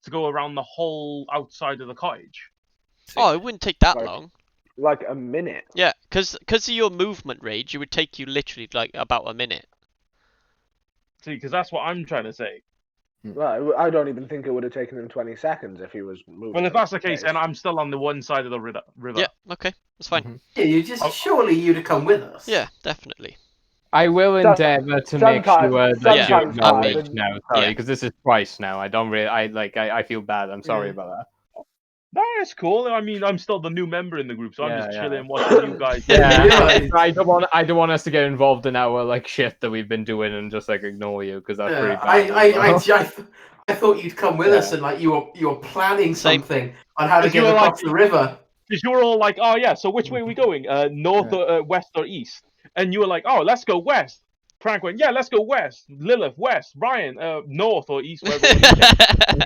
C: to go around the whole outside of the cottage.
A: Oh, it wouldn't take that
D: Right.
A: long.
D: Like a minute.
A: Yeah, because of your movement range, it would take you literally like about a minute.
C: See, because that's what I'm trying to say.
D: Well, I don't even think it would have taken him 20 seconds if he was moving.
C: Well, if
D: at
C: that's the
D: that
C: case,
D: pace.
C: then I'm still on the one side of the river.
A: Yeah, okay, that's fine.
B: Mhm.
E: Yeah, you just surely you'd come with us.
A: Yeah, definitely.
B: I will
D: So-
B: endeavour to make
D: sometimes-
B: sure that you
D: sometimes
B: acknowledge
D: five,
B: now. Sorry,
A: yeah.
B: because this is twice now. I don't really. I feel bad. I'm sorry
C: Yeah.
B: about that.
C: No, it's cool. I mean, I'm still the new member in the group, so I'm
B: Yeah,
C: just
B: yeah.
C: chilling, watching you guys.
B: Yeah,
E: Yeah.
B: I don't want us to get involved in our like shit that we've been doing and just like ignore you because that's pretty bad.
E: I thought you'd come with
B: Yeah.
E: us and like you were planning
A: Same.
E: something on how to
C: Because you
E: get
C: were
E: across the river.
C: Because you were all like, "Oh yeah, so which way are we going? North, or, west, or east?" And you were like, "Oh, let's go west." Frank went, "Yeah, let's go west." Lilith, west. Ryan, north or east, wherever one you said.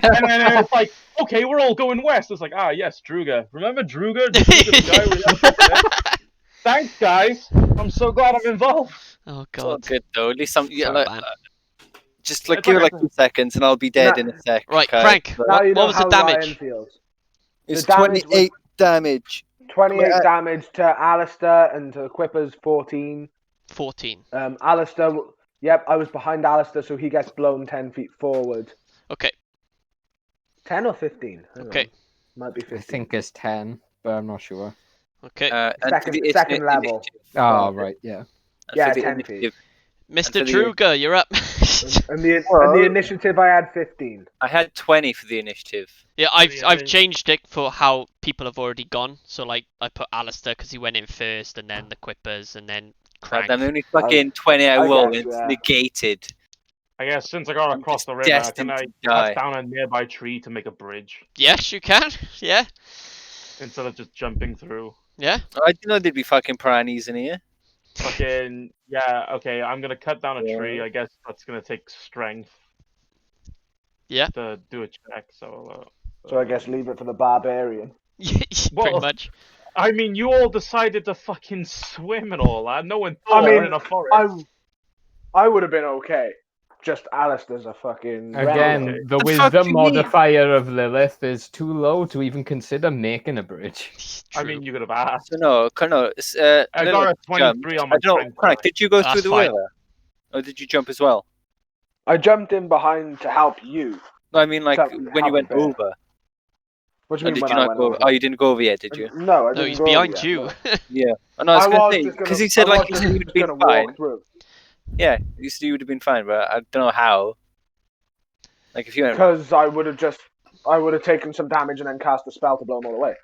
C: And then it's like, okay, we're all going west. It's like, ah, yes, Druga. Remember Druga? Druga, the guy we Thanks, guys. I'm so glad I'm involved.
A: Oh
F: It's all
A: god.
F: good though. At least I'm. Yeah,
A: Sorry,
F: like,
A: man.
F: just like
C: It's
F: give it
C: like
F: like 2 seconds and I'll be dead in a sec.
A: Right,
F: okay?
A: Frank.
F: But
D: now you know
A: what was the
D: how
A: damage?
D: Ryan feels.
F: It's
D: the damage
F: 28 damage.
D: 28
F: Well,
D: damage to Alistair and to Quipper's 14.
A: 14.
D: Alistair, yep, I was behind Alistair, so he gets blown 10 feet forward.
A: Okay.
D: 10 or 15? Hang
A: Okay.
D: on. Might be 15.
B: I think it's 10, but I'm not sure.
A: Okay.
F: and for
D: Second-
F: the
D: second level.
F: initiative,
B: Oh, right, yeah.
F: and
D: Yeah,
F: for the
D: 10 feet.
F: initiative,
A: Mr.
F: for the-
A: Druga, you're up.
D: And the initiative, I had 15.
F: I had 20 for the initiative.
A: Yeah,
C: Yeah,
A: I've
C: they-
A: changed it for how people have already gone. So like I put Alistair because he went in first, and then the Quippers, and then Crank.
F: And then only fucking 20 I
D: I
F: roll,
D: guess,
F: and it's
D: yeah.
F: negated.
C: I guess since I got
F: I'm
C: across
F: just
C: the river,
F: destined
C: can I
F: to die.
C: cut down a nearby tree to make a bridge
A: Yes, you can. Yeah.
C: instead of just jumping through?
A: Yeah.
F: I didn't know there'd be fucking piranhas in here.
C: Fucking yeah. Okay, I'm gonna cut down a
F: Yeah.
C: tree. I guess that's gonna take strength.
A: Yeah.
C: To do a check. So.
D: So I guess leave it for the barbarian.
A: Pretty
C: Well,
A: much.
C: I mean, you all decided to fucking swim and all that. No one thought we were
D: mean,
C: in a forest.
D: I would have been okay. Just Alistair's a fucking
B: Again,
C: Okay.
B: the
F: The fuck do
B: wisdom
F: you mean?
B: modifier of Lilith is too low to even consider making a bridge.
C: I mean, you could have asked.
F: So no, it's,
C: I
F: little
C: got a 23
F: jump.
C: on my
F: I don't know,
C: strength.
F: Crank, did you go
A: That's
F: through the
A: fine.
F: river? Or did you jump as well?
D: I jumped in behind to help you.
F: No, I mean like
D: Help-
F: when
D: help
F: you went
D: a bit.
F: over.
D: What do
F: Or
D: you mean
F: did
D: when
F: you
D: I
F: not
D: went
F: go
D: over?
F: Oh, you didn't go over yet, did you?
D: No, I didn't
A: No, he's
D: go
A: behind
D: yet,
A: you.
D: no.
F: Yeah. Oh, no, I was gonna say
D: just
F: because he said
D: I
F: like
D: was
F: you would
D: just
F: have been
D: gonna
F: fine.
D: walk through.
F: Yeah, you said you would have been fine, but I don't know how. Like if you went,
D: Because I would have taken some damage and then cast a spell to blow them all away.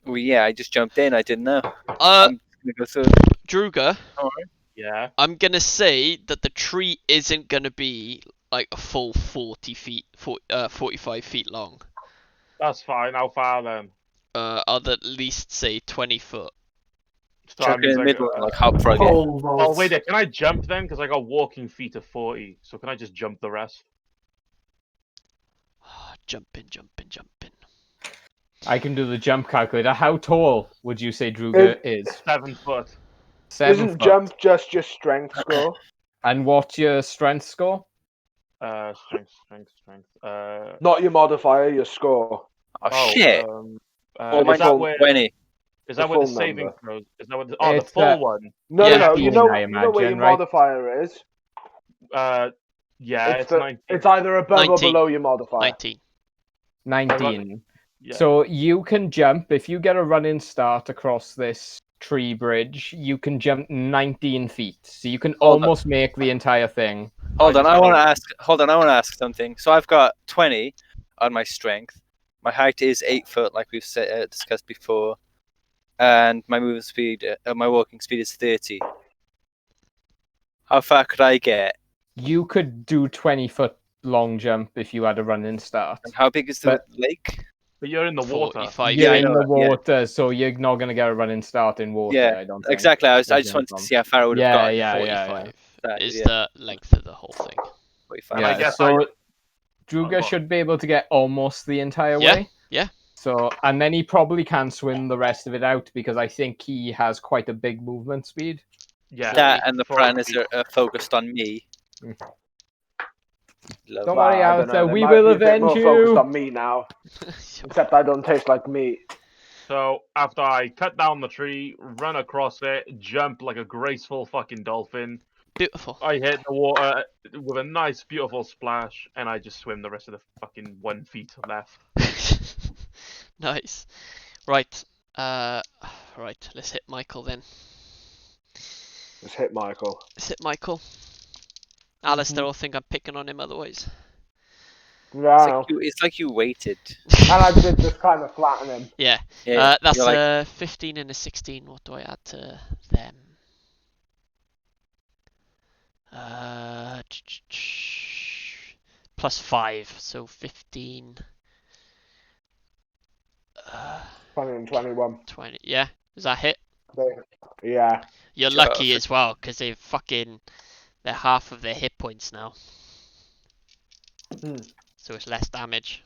F: well, yeah, I just jumped in. I didn't know.
A: Uh,
F: I'm gonna go through.
A: Druga,
C: Yeah.
A: I'm gonna say that the tree isn't gonna be like a full 40 feet, 45 feet long.
C: That's fine. How far then?
A: I'll at least say 20 foot.
C: So that
F: Chuck in
C: means
F: the
C: I
F: middle
C: got-
F: and like hop for again.
C: Oh wait, can I jump then? Because I got walking feet of 40. So can I just jump the rest?
A: Jumping.
B: I can do the jump calculator. How tall would you say Druga is?
C: 7 foot.
B: 7
D: Isn't
B: foot.
D: jump just your strength score?
B: And what's your strength score?
C: Strength.
D: Not your modifier, your score.
F: Oh, shit!
C: Oh,
F: my
C: is that where
F: 20.
C: is
D: the
C: that where the
D: full
C: saving
D: number.
C: throws? Is that what? The
B: It's,
C: full one.
D: No,
A: Yeah,
D: no, you
B: 15,
D: know,
B: I
D: you know where your
B: imagine, right?
D: modifier is.
C: Yeah, it's
D: the-
C: 19.
D: It's either above
A: 19.
D: or below your modifier.
A: 19.
B: 19.
C: Yeah.
B: So you can jump, if you get a running start across this tree bridge, you can jump 19 feet. So you can
F: Hold on.
B: almost make the entire thing.
F: Hold on,
C: just
F: I want to
C: gotta-
F: ask. Hold on, I want to ask something. So I've got 20 on my strength. My height is 8 foot, like we've discussed before, and my movement speed, my walking speed is 30. How far could I get?
B: You could do 20-foot long jump if you had a running start.
F: And how big is the lake?
C: But you're in the water.
A: 45
B: You're
F: I
B: in
F: know
B: the
F: that, yeah.
B: water, so you're not going to get a running start in water,
F: Yeah,
B: I don't think.
F: Exactly. I
B: to
F: just
B: jump
F: wanted
B: from.
F: to see how far I would have
B: Yeah,
F: got.
B: yeah,
A: 45
F: That,
A: is
F: yeah.
A: the length of the whole thing.
F: 45.
C: And I
B: Yeah,
C: guess
B: so
C: I-
B: Druga
C: Oh,
B: should be able to get almost the entire
A: Yeah,
B: way.
A: yeah.
B: So, and then he probably can swim the rest of it out because I think he has quite a big movement speed.
C: Yeah.
F: That and the
C: 40
F: piranhas
C: feet.
F: are focused on me.
B: Mm.
F: Love
B: Don't
F: that.
B: worry,
D: I don't
B: Alistair,
D: know, they
B: we
D: might
B: will
D: be a bit
B: avenge
D: more
B: you.
D: focused on me now. Except I don't taste like meat.
C: So after I cut down the tree, run across it, jump like a graceful fucking dolphin,
A: Beautiful.
C: I hit the water with a nice, beautiful splash, and I just swim the rest of the fucking 1 feet left.
A: Nice. Right. Right. Let's hit Michael then.
D: Let's hit Michael.
A: Let's hit Michael. Alistair will think I'm picking on him otherwise.
D: No.
F: It's like you waited.
D: And I did just kind of flatten him.
A: Yeah.
F: Yeah,
A: That's
F: you're like,
A: a 15 and a 16. What do I add to them? Plus 5, so 15.
D: 20 and 21.
A: 20. Yeah. Does that hit?
D: Yeah.
A: You're
F: Sure.
A: lucky as well, because they're half of their hit points now.
D: Hmm.
A: So it's less damage.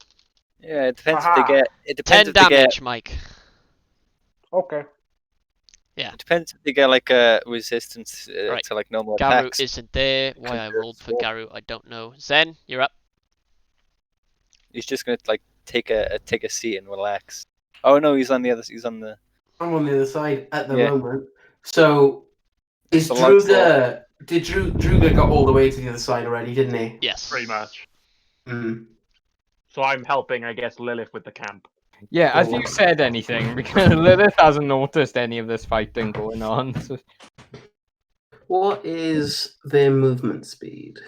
F: yeah, it depends if
D: Aha.
F: they get. It depends
A: 10
F: if they get.
A: damage, Mike.
D: Okay.
A: Yeah.
F: It depends if they get like a resistance
A: Right.
F: to like normal
A: Garu
F: attacks.
A: isn't there. Why I rolled for Garu, I don't know. Zen, you're up.
F: He's just gonna like take a seat and relax. Oh no, he's on the other. He's on the.
E: I'm on the other side at the
F: Yeah.
E: moment. So, is
F: The lights
E: Druga... Did Druga got all the way to the other side already, didn't he?
A: Yes.
C: Pretty much.
E: Mm.
C: So I'm helping, I guess, Lilith with the camp.
B: Yeah, have you said anything? Because Lilith hasn't noticed any of this fighting going on. So...
E: What is their movement speed?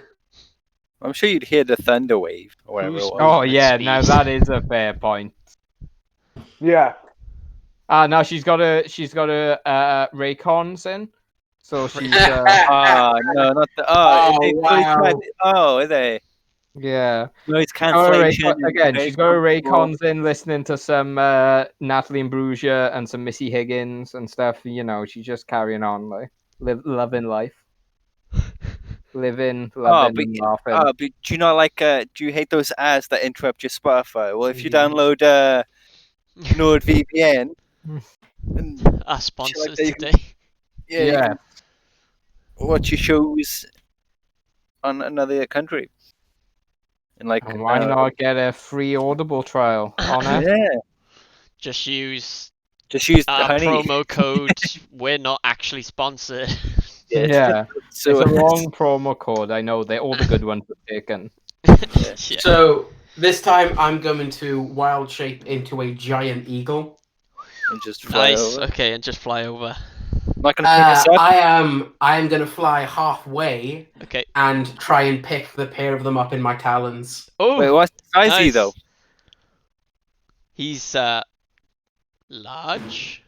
F: I'm sure you'd hear the thunder wave or whatever
A: Who's-
F: it was.
B: Oh
A: Movement
B: yeah,
A: speed.
B: now that is a fair point.
D: Yeah.
B: Now she's got a Raycons in, so she's
F: Ah no, not the.
E: Oh,
F: they-
E: wow.
F: Oh, are they?
B: yeah.
F: Noise
B: She's got her
F: cancellation.
B: again, she's got her Raycons in, listening to some Natalie Imbruglia and some Missy Higgins and stuff. You know, she's just carrying on, like loving life, living, loving, and laughing.
F: But do you not like? Do you hate those ads that interrupt your Spotify? Well, if you
B: Yeah.
F: download NordVPN, and
A: Our sponsors
F: that you
A: today.
F: yeah, you
B: Yeah.
F: can watch your shows on another country. And like,
B: And why not get a free Audible trial on it?
F: yeah,
A: Just use
F: just use the
A: our
F: honey.
A: promo code. We're not actually sponsored.
B: Yeah.
F: So
B: It's a wrong promo code. I know all the good ones are taken.
A: Yeah.
E: So, this time I'm going to wild shape into a giant eagle.
F: and just fly
A: Nice.
F: over.
A: Okay, and just fly over.
F: I'm not gonna pick us up.
E: I am going to fly halfway
A: Okay.
E: and try and pick the pair of them up in my talons.
A: Oh,
F: Wait, what size is he
A: nice.
F: though?
A: He's large.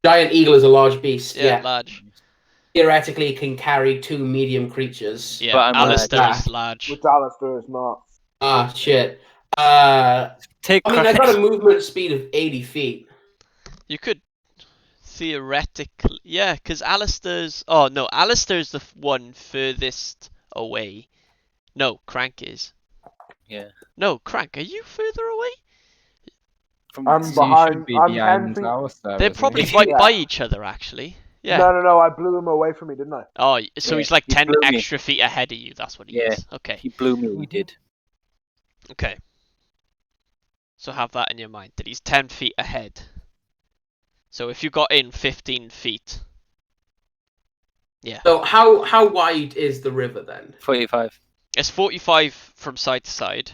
E: Giant eagle is a large beast.
A: Yeah,
E: Yeah.
A: large.
E: Theoretically, it can carry 2 medium creatures.
A: Yeah,
F: But I'm
A: Alistair
E: large.
A: is large.
D: Which Alistair is not.
E: Ah, shit. I
F: Take.
E: mean, I got a movement speed of 80 feet.
A: You could theoretically, yeah, because Alistair's. Oh no, Alistair's the one furthest away. No, Crank is.
F: Yeah.
A: No, Crank, are you further away?
F: From
D: I'm
B: So you
D: behind.
B: should be
D: I'm 10
B: behind
D: feet.
B: Alistair,
A: They're
B: isn't
A: probably
B: he?
A: right
D: Yeah.
A: by each other, actually. Yeah.
D: No. I blew him away from me, didn't I?
A: Oh, so
F: Yeah,
A: he's like
F: he
A: 10
F: blew me.
A: extra feet ahead of you. That's what he
F: Yeah.
A: is. Okay.
F: He blew me. He did.
A: Okay. So have that in your mind that he's 10 feet ahead. So if you got in 15 feet. Yeah.
E: So, how wide is the river then?
F: 45.
A: It's 45 from side to side.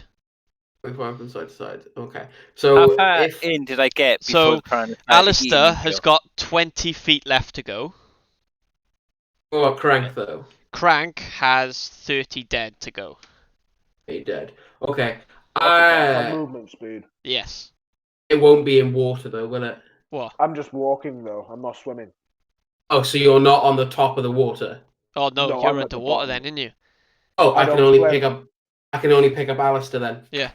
E: 25 from side to side. Okay.
F: How
E: So,
F: far
E: if
F: in did I get before
A: So,
F: the piranha started
A: Alistair
F: eating me,
A: has
F: Joe?
A: got 20 feet left to go.
E: oh, crank though,
A: Crank has 30 dead to go.
E: he dead. Okay.
D: My movement speed.
A: Yes.
E: It won't be in water though, will it?
A: What?
D: I'm just walking though. I'm not swimming.
E: Oh, so you're not on the top of the water.
A: Oh no,
D: No,
A: you're
D: I'm at
A: underwater
D: the bottom.
A: then, aren't you?
E: Oh,
D: I
E: I can
D: don't
E: only
D: swim.
E: pick up. I can only pick up Alistair then.
A: Yeah.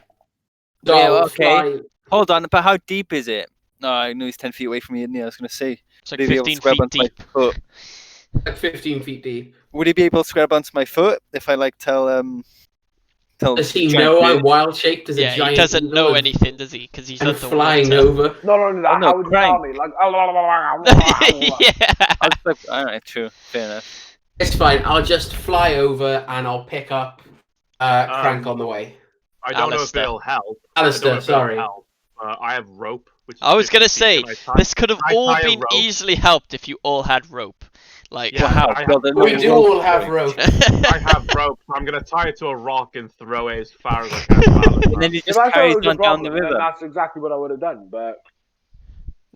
E: So
F: Yeah,
E: I'll
F: okay.
E: fly-
F: Hold on, but how deep is it? No, I know he's 10 feet away from me, isn't he? I was going to say.
A: It's like
F: Would he be able to
A: 15
F: grab
A: feet
F: onto my
A: deep.
F: foot?
E: Like 15 feet deep.
F: Would he be able to grab onto my foot if I like tell
E: Does he
F: giant
E: know I'm
F: beard?
E: wild shaped as a
A: Yeah,
E: giant
A: he doesn't
E: eagle
A: know
E: and-
A: anything, does he? Because he's
E: and
A: underwater.
E: flying over?
D: Not only that,
F: Oh, no,
D: how would you
F: Crank.
D: tell me? Like,
A: Yeah.
F: I was like, alright, true. Fair enough.
E: It's fine. I'll just fly over and I'll pick up Crank on the way.
C: I don't know if
A: Alistair.
C: it'll help.
E: Alistair,
C: I don't know if it'll
E: sorry.
C: help. I have rope. Which is
A: I was
C: 50
A: gonna
C: feet,
A: say,
C: and I tie-
A: this could have
C: I
A: all
C: tie a
A: been
C: rope.
A: easily helped if you all had rope. Like,
C: Yeah,
F: Well, how?
C: I
F: Build a
E: We
F: normal
E: do
F: rope
E: all have
F: thing.
E: rope.
C: I have rope. I'm gonna tie it to a rock and throw it as far as I can. To Alistair.
F: And then you
D: If
F: just
D: I thought
F: carry
D: it
F: it
D: was a
F: on down the
D: problem, then
F: river.
D: that's exactly what I would have done. But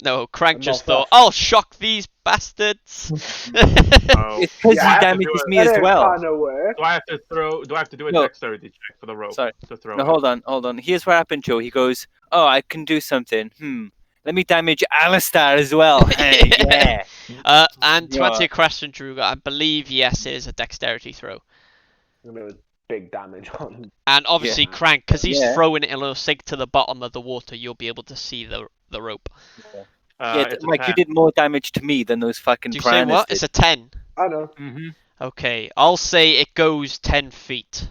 A: no, Crank
D: I'm
A: just
D: not
A: thought,
D: fussed.
A: I'll shock these bastards.
C: Oh.
F: It's because
D: Yeah,
C: I
F: he
C: have to
F: damages
C: do it.
F: me
D: that
F: as
D: is
F: well.
D: kind of work.
C: Do I have to throw? Do I have to do a
F: No.
C: dexterity check for the rope
F: Sorry.
C: to throw
F: No,
C: it?
F: hold on. Here's what happened, Joe. He goes, "Oh, I can do something. Let me damage Alistair as well." Hey, yeah.
A: And to answer
F: Yeah.
A: your question, Druga, I believe yes, it is a dexterity throw.
D: And there was big damage on.
A: And obviously, Crank, because he's
F: Yeah.
A: throwing it, it'll sink to the bottom of the water. You'll be able to see the rope.
C: It's
F: Mike, you did more damage to me than those fucking
A: Do you say
F: piranhas
A: what?
F: did.
A: It's a 10.
D: I know.
C: Mm-hmm.
A: Okay, I'll say it goes 10 feet.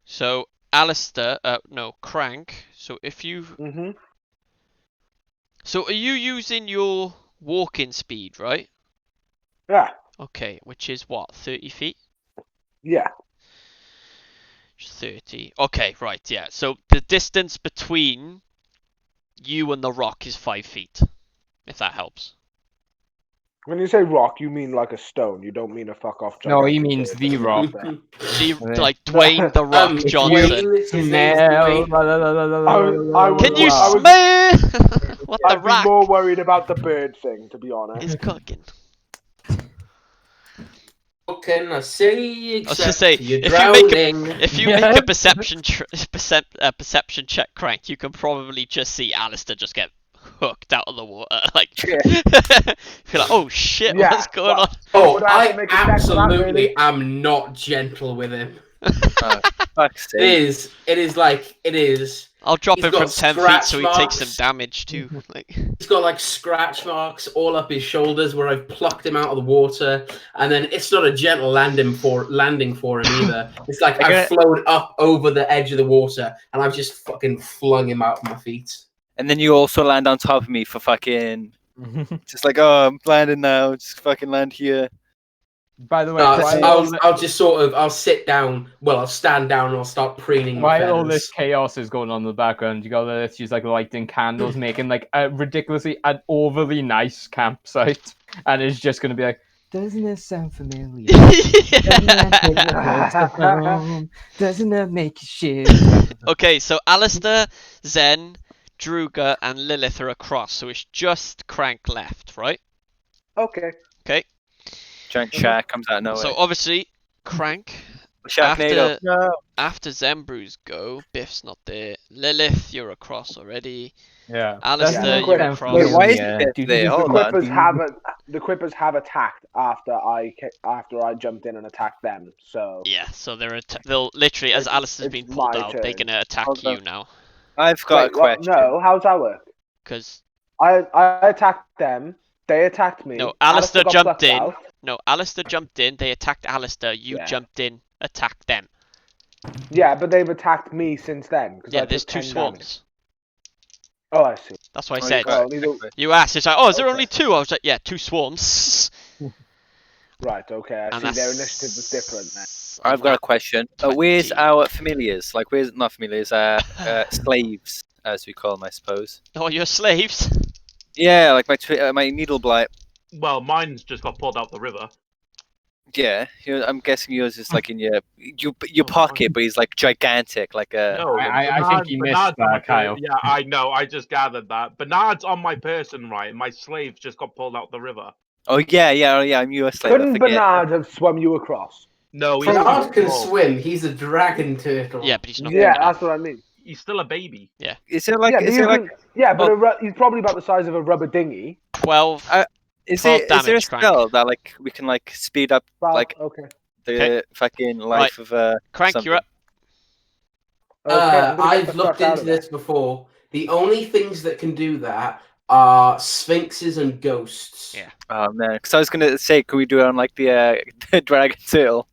A: So, Alistair, no, Crank. So if you...
D: Mhm.
A: So are you using your walking speed, right?
D: Yeah.
A: Okay, which is what, 30 feet?
D: Yeah.
A: 30. Okay, right, yeah. So the distance between you and the rock is 5 feet, if that helps.
D: When you say rock, you mean like a stone. You don't mean a fuck off.
B: No, he
D: gigantic
B: means
D: bird
B: the
D: that's
B: rock.
D: out there.
A: Like Dwayne the Rock
E: If
A: Johnson.
E: his name's
B: Smell.
E: Dwayne.
D: I would-
A: Can you
D: I would-
A: smell what the
D: I'd be
A: rock
D: more worried about the bird thing, to be honest.
A: is cooking?
E: What can I say
A: I was
E: except
A: to say,
E: you're
A: if you make a-
E: drowning?
A: If you make a perception check, Crank, you can probably just see Alistair just get hooked out of the water. Like,
F: Yeah.
A: you're like, oh shit,
D: Yeah,
A: what's going
D: well,
A: on?
E: Oh,
D: Would I have
E: I
D: to make a check for that,
E: absolutely
D: really?
E: am not gentle with him.
F: Fuck's
E: It
F: sake.
E: is.
A: I'll drop
E: He's
A: him from
E: got
A: 10 feet
E: scratch
A: so he takes some
E: marks.
A: damage too. Like,
E: He's got like scratch marks all up his shoulders where I've plucked him out of the water, and then it's not a gentle landing for him either. It's like I've flown up over the edge of the water, and I've just fucking flung him out of my feet.
F: And then you also land on top of me for fucking... Just like, oh, I'm landing now. Just fucking land here.
B: By the way,
E: I'll sit down. Well, I'll stand down and I'll start preening my
B: while all this
E: feathers.
B: chaos is going on in the background, you got Lilith like lighting candles, making like a ridiculously an overly nice campsite, and it's just gonna be like, doesn't it sound familiar? Doesn't it make you shit?
A: okay, so Alistair, Zen, Druga, and Lilith are across, so it's just Crank left, right?
D: Okay.
A: Okay.
F: Giant shark comes out of nowhere.
A: So obviously, Crank,
F: Sharknado. No.
A: after Zenbrews go, Biff's not there. Lilith, you're across already.
B: Yeah.
A: Alistair,
D: Yeah.
A: you're across.
F: Wait, why is
B: Yeah.
F: it there?
D: The
F: Hold on.
D: Quippers have attacked after I jumped in and attacked them. So
A: Yeah, so they'll literally, as Alistair's
D: it's
A: been pulled
D: my
A: out, they're
D: turn.
A: gonna attack
F: Hold
A: you
F: on.
A: now.
F: I've got a
D: Wait, what?
F: question.
D: No, how's that work?
A: Because,
D: I attacked them. They attacked me.
A: no, Alistair
D: got
A: jumped
D: plucked
A: in.
D: out.
A: No, Alistair jumped in, they attacked Alistair, you
D: Yeah.
A: jumped in, attacked them.
D: Yeah, but they've attacked me since then.
A: Yeah,
D: I
A: there's
D: took
A: 2
D: 10 damage.
A: swarms.
D: Oh, I see.
A: That's what I
F: Oh,
A: said.
F: you got
D: Oh, neither-
F: it.
A: You asked, it's like, oh, is there
D: Okay.
A: only 2? I was like, yeah, 2 swarms.
D: Right, okay. I
A: And
D: see. Their
A: that's-
D: initiative was different then.
F: I've got a question. Where's
A: 20.
F: our familiars? Like, where's not familiars? Slaves, as we call them, I suppose.
A: Oh, you're slaves?
F: Yeah, like my needle blight.
C: Well, mine's just got pulled out the river.
F: Yeah, I'm guessing yours is like in your pocket, but he's like gigantic, like a.
C: No,
B: I think you missed
C: Bernard's on my
B: that, Kyle.
C: Yeah, I know. I just gathered that. Bernard's on my person, right? My slaves just got pulled out the river.
F: Oh yeah. I'm your slave. I
D: Couldn't
F: forget.
D: Bernard have swum you across?
C: No, he's
E: Bernard can
C: small.
E: swim. He's a dragon turtle.
A: Yeah, but he's not
D: Yeah,
A: big enough.
D: that's what I mean.
C: He's still a baby.
F: Is it like?
D: yeah, but
F: Is
D: you
F: it like?
D: can, yeah, but he's probably about the size of a rubber dinghy.
A: 12.
F: Is
A: 12
F: it? Is there a
A: damage, Crank.
F: spell that like we can like speed up
D: Well,
F: like
D: okay.
F: the
A: Okay.
F: fucking life of
A: Crank,
F: something?
A: you're up.
D: Okay, I'm gonna get the
E: I've
D: fuck
E: looked
D: out
E: into
D: of there.
E: this before. The only things that can do that are sphinxes and ghosts.
A: Yeah.
F: Oh man, because I was gonna say, could we do it on like the dragon turtle?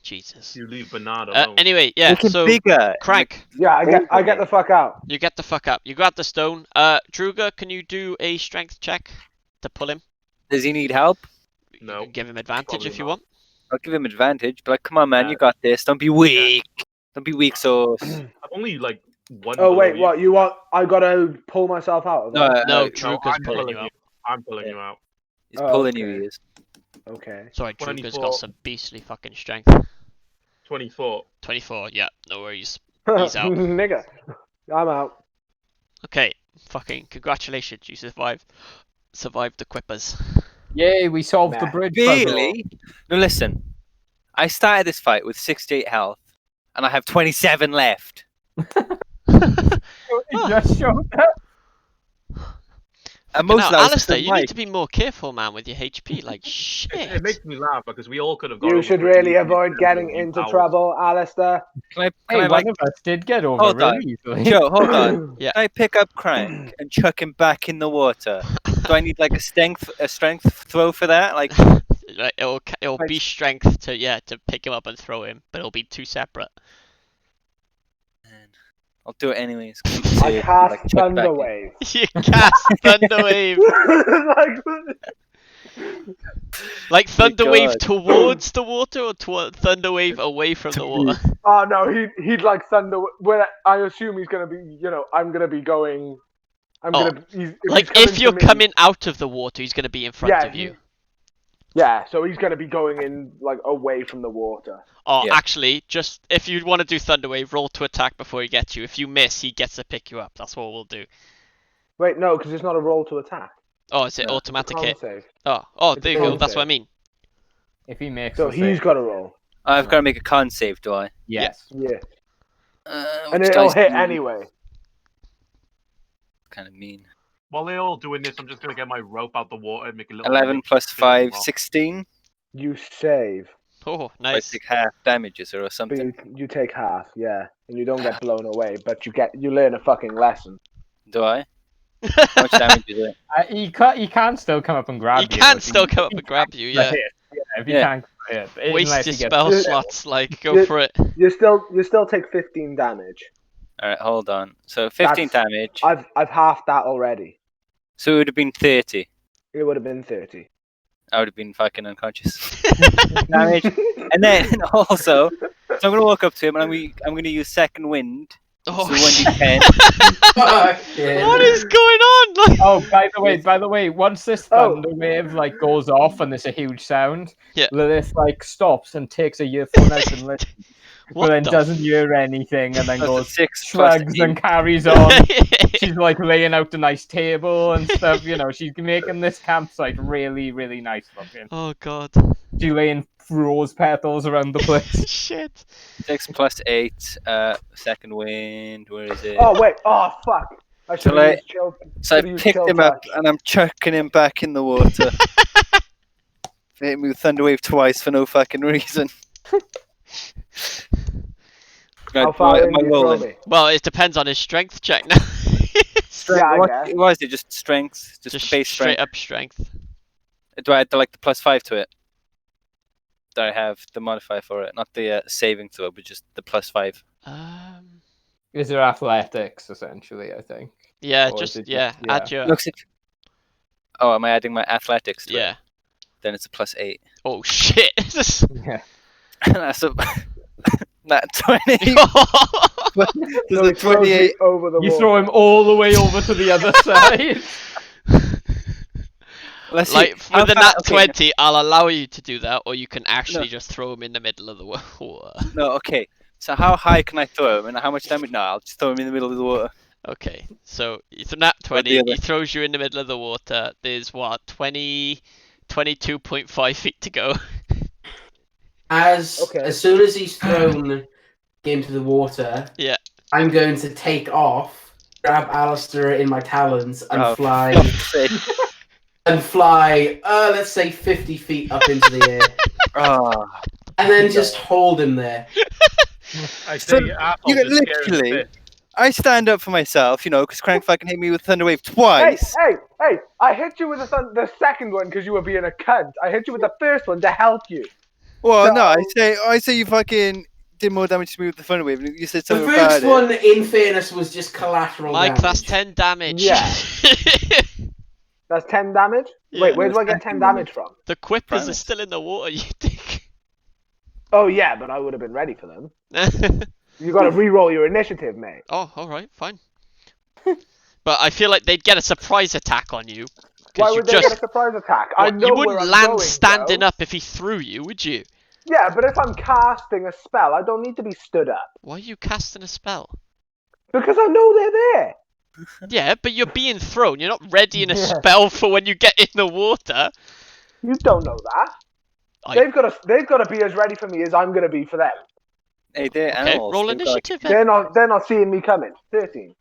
A: Jesus.
C: You leave Bernard alone.
A: Anyway, yeah,
F: Make him
A: so
F: bigger.
A: Crank,
D: Yeah, I get the fuck out.
A: you get the fuck up. You grab the stone. Druga, can you do a strength check to pull him?
F: Does he need help?
A: You
C: No,
A: can give him advantage
C: probably
A: if you
C: not.
A: want.
F: I'll give him advantage, but like, come on, man,
C: Yeah.
F: you got this. Don't be weak. Don't be weak, so.
C: I'm only like one.
D: Oh
C: below
D: wait,
C: you.
D: what? You want? I gotta pull myself out of
F: No,
D: that.
A: No,
C: No,
A: Druga's
C: I'm
A: pulling
C: pulling
A: you out.
C: I'm pulling you out.
F: he's pulling
D: okay.
F: you. He is.
D: Okay.
A: Sorry, Druga's got
C: 24.
A: some beastly fucking strength.
C: 24.
A: 24, yeah, no worries. He's out.
D: Nigga. I'm out.
A: Okay, fucking congratulations, you survived the Quippers.
B: Yay, we solved the
D: Nah.
B: bridge puzzle.
F: Really? No, listen. I started this fight with 68 health, and I have 27 left.
B: It just showed up.
F: And
A: Fucking
F: most
A: hell,
F: of that was
A: Alistair, you
F: my-
A: need to be more careful, man, with your HP. Like,
C: It
A: shit.
C: makes me laugh because we all could have got
D: You
C: over
D: should
C: pretty
D: really
C: easily
D: avoid
C: except
D: getting
C: for you
D: into
C: cowards.
D: trouble, Alistair.
F: Can
B: Hey,
F: I
B: one
F: like
B: of us did get over
F: Hold on.
B: really easily.
F: Joe, hold on.
A: Yeah.
F: Can I pick up Crank and chuck him back in the water? Do I need like a strength throw for that? Like,
A: Like, it'll be strength to pick him up and throw him, but it'll be two separate.
F: I'll do it anyways.
D: I cast
F: like, chuck back
D: Thunder
F: in.
D: Wave.
A: You cast Thunder Wave. Like Thunder Wave
F: God.
A: towards the water or Thunder Wave away from the water?
D: Oh no, he'd like Thunder. Well, I assume he's gonna be. I'm gonna be going. I'm
A: Oh,
D: gonna. He's
A: Like
D: coming
A: if
D: to
A: you're
D: me-
A: coming out of the water, he's gonna be in front of you.
D: Yeah, so he's gonna be going in like away from the water.
A: Oh,
F: Yeah.
A: actually, just if you want to do Thunder Wave, roll to attack before he gets you. If you miss, he gets to pick you up. That's what we'll do.
D: Wait, no, because it's not a roll to attack.
A: Oh, is it
F: No,
D: It's a
A: automatic
D: con
A: hit?
D: save.
A: Oh,
D: It's
A: there
D: a
A: you go.
D: con
A: That's what I
D: save.
A: mean.
B: If he makes
D: So
B: the
D: he's
B: save.
D: got to roll.
F: I've got to make a con save, do I?
B: Yes.
D: Yeah,
F: Which
D: and it'll
F: dice
D: hit
F: do you-
D: anyway.
F: Kind of mean.
C: While they're all doing this, I'm just going to get my rope out the water and make a little...
F: 11 plus 5, 16.
D: You save,
A: Oh,
F: I
A: nice.
F: take half damages or
D: but
F: something.
D: you take half, yeah, and you don't get blown away, but you learn a fucking lesson.
F: Do I? How much damage is it?
B: He can still come up and grab
A: He
B: you.
A: can
B: if
A: still come up and grab you, yeah.
B: If he
F: Yeah.
B: can't hit, unless
A: Waste
B: he
A: your
B: gets
A: spell
D: Yeah.
A: slots, like, go
D: Yeah.
A: for it.
D: You still take 15 damage.
F: Alright, hold on. So 15
D: That's-
F: damage.
D: I've halved that already.
F: So it would have been 30.
D: It would have been 30.
F: I would have been fucking unconscious. Damage. And then also, so I'm going to walk up to him and I'm going to use second wind.
A: Oh,
F: So
A: shit.
F: 1d10.
A: What is going on? Like,
B: Oh, by the way, once this
D: Oh.
B: thunder wave like goes off and there's a huge sound,
A: Yeah.
B: Lilith like stops and takes a earphone out and listens,
A: what
B: but then
A: the
B: doesn't hear anything and then
F: That's a
B: goes
F: 6 plus
B: shrugs
F: 8.
B: and carries on. She's like laying out a nice table and stuff. She's making this campsite really, really nice looking.
A: Oh god.
B: She's laying rose petals around the place.
A: Shit.
F: 6 plus 8. Second wind. Where is it?
D: Oh wait, oh fuck! I should have
F: like-
D: used chill.
F: So I
D: Could've used
F: picked
D: chill
F: him up
D: touch.
F: and I'm chucking him back in the water. Hit me with Thunderwave twice for no fucking reason.
D: How far in do you throw
F: rolling?
D: me?
A: Well, it depends on his strength check now.
D: Yeah, I
F: What
D: guess.
F: was it? Just strength?
A: Just
F: base
A: straight
F: strength?
A: up strength.
F: Do I add like the plus 5 to it? Do I have the modifier for it? Not the saving throw, but just the plus 5.
B: Is there athletics essentially? I think.
A: Yeah,
B: Or is
A: just
B: it
A: yeah,
B: just-
A: add your
F: Looks like... Oh, am I adding my athletics to it?
A: yeah.
F: Then it's a plus 8.
A: Oh shit.
B: Yeah.
F: That's a... That 20.
D: So
F: There's
D: he
F: a
D: throws me
F: 28.
D: over the
B: You
D: wall.
B: throw him all the way over to the other side.
F: Let's see.
A: Like
F: How
A: with a
F: far-
A: nat
F: okay,
A: 20, I'll allow you to do that, or you can actually just throw him in the middle of the water.
F: No, okay. So how high can I throw him, and how much damage? No, I'll just throw him in the middle of the water.
A: Okay, so it's a nat
F: the
A: 20.
F: other?
A: He throws you in the middle of the water. There's what 22.5 feet to go.
E: As
D: Okay.
E: soon as he's thrown into the water,
A: Yeah.
E: I'm going to take off, grab Alistair in my talons, and
F: Oh,
E: fly.
F: fuck's sake.
E: And fly, let's say 50 feet up into the air,
F: Oh.
E: and then just hold him there.
C: I
F: So,
C: say Apple
F: you
C: just scared
F: literally-
C: the bit.
F: I stand up for myself, because Crank fucking hit me with Thunderwave
D: Hey,
F: twice.
D: hey! I hit you with the second one because you were being a cunt. I hit you with the first one to help you.
F: Well, no,
D: So-
F: I say you fucking did more damage to me with the Thunderwave, and you said
E: The
F: something
E: first
F: about
E: one, in fairness, was just collateral
A: Mike,
E: damage.
A: that's 10 damage.
D: Yeah. That's 10 damage?
A: Yeah.
D: Wait, where do I
E: The
D: get 10
E: second one.
D: damage from?
A: The Quippers are
F: Primus.
A: still in the water, you think?
D: Oh yeah, but I would have been ready for them. You got to re-roll your initiative, mate.
A: Oh, alright, fine. But I feel like they'd get a surprise attack on you,
D: Why
A: you
D: would they
A: just
D: get a surprise attack? I
A: what,
D: know
A: you
D: where
A: wouldn't
D: I'm
A: land
D: going,
A: standing
D: Joe.
A: up if he threw you, would you?
D: Yeah, but if I'm casting a spell, I don't need to be stood up.
A: Why are you casting a spell?
D: Because I know they're there.
A: Yeah, but you're being thrown. You're not readying a
D: Yeah.
A: spell for when you get in the water.
D: You don't know that. They've got to be as ready for me as I'm going to be for them.
F: Hey, they're
A: Okay,
F: animals.
A: roll
F: They've got, like,
A: initiative then.
D: They're not seeing me coming. 13.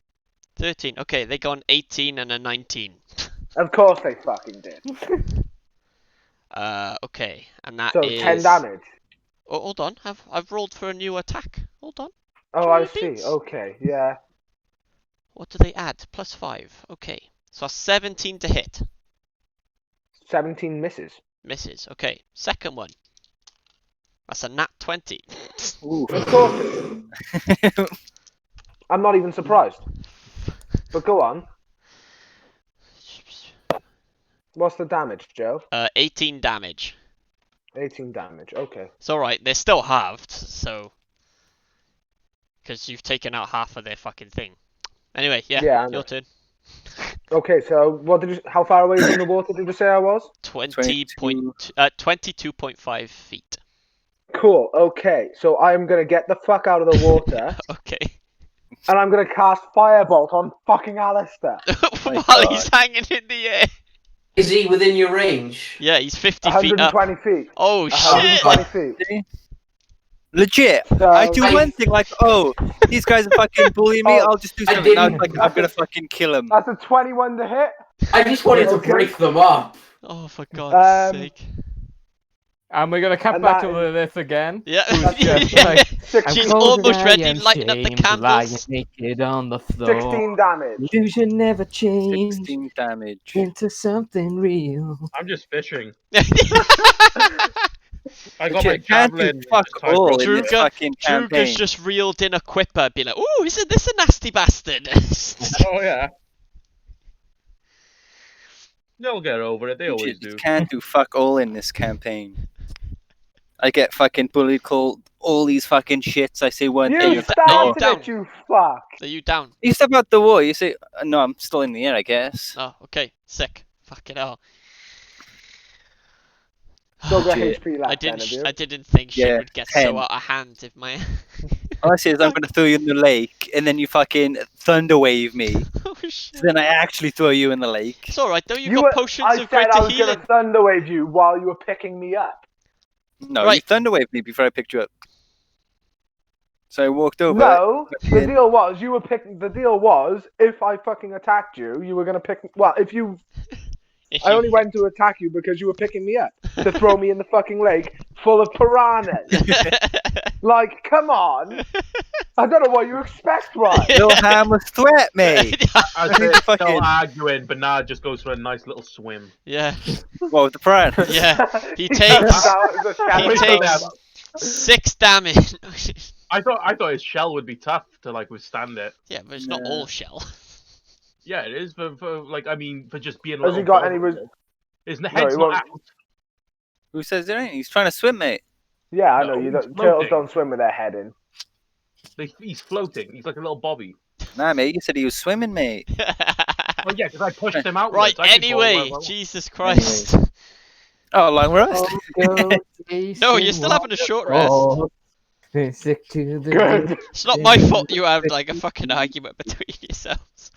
A: 13. Okay, they got an 18 and a 19.
D: Of course they fucking did.
A: Okay, and that
D: So
A: is
D: 10 damage.
A: Oh, hold on. I've rolled for a new attack. Hold on.
D: Oh, I
A: Try
D: see.
A: beats.
D: Okay, yeah.
A: What do they add? +5. Okay, so 17 to hit.
D: 17 misses.
A: Misses. Okay, second one. That's a nat 20.
D: Of course it is. I'm not even surprised. But go on. What's the damage, Joe?
A: 18 damage.
D: 18 damage. Okay.
A: It's alright, they're still halved, so... Because you've taken out half of their fucking thing. Anyway,
D: Yeah, I
A: yeah,
D: know.
A: your turn.
D: Okay, so how far away from the water did you say I was?
A: 22.5 feet.
D: Cool. Okay, so I'm gonna get the fuck out of the water,
A: Okay.
D: and I'm gonna cast Firebolt on fucking Alistair.
A: While he's hanging in the air.
E: Is he within your range?
A: Yeah, he's 50 feet up.
D: 120 feet.
A: Oh shit!
D: 120 feet.
F: legit.
D: So,
F: I do one thing like, oh, these guys are fucking bullying me. I'll just do
E: I
F: something. Now it's
E: didn't-
F: like I'm gonna fucking kill him.
D: That's a 21 to hit.
E: I just wanted to
D: Okay.
E: break them up.
A: Oh, for God's sake.
B: And we're gonna cut
D: And
B: back
D: that
B: to
D: is-
B: Lilith again.
A: Yeah.
B: Who's just
A: Yeah.
B: like,
A: She's
B: cold and
A: almost
B: I
A: ready,
B: am
A: lighting up the
B: shamed, lying
A: candles.
B: naked on the floor.
D: 16 damage.
G: Illusion never change
F: 16 damage.
G: into something real.
C: I'm just fishing. I got my
F: Legit, can't do
C: javelin.
F: fuck
C: just tied
F: all
C: rope
F: in
C: to
F: this
C: it.
F: fucking
A: Druga's
F: campaign.
A: just reeled in a quipper, be like, ooh, isn't this a nasty bastard?
C: Oh yeah. They'll get over it. They always
F: Legit,
C: do.
F: you can't do fuck all in this campaign. I get fucking bullied, called all these fucking shits. I say one thing.
D: You
F: it's like, oh,
D: started it, you fuck.
A: Are you down?
F: you step out the wall. You say, no, I'm still in the air, I guess.
A: Oh, okay. Sick. Fucking hell.
D: Still got
F: Legit.
D: HP left then, have you?
A: I didn't think shit
F: Yeah,
A: would get
F: 10.
A: so out of hand if my...
F: All I say is I'm gonna throw you in the lake, and then you fucking thunder wave me.
A: Oh shit.
F: So then I actually throw you in the lake.
A: It's alright though, you
D: You
A: got
D: were-
A: potions
D: I
A: of
D: said
A: greater
D: I was
A: healing.
D: gonna thunderwave you while you were picking me up.
F: No, you
A: Right.
F: thunder waved me before I picked you up. So I walked over.
D: No, the
F: fucking-
D: deal was you were picking. The deal was if I fucking attacked you, you were gonna pick. Well, if you, I only went to attack you because you were picking me up to throw me in the fucking lake full of piranhas. Like, come on! I don't know what you expect, right?
F: No harmless threat, mate.
C: As
F: He's
C: they're
F: fucking-
C: still arguing, Bernard just goes for a nice little swim.
A: Yeah,
F: What with the piranha?
A: yeah. He
D: Turns
A: takes
D: out it was a shadow
A: He takes-
D: clone.
A: 6 damage.
C: I thought his shell would be tough to like withstand it.
A: Yeah, but it's not
F: Nah.
A: all shell.
C: Yeah, it is for like I mean for just being. a
D: Has he
C: little
D: got
C: dog.
D: any?
C: His
D: No,
C: head's
D: he
C: not
D: won't.
C: out.
F: Who says there ain't? He's trying to swim, mate.
D: Yeah, I
C: No,
D: know. You
C: he's
D: don't, turtles
C: floating.
D: don't swim with their head in.
C: He's floating. He's like a little bobby.
F: Nah, mate. You said he was swimming, mate.
C: Oh yeah, because I pushed him out.
A: Right, anyway, Jesus Christ.
F: Oh, long rest.
A: No, you're still having a short rest.
G: Sick to the
D: Good.
A: It's not my fault you had like a fucking argument between yourselves.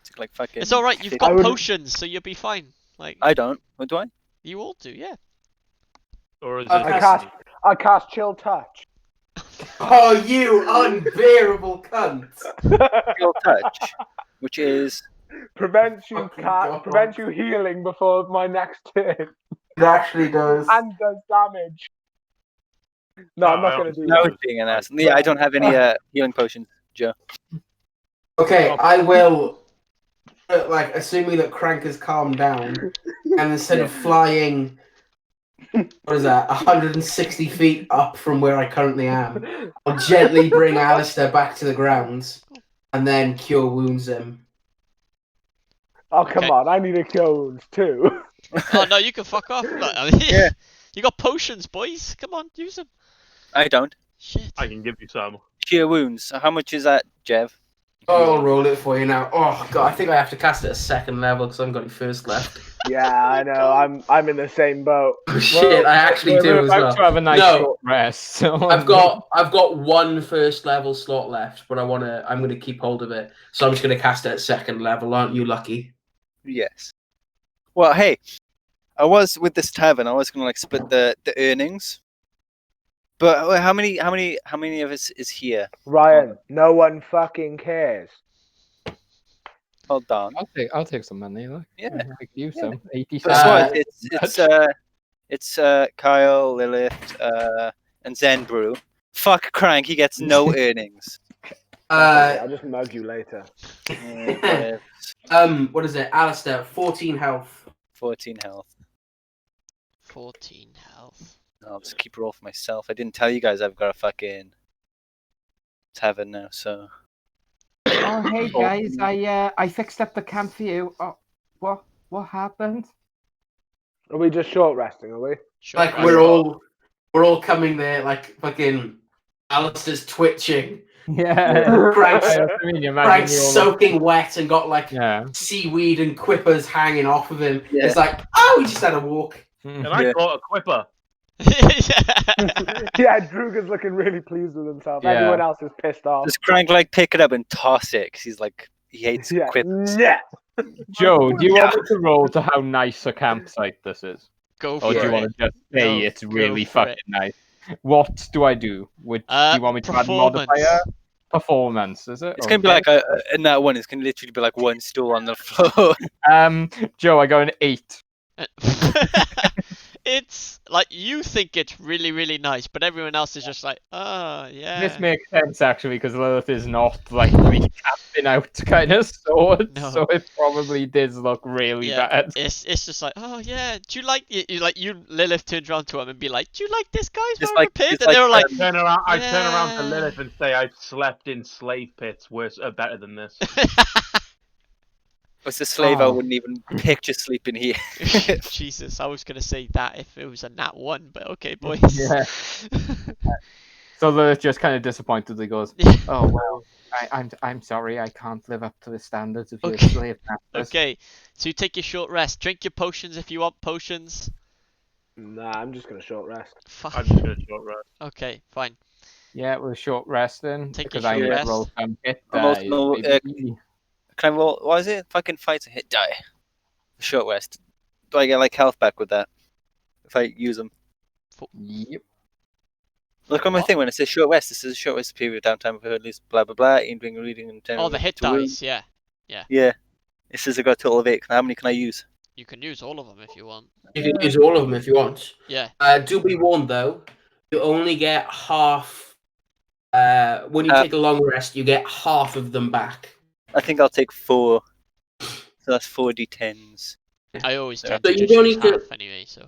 F: Took like fucking.
A: It's alright, you've
F: 50
A: got
D: I would-
A: potions, so you'll be fine. Like,
F: I don't. What do I?
A: you all do, yeah.
C: Or is
E: I
C: it?
D: I cast chill touch.
E: Oh, you unbearable cunt!
F: Pure touch, which is
D: Prevents you
E: Fucking God.
D: prevents you healing before my next turn,
E: It actually does.
D: and does damage. No, I'm not
C: I
D: gonna do
F: no
D: that.
F: being an ass. Yeah, I don't have any healing potions, Joe.
E: Okay, I will. Like, assuming that Crank has calmed down, and instead of flying, what is that, 160 feet up from where I currently am, I'll gently bring Alistair back to the ground, and then cure wounds him.
D: Oh come
A: Okay.
D: on! I need a cure wounds too.
A: Oh no, you can fuck off. Like, I mean,
F: Yeah.
A: You got potions, boys. Come on, use them.
F: I don't.
A: Shit.
C: I can give you some.
F: Cure wounds. How much is that, Jev?
E: I'll roll it for you now. Oh god, I think I have to cast it at second level because I haven't got any first left.
D: Yeah, I know. I'm in the same boat.
E: Oh shit, I actually
B: we're
E: do as
B: about
E: well.
B: to have a nice
E: No.
B: short rest. So
E: I've got one first level slot left, but I'm gonna keep hold of it. So I'm just gonna cast it at second level. Aren't you lucky?
F: Yes. Well, hey, I was with this tavern. I was gonna like split the earnings. But how many of us is here?
D: Ryan, no one fucking cares.
F: Hold on.
B: I'll take some money. Look.
F: Yeah.
B: I could use
F: Yeah.
B: some. 80
F: But
B: cents.
F: so it's Kyle, Lilith, and Zenbrew. Fuck Crank, he gets no earnings.
D: I'll just mug you later.
E: What is it? Alistair, 14 health.
F: 14 health.
A: 14 health.
F: I'll just keep roll for myself. I didn't tell you guys I've got a fucking tavern now, so.
G: Oh, hey guys, I fixed up the camp for you. Oh, what happened?
D: Are we just short resting? Are we?
A: Sure,
E: Like
A: right.
E: we're all coming there, like fucking Alistair's twitching.
B: Yeah.
E: Crank's,
B: I mean, you imagine
E: Crank's
B: you all
E: soaking wet and got like
B: Yeah.
E: seaweed and quippers hanging off of him.
F: Yeah.
E: It's like, oh, we just had a walk.
C: And I got a quipper.
D: Yeah, Druga's looking really pleased with himself.
B: Yeah.
D: Everyone else is pissed off.
F: Does Crank like pick it up and toss it? 'Cause he's like, he hates
D: Yeah.
F: quips.
D: Yeah.
B: Joe, do you want me to roll to how nice a campsite this is?
A: Go
B: Or
A: for
B: do you
A: it.
B: want to just say
A: No,
B: it's
A: go
B: really
A: for
B: fucking
A: it.
B: nice? What do I do? Do you want me to add
A: Performance.
B: modifier? Performance, is it?
F: It's gonna be like in that one. It's gonna literally be like one stool on the floor.
B: Joe, I got an 8.
A: It's like you think it's really, really nice, but everyone else is just like, oh, yeah.
B: This makes sense actually because Lilith is not like the camping out kind of sort,
A: No.
B: so it probably does look really
A: Yeah,
B: bad.
A: it's just like, oh yeah, do you like you Lilith turns around to him and be like, do you like this guy's
F: Just
A: favourite
F: like-
A: pit?
F: it's
A: And they were like,
C: I turn around to
A: Yeah.
C: Lilith and say I've slept in slave pits worse better than this.
F: As a slave, I
B: Oh.
F: wouldn't even picture sleeping here.
A: Jesus, I was gonna say that if it was a nat 1, but okay, boys.
B: Yeah. So Lilith just kind of disappointedly goes, "Oh well, I'm sorry, I can't live up to the standards of your
A: Okay.
B: slave masters."
A: Okay, so you take your short rest. Drink your potions if you want potions.
D: Nah, I'm just gonna short rest.
A: Fuck.
C: I'm just gonna short rest.
A: Okay, fine.
B: Yeah, we're short resting
A: Take
B: because
A: your
B: I
A: short
B: need to
A: rest.
B: roll some hit
F: I'm also-
B: dice,
F: no,
B: baby.
F: Can I roll? What is it? Fucking fight a hit die. Short rest. Do I get like health back with that? If I use them.
B: Yep.
F: Look on my thing when it says short rest. This is a short rest period of downtime for at least blah blah blah. Eating, drinking, reading, and
A: Oh, the hit dice, yeah.
F: Yeah. It says I got a total of 8. How many can I use?
A: You can use all of them if you want.
E: You can use all of them if you want.
A: Yeah.
E: Do be warned though, you only get half. When you take a long rest, you get half of them back.
F: I think I'll take 4. So that's 4 d10s.
A: I always
F: So
A: tend
E: you
A: to just
E: don't
A: use
E: need to-
A: half anyway, so.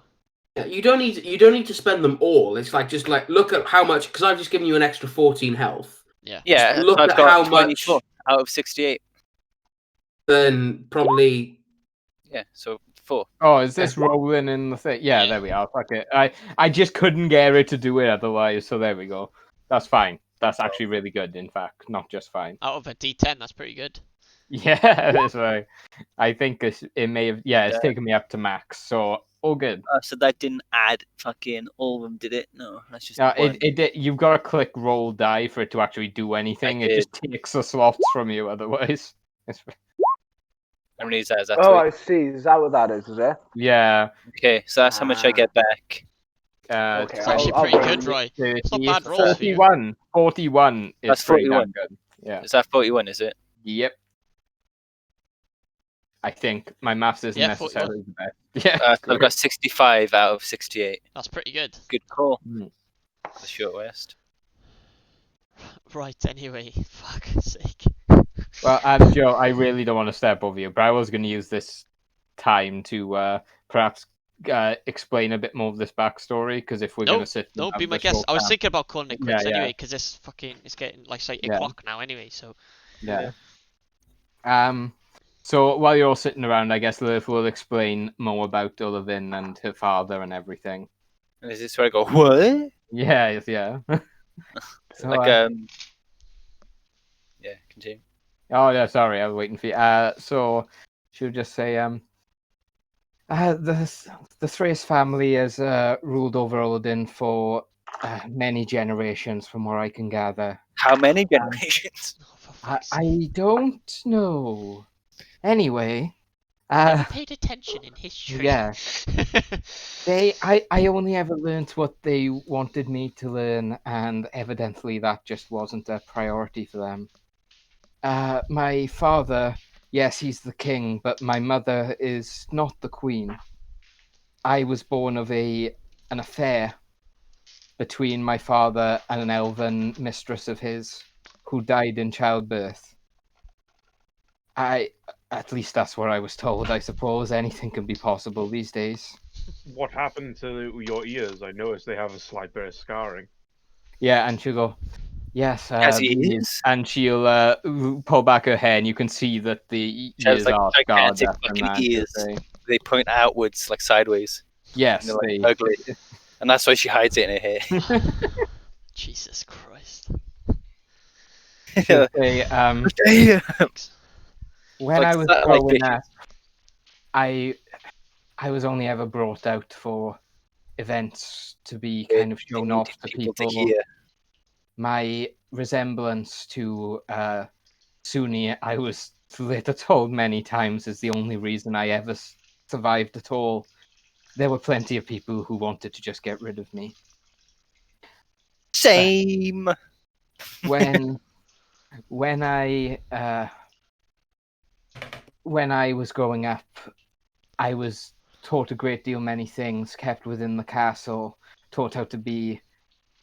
E: Yeah, you don't need to spend them all. It's like just like look at how much because I've just given you an extra 14 health.
A: Yeah.
F: Yeah,
E: Look
F: so I've
E: at
F: got
E: how much-
F: 24 out of 68.
E: Then probably
F: Yeah, so 4.
B: Oh, is this rolling in the thing? Yeah,
A: Yeah.
B: there we are. Fuck it. I just couldn't get it to do it otherwise, so there we go. That's fine. That's actually really good, in fact, not just fine.
A: Out of a d10, that's pretty good.
B: Yeah, that's right. I think it may have. Yeah, it's
F: Yeah.
B: taken me up to max, so all good.
F: So that didn't add fucking all of them, did it? No, that's just
B: Now,
F: one.
B: you've got to click roll die for it to actually do anything. It just takes the slots from you otherwise.
F: How many is that? Is that
D: Oh,
F: 3?
D: I see. Is that what that is? Is it?
B: Yeah.
F: Okay, so that's how much I get back.
D: Okay,
A: It's actually
D: I'll
A: pretty
D: roll
A: good,
D: it.
A: Roy.
B: 30,
A: It's not bad rolls for you.
B: 41. 41 is
F: That's
B: pretty damn
F: 41.
B: good. Yeah.
F: Is that 41? Is it?
B: Yep. I think my maths isn't
A: Yeah,
B: necessarily the best. Yeah.
F: So I've got 65 out of 68.
A: That's pretty good.
F: Good call.
B: Mm.
F: The short rest.
A: Right, anyway, fuck's sake.
B: Well, Joe, I really don't want to step over you, but I was going to use this time to perhaps explain a bit more of this backstory, because if we're going to sit...
A: No,
B: and
A: be
B: have
A: my
B: this
A: guest.
B: whole
A: I was
B: camp-
A: thinking about calling it quits
B: Yeah, yeah.
A: anyway, because it's getting like say 8
B: Yeah.
A: o'clock now anyway, so.
B: Yeah. So while you're all sitting around, I guess Lilith will explain more about Ullivin and her father and everything.
F: And is this where I go, what?
B: Yeah, yeah. So,
F: Like, yeah, continue.
B: Oh yeah, sorry, I was waiting for you. So she'll just say, the Thrace family has ruled over Odin for many generations, from what I can gather.
F: How many generations?
A: Oh, for fuck's sake.
B: I don't know. Anyway,
A: Never paid attention in history.
B: yeah. I only ever learned what they wanted me to learn, and evidently that just wasn't a priority for them. My father, yes, he's the king, but my mother is not the queen. I was born of an affair between my father and an elven mistress of his, who died in childbirth. At least that's what I was told. I suppose anything can be possible these days.
C: What happened to your ears? I noticed they have a slight bit of scarring.
B: Yeah, and she'll go, yes,
F: As he
B: these,
F: is.
B: and she'll pull back her hair, and you can see that the
F: She has
B: ears
F: like
B: are scarred
F: gigantic
B: after
F: fucking
B: that.
F: ears. They point outwards, like sideways,
B: Yes,
F: and they're like
B: they.
F: ugly, and that's why she hides it in her hair.
A: Jesus Christ.
B: She'll say,
F: Damn.
B: when
F: Like,
B: I
F: is
B: was
F: that, like,
B: growing
F: the-
B: up, I was only ever brought out for events to be kind of shown
F: need
B: off to
F: people
B: people.
F: to hear.
B: My resemblance to Sunni, I was later told many times, is the only reason I ever survived at all. There were plenty of people who wanted to just get rid of me.
F: Same.
B: When I was growing up, I was taught a great deal many things, kept within the castle, taught how to be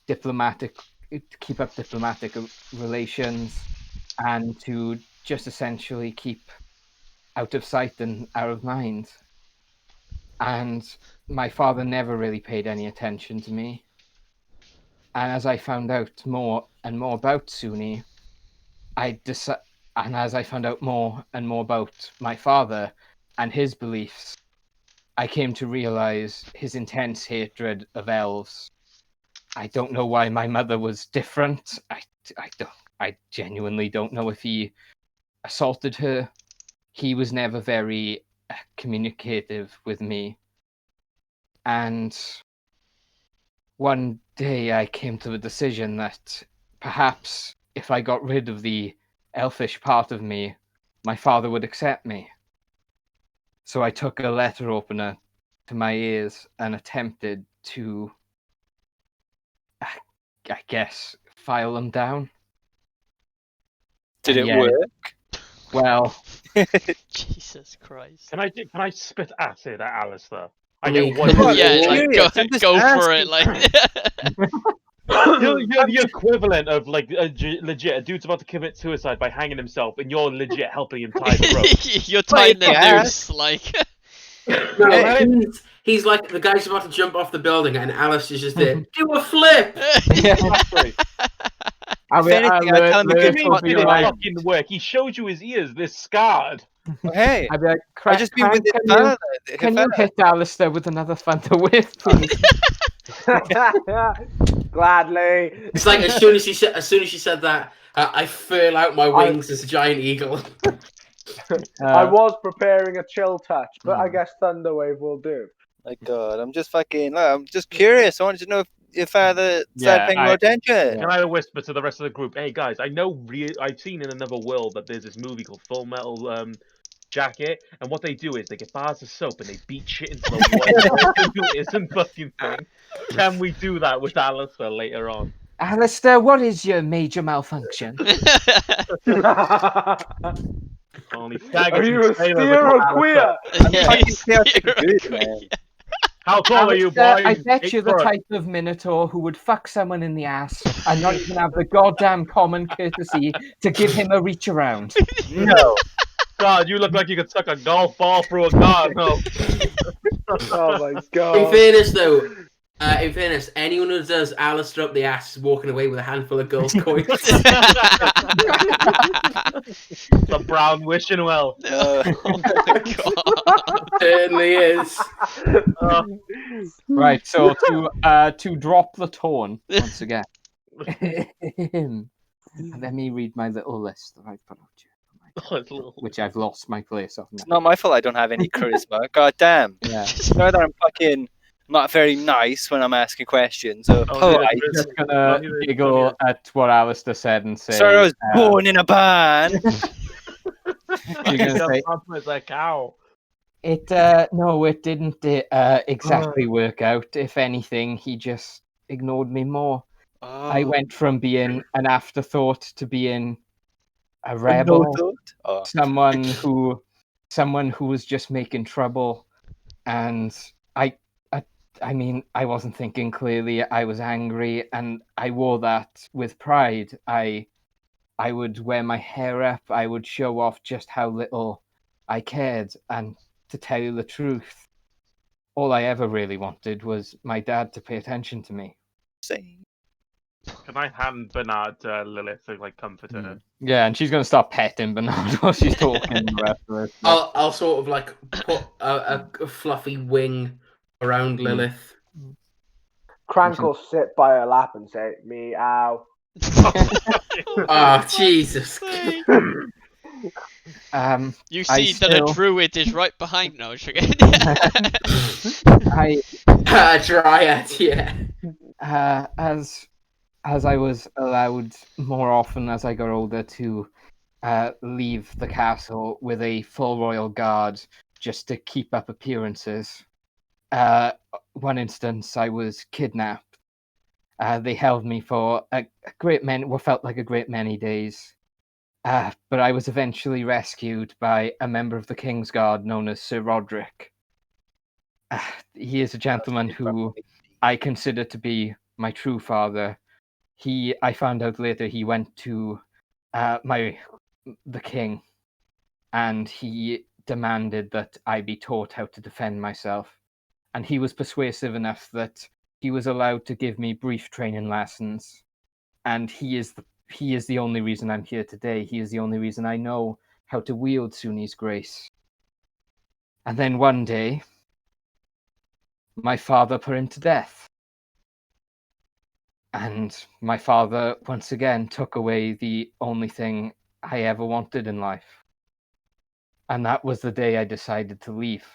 B: diplomatic, to keep up diplomatic relations, and to just essentially keep out of sight and out of mind. And my father never really paid any attention to me. And as I found out more and more about Sunni, and as I found out more and more about my father and his beliefs, I came to realize his intense hatred of elves. I don't know why my mother was different. I genuinely don't know if he assaulted her. He was never very communicative with me. And one day I came to the decision that perhaps if I got rid of the elfish part of me, my father would accept me. So I took a letter opener to my ears and attempted to, I guess, file them down.
F: Did
B: And
F: it
B: yeah,
F: work?
B: well,
A: Jesus Christ.
C: Can I spit acid at Alistair?
E: I
C: I
E: mean,
C: get one.
E: come on,
A: Yeah,
F: I'm
A: like
F: curious, I'm just
A: go for it,
F: asking.
A: like.
C: You're the equivalent of like legit a dude's about to commit suicide by hanging himself, and you're legit helping him tie the rope.
A: You're tying the
F: yeah.
A: noose, like.
E: No,
C: Hey.
E: he's like the guy's about to jump off the building, and Alice is just there. Do a flip.
C: Exactly.
B: I
F: If anything, I'd tell him to
C: What do you
F: go
C: mean
F: spot
C: did
F: the
C: it
F: line.
C: fucking work? He showed you his ears. They're scarred.
F: Hey,
B: I'd be like,
F: I just been with his father.
B: can you hit Alistair with another thunder whip, please?
D: Gladly.
E: It's like as soon as she said that, I furl out my wings as a giant eagle.
D: I was preparing a chill touch, but I
B: Hmm.
D: guess Thunderwave will do.
F: My God, I'm just fucking. I'm just curious. I wanted to know if your father started
B: Yeah,
F: paying more attention.
C: Can I whisper to the rest of the group? Hey guys, I know. I've seen in another world that there's this movie called Full Metal Jacket, and what they do is they get bars of soap and they beat shit into the wall to isn't fucking thing. Can we do that with Alistair later on?
B: Alistair, what is your major malfunction?
C: Only
D: Are
C: faggots
D: you a
C: and sailors
D: steer
C: are
D: or
C: called
D: queer?
C: Alistair.
F: fucking chaotic
A: You're
F: good,
A: queen.
F: man.
C: How tall are you,
B: Alistair,
C: boys?
B: I bet
C: 8
B: you're the
C: foot.
B: type of minotaur who would fuck someone in the ass and not even have the goddamn common courtesy to give him a reach around.
F: No.
C: God, you look like you could suck a golf ball through a garden. No.
D: Oh my
E: In
D: god.
E: fairness, though, anyone who does Alistair up the ass is walking away with a handful of girls' coins.
C: The brown wishing well.
A: Oh my god.
E: Certainly is.
B: Right, so to drop the tone once again. Let me read my little list that I put out here. which I've lost my place of now.
F: It's not my fault I don't have any charisma. God damn.
B: Yeah.
F: Know that I'm fucking not very nice when I'm asking questions or
C: Oh,
F: polite.
C: yeah,
B: Just gonna giggle at what Alistair said and say.
F: Sorry, I was born in a barn.
B: You're gonna say
C: It's a cow.
B: it. No, it didn't exactly work out. If anything, he just ignored me more. I went from being an afterthought to being a rebel.
F: No thought. Oh.
B: someone who was just making trouble, and I mean, I wasn't thinking clearly. I was angry, and I wore that with pride. I would wear my hair up. I would show off just how little I cared. And to tell you the truth, all I ever really wanted was my dad to pay attention to me.
F: Same.
C: Can I hand Bernard to Lilith to like comfort her?
B: Yeah, and she's gonna start petting Bernard while she's talking. The rest of it.
E: I'll sort of like put a fluffy wing around Lilith.
D: Crank will sit by her lap and say, meow.
E: Oh, Jesus.
A: You
B: I
A: see that a
B: still-
A: druid is right behind now.
B: I
E: Dryad, yeah.
B: As I was allowed more often as I got older to leave the castle with a full royal guard just to keep up appearances. One instance, I was kidnapped. They held me for a great many, what felt like a great many days. But I was eventually rescued by a member of the King's Guard known as Sir Roderick. He is a gentleman who I consider to be my true father. I found out later he went to the king, and he demanded that I be taught how to defend myself. And he was persuasive enough that he was allowed to give me brief training lessons. And he is the only reason I'm here today. He is the only reason I know how to wield Suni's grace. And then one day, my father put him to death. And my father, once again, took away the only thing I ever wanted in life. And that was the day I decided to leave.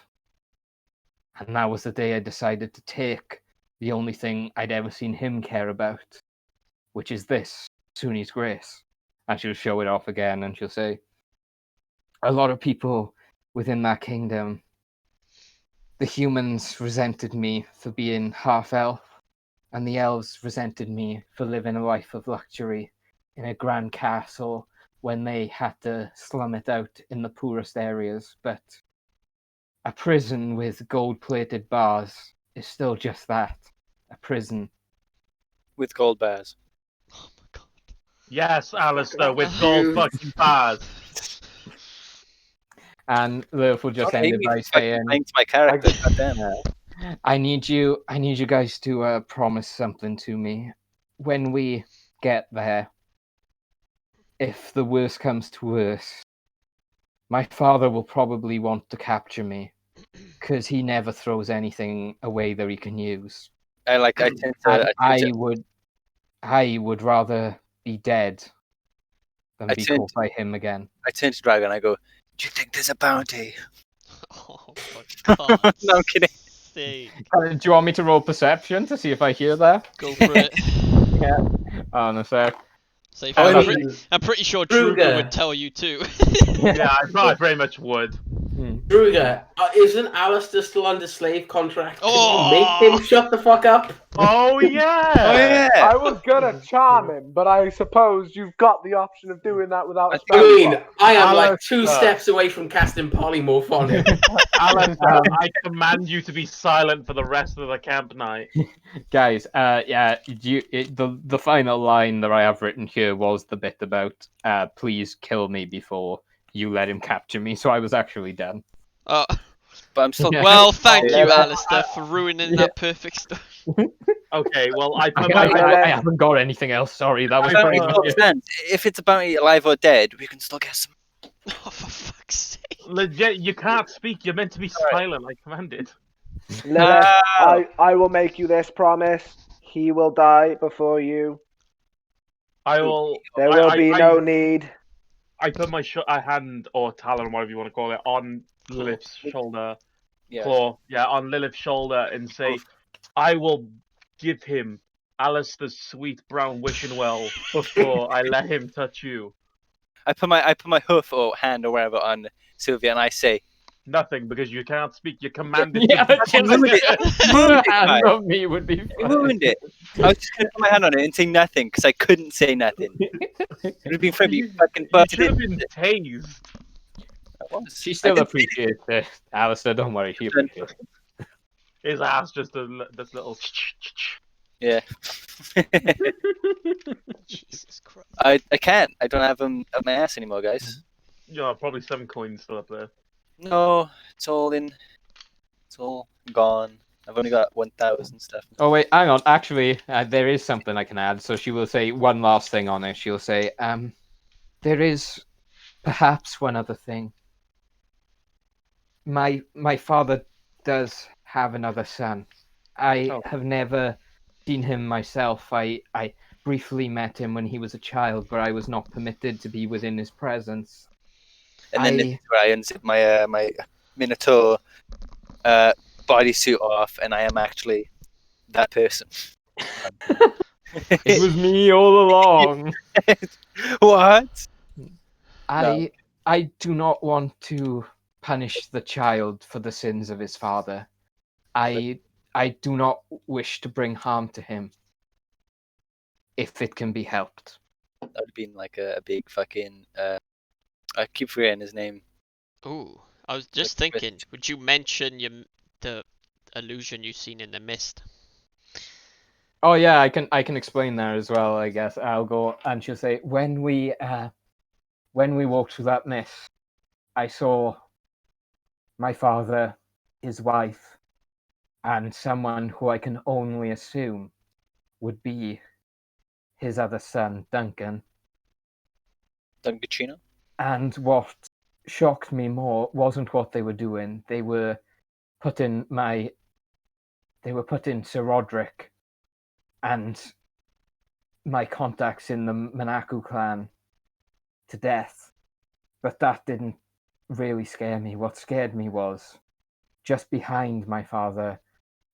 B: And that was the day I decided to take the only thing I'd ever seen him care about, which is this, Suni's grace. And she'll show it off again, and she'll say, a lot of people within that kingdom, the humans resented me for being half-elf, and the elves resented me for living a life of luxury in a grand castle when they had to slum it out in the poorest areas. But a prison with gold-plated bars is still just that, a prison.
F: With gold bars.
A: Oh my god.
C: Yes, Alistair, with gold fucking bars.
B: And Lilith will just end it by
F: Thanks
B: saying,
F: my character. Goddamn.
B: I need you guys to promise something to me. When we get there, if the worst comes to worst, my father will probably want to capture me, because he never throws anything away that he can use.
F: I tend to.
B: And I would rather be dead than be caught by him again.
F: I turn to Dragon and I go, do you think there's a bounty?
A: Oh, for God's
F: No, I'm kidding.
A: sake.
B: Do you want me to roll perception to see if I hear that?
A: Go for it.
B: Yeah. Oh, no, sir.
A: Safe.
E: I
A: I'm,
E: mean,
A: I'm pretty sure
E: Druga.
A: Druga would tell you too.
C: Yeah, I very much would.
E: Druga, isn't Alistair still under slave contract? Can
A: Oh!
E: you make him shut the fuck up?
C: Oh yeah!
F: Oh yeah.
D: I was gonna charm him, but I suppose you've got the option of doing that without a
E: I
D: spell
E: mean,
D: slot.
E: I am like 2
C: Alistair.
E: steps away from casting polymorph on him.
C: Alistair, I command you to be silent for the rest of the camp night.
B: Guys, the final line that I have written here was the bit about please kill me before you let him capture me, so I was actually done.
A: Oh,
F: But I'm still.
A: well, thank
D: Yeah,
A: you,
D: but-
A: Alistair, for ruining that perfect story.
C: Okay, well, I
B: I haven't got anything else, sorry, that was
C: I-
B: pretty
F: It
B: much
F: still
B: it.
F: stands. If it's a bounty alive or dead, we can still get some.
A: Oh, for fuck's sake.
C: legit, you can't speak. You're meant to be silent. I commanded.
D: Lilith,
F: No.
D: I will make you this promise. He will die before you.
C: I will.
D: There will be no need
C: I put my a hand or talon, whatever you want to call it, on Lilith's shoulder.
F: Yeah.
C: Claw, on Lilith's shoulder, and say, "I will give him Alistair's sweet brown wishing well before I let him touch you."
F: I put my hoof or hand or whatever on Sylvia, and I say,
C: Nothing, because you cannot speak. You're commanded
B: Yeah,
C: to.
B: just
F: ruined it.
B: put a
F: it,
B: hand
F: guys.
B: on me would be
F: I
B: fine.
F: ruined it. I was just gonna put my hand on it and say nothing because I couldn't say nothing. It would have been funny. You fucking
C: You
F: butted
C: should have
F: in.
C: been tased.
F: I was.
B: She
F: I
B: still
F: didn't say
B: appreciates it. Alistair, don't worry, she appreciates it.
C: His ass just this little.
F: Yeah.
A: Jesus Christ.
F: I can't. I don't have them at my ass anymore, guys.
C: Probably 7 coins still up there.
F: No, it's all in. It's all gone. I've only got 1,000 stuff.
B: Oh wait, hang on. Actually, there is something I can add. So she will say one last thing on it. She'll say, there is perhaps one other thing. My father does have another son. I have never seen him myself. I briefly met him when he was a child, but I was not permitted to be within his presence.
F: And then this is where I unzip my my Minotaur bodysuit off, and I am actually that person.
B: It was me all along.
F: What?
G: I do not want to punish the child for the sins of his father. I do not wish to bring harm to him if it can be helped.
F: That would have been like a big fucking. I keep forgetting his name.
A: Ooh, I was just thinking, would you mention the illusion you've seen in the mist?
B: Oh yeah, I can explain that as well. I guess I'll go and she'll say when we walked through that mist, I saw my father, his wife, and someone who I can only assume would be his other son, Duncan.
F: Dungaccino?
B: And what shocked me more wasn't what they were doing. They were putting Sir Roderick and my contacts in the Manaku clan to death. But that didn't really scare me. What scared me was just behind my father,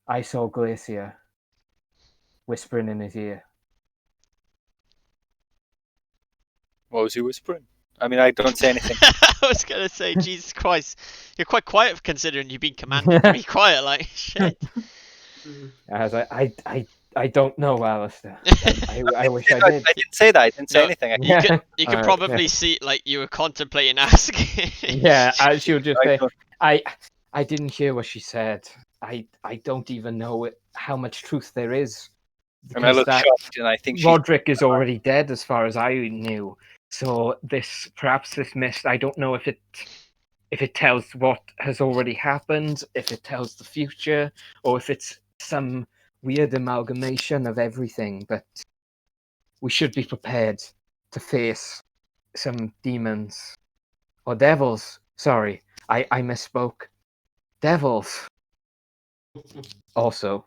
B: I saw Glacier whispering in his ear.
F: What was he whispering? I mean, I don't say anything.
A: I was gonna say, Jesus Christ, you're quite quiet considering you've been commanded to be quiet. Like shit.
B: I was like, I don't know, Alistair. I wish I
F: I
B: did.
F: didn't say that. I didn't say
A: No,
F: anything.
A: You could
B: Alright,
A: probably see like you were contemplating asking.
B: yeah, she would just
F: I
B: say,
F: don't-
B: I didn't hear what she said. I don't even know how much truth there is.
F: And I
B: Because
F: look
B: that
F: shocked, and I think she's.
B: Roderick is already dead, as far as I knew. So perhaps this mist, I don't know if it tells what has already happened, if it tells the future, or if it's some weird amalgamation of everything. But we should be prepared to face some demons or devils. Sorry, I misspoke. Devils. Also,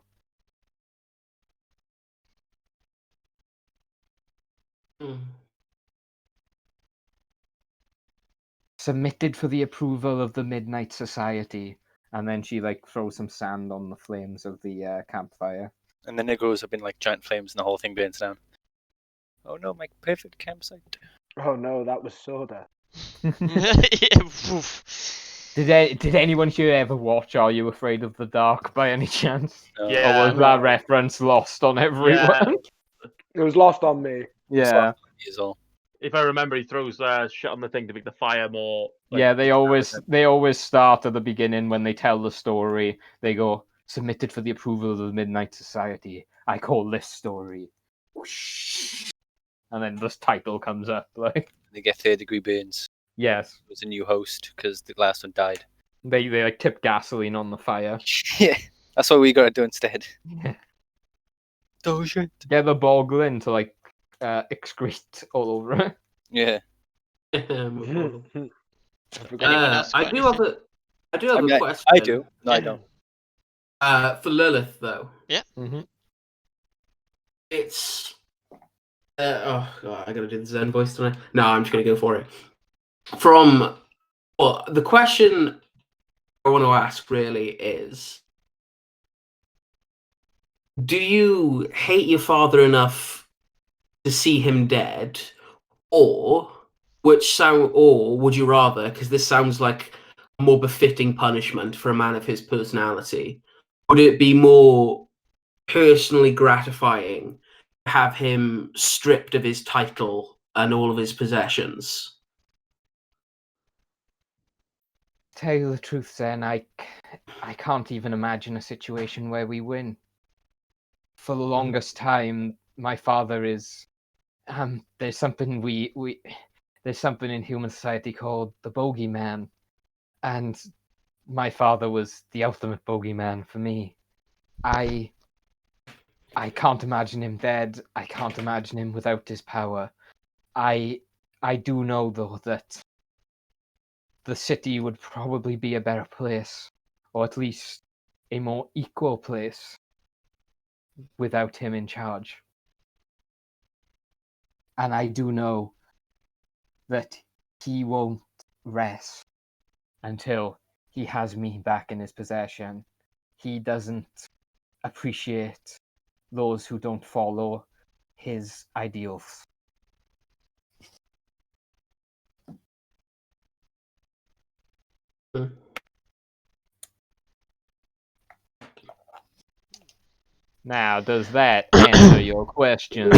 B: submitted for the approval of the Midnight Society. And then she throws some sand on the flames of the campfire.
F: And then it goes up in like giant flames, and the whole thing burns down. Oh no, my perfect campsite.
D: Oh no, that was soda.
A: Yeah, woof.
B: Did anyone here ever watch Are You Afraid of the Dark by any chance?
F: No.
C: Yeah.
B: Or was that reference lost on everyone?
D: It was lost on me.
B: Yeah.
F: Is all.
C: If I remember, he throws shit on the thing to make the fire more.
B: Yeah, they always start at the beginning when they tell the story. They go, submitted for the approval of the Midnight Society. I call this story. Whoosh. And then this title comes up.
F: They get third-degree burns.
B: Yes.
F: There's a new host because the last one died.
B: They tip gasoline on the fire.
F: Yeah, that's what we gotta do instead.
B: Yeah.
F: Oh shit.
B: Get the boglin to excrete all over it.
F: Yeah.
A: Anyone else
E: I
A: got
E: do have
A: anything?
E: a question.
F: I do. No, I don't.
E: For Lilith though,
B: Mm-hmm.
E: it's oh god, I gotta do the Zen voice tonight. No, I'm just gonna go for it. The question I want to ask really is, do you hate your father enough to see him dead, or would you rather, because this sounds like a more befitting punishment for a man of his personality, would it be more personally gratifying to have him stripped of his title and all of his possessions?
G: Tell you the truth, then, I can't even imagine a situation where we win. For the longest time, my father is there's something there's something in human society called the bogeyman, and my father was the ultimate bogeyman for me. I can't imagine him dead. I can't imagine him without his power. I do know though that the city would probably be a better place, or at least a more equal place, without him in charge. And I do know that he won't rest until he has me back in his possession. He doesn't appreciate those who don't follow his ideals. Now, does that answer your question?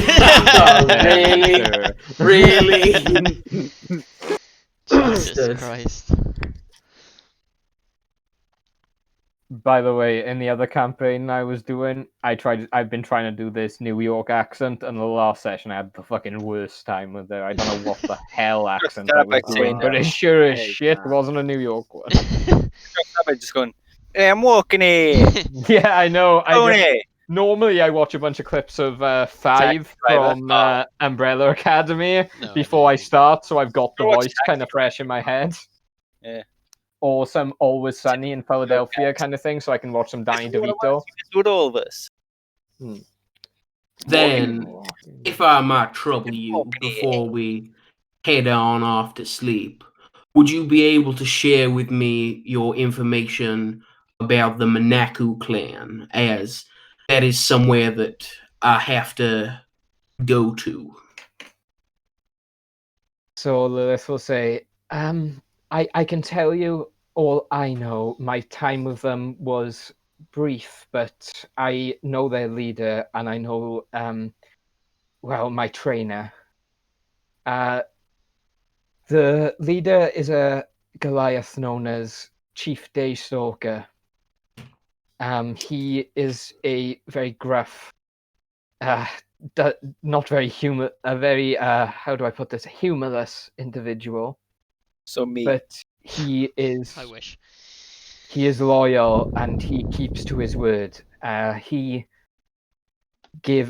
E: Really?
A: Jesus Christ.
G: By the way, in the other campaign I was doing, I've been trying to do this New York accent, and the last session I had the fucking worst time with it. I don't know what the hell accent I was doing, but it sure as shit wasn't a New York one.
F: Just going, hey, I'm walking here.
G: Yeah, I know.
F: Tony.
G: Normally I watch a bunch of clips of Five from Umbrella Academy before I start, so I've got the voice kind of fresh in my head.
F: Yeah.
G: Or some Always Sunny in Philadelphia kind of thing, so I can watch some Danny DeVito.
F: With all this.
E: Then, if I might trouble you before we head on off to sleep, would you be able to share with me your information about the Manaku clan, as that is somewhere that I have to go to?
G: So Lilith will say, I can tell you all I know. My time with them was brief, but I know their leader, and I know, my trainer. The leader is a Goliath known as Chief Daystalker. He is a very gruff, not very how do I put this, humorless individual.
F: So me.
G: But he is.
A: I wish.
G: He is loyal and he keeps to his word. He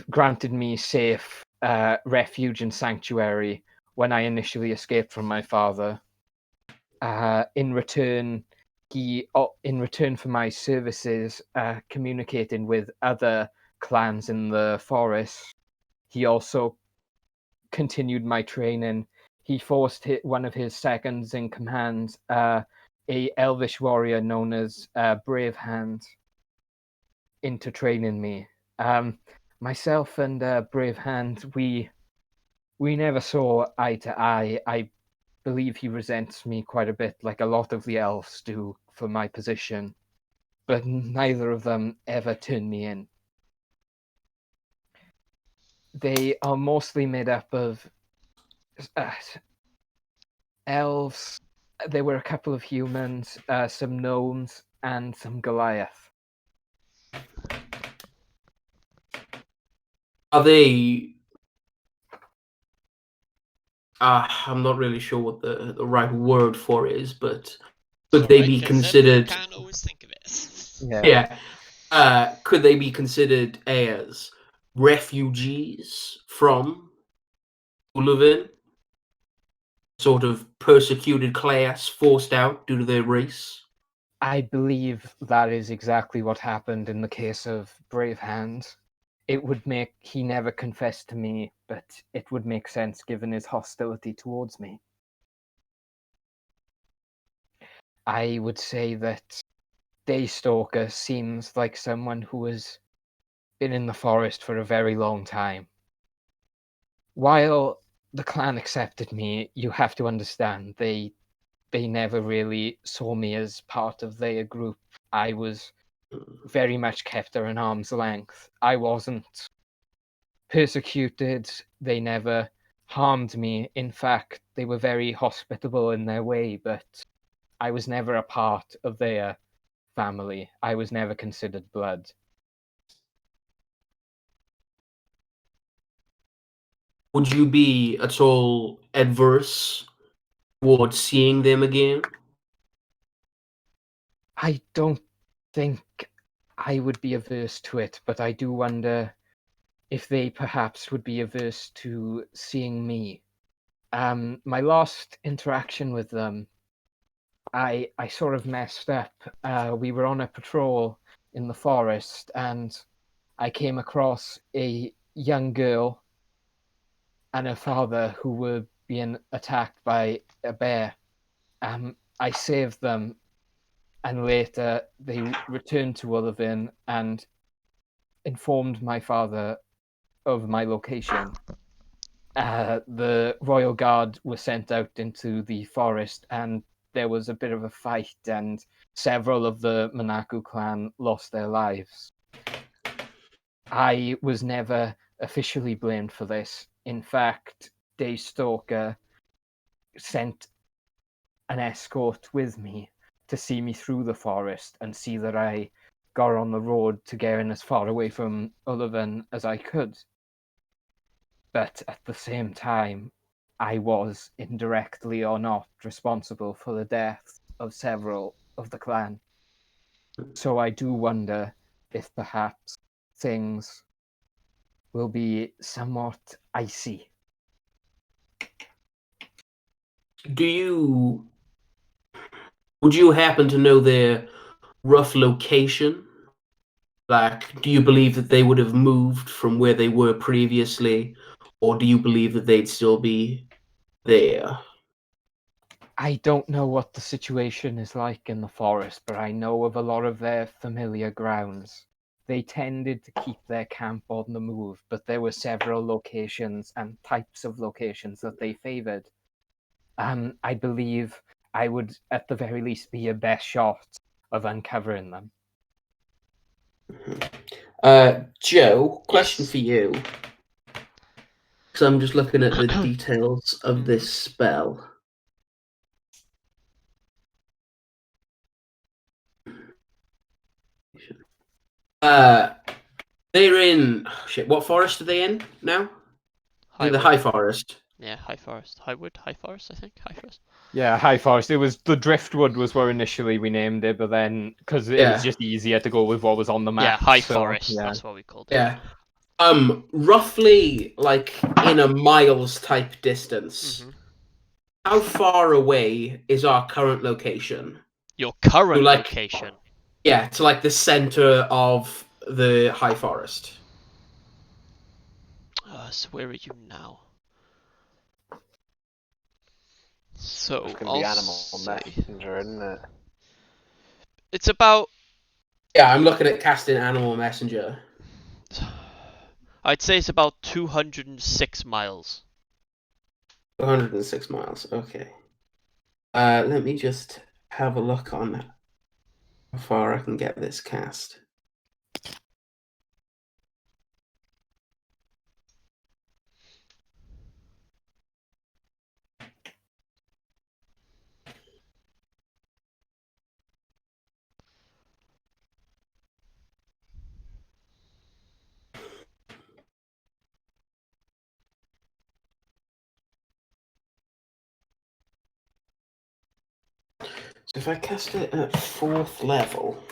G: granted me safe refuge and sanctuary when I initially escaped from my father. In return for my services communicating with other clans in the forest, he also continued my training. He forced one of his seconds in command, a elvish warrior known as Brave Hand, into training me. Myself and Brave Hand, we never saw eye to eye. I believe he resents me quite a bit, like a lot of the elves do, for my position. But neither of them ever turned me in. They are mostly made up of elves. There were a couple of humans, some gnomes, and some Goliath.
E: Are they... I'm not really sure what the right word for it is, but could they be considered...
A: Can't always think of it.
E: Yeah. Could they be considered as refugees from Uluvin? Sort of persecuted class forced out due to their race?
G: I believe that is exactly what happened in the case of Brave Hand. He never confessed to me, but it would make sense given his hostility towards me. I would say that Daystalker seems like someone who has been in the forest for a very long time. While the clan accepted me, you have to understand they never really saw me as part of their group. I was very much kept at an arm's length. I wasn't persecuted. They never harmed me. In fact, they were very hospitable in their way, but I was never a part of their family. I was never considered blood.
E: Would you be at all adverse towards seeing them again?
G: I don't think I would be averse to it, but I do wonder if they perhaps would be averse to seeing me. My last interaction with them, I sort of messed up. We were on a patrol in the forest, and I came across a young girl and her father who were being attacked by a bear. I saved them, and later they returned to Ullivin and informed my father of my location. The royal guard was sent out into the forest, and there was a bit of a fight, and several of the Monaco clan lost their lives. I was never officially blamed for this. In fact, Daystalker sent an escort with me to see me through the forest and see that I got on the road to getting as far away from Ullivin as I could. But at the same time, I was, indirectly or not, responsible for the death of several of the clan. So I do wonder if perhaps things will be somewhat icy.
E: Would you happen to know their rough location? Like, do you believe that they would have moved from where they were previously, or do you believe that they'd still be there?
G: I don't know what the situation is like in the forest, but I know of a lot of their familiar grounds. They tended to keep their camp on the move, but there were several locations and types of locations that they favored. I believe I would, at the very least, be your best shot of uncovering them.
E: Joe, question
A: Yes.
E: for you. Because I'm just looking at the details of this spell. They're in what forest are they in now? In the
A: Highwood.
E: High Forest.
A: Yeah, High Forest. Highwood, High Forest, I think. High Forest.
B: Yeah, High Forest. It was the Driftwood was where initially we named it, but then because it was just easier to go with what was on the map.
A: Yeah, High
B: so,
A: Forest.
B: Yeah.
A: That's what we called it.
E: Yeah. Roughly like in a miles type distance.
A: Mm-hmm.
E: How far away is our current location?
A: Your current
E: like-
A: location.
E: Yeah, to like the center of the High Forest.
A: So where are you now? So
D: It's gonna
A: I'll
D: be Animal
A: say
D: Messenger, isn't it?
A: it's about.
E: Yeah, I'm looking at casting Animal Messenger.
A: I'd say it's about 206 miles.
E: 106 miles. Okay. Let me just have a look on how far I can get this cast. So if I cast it at 4th level.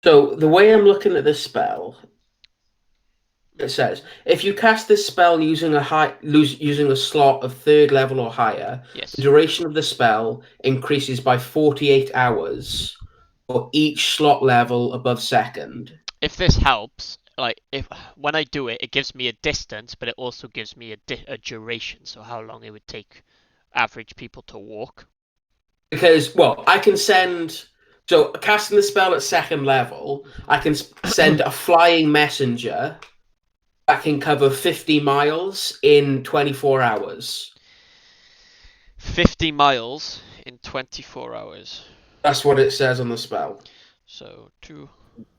E: So the way I'm looking at this spell It says if you cast this spell using a slot of 3rd level or higher,
A: Yes.
E: the duration of the spell increases by 48 hours for each slot level above 2nd.
A: If this helps, like if when I do it, it gives me a distance, but it also gives me a duration, so how long it would take average people to walk.
E: Because, well, I can send. So, casting the spell at 2nd level, I can send a flying messenger that can cover 50 miles in 24 hours.
A: 50 miles in 24 hours.
E: That's what it says on the spell.
A: So 2.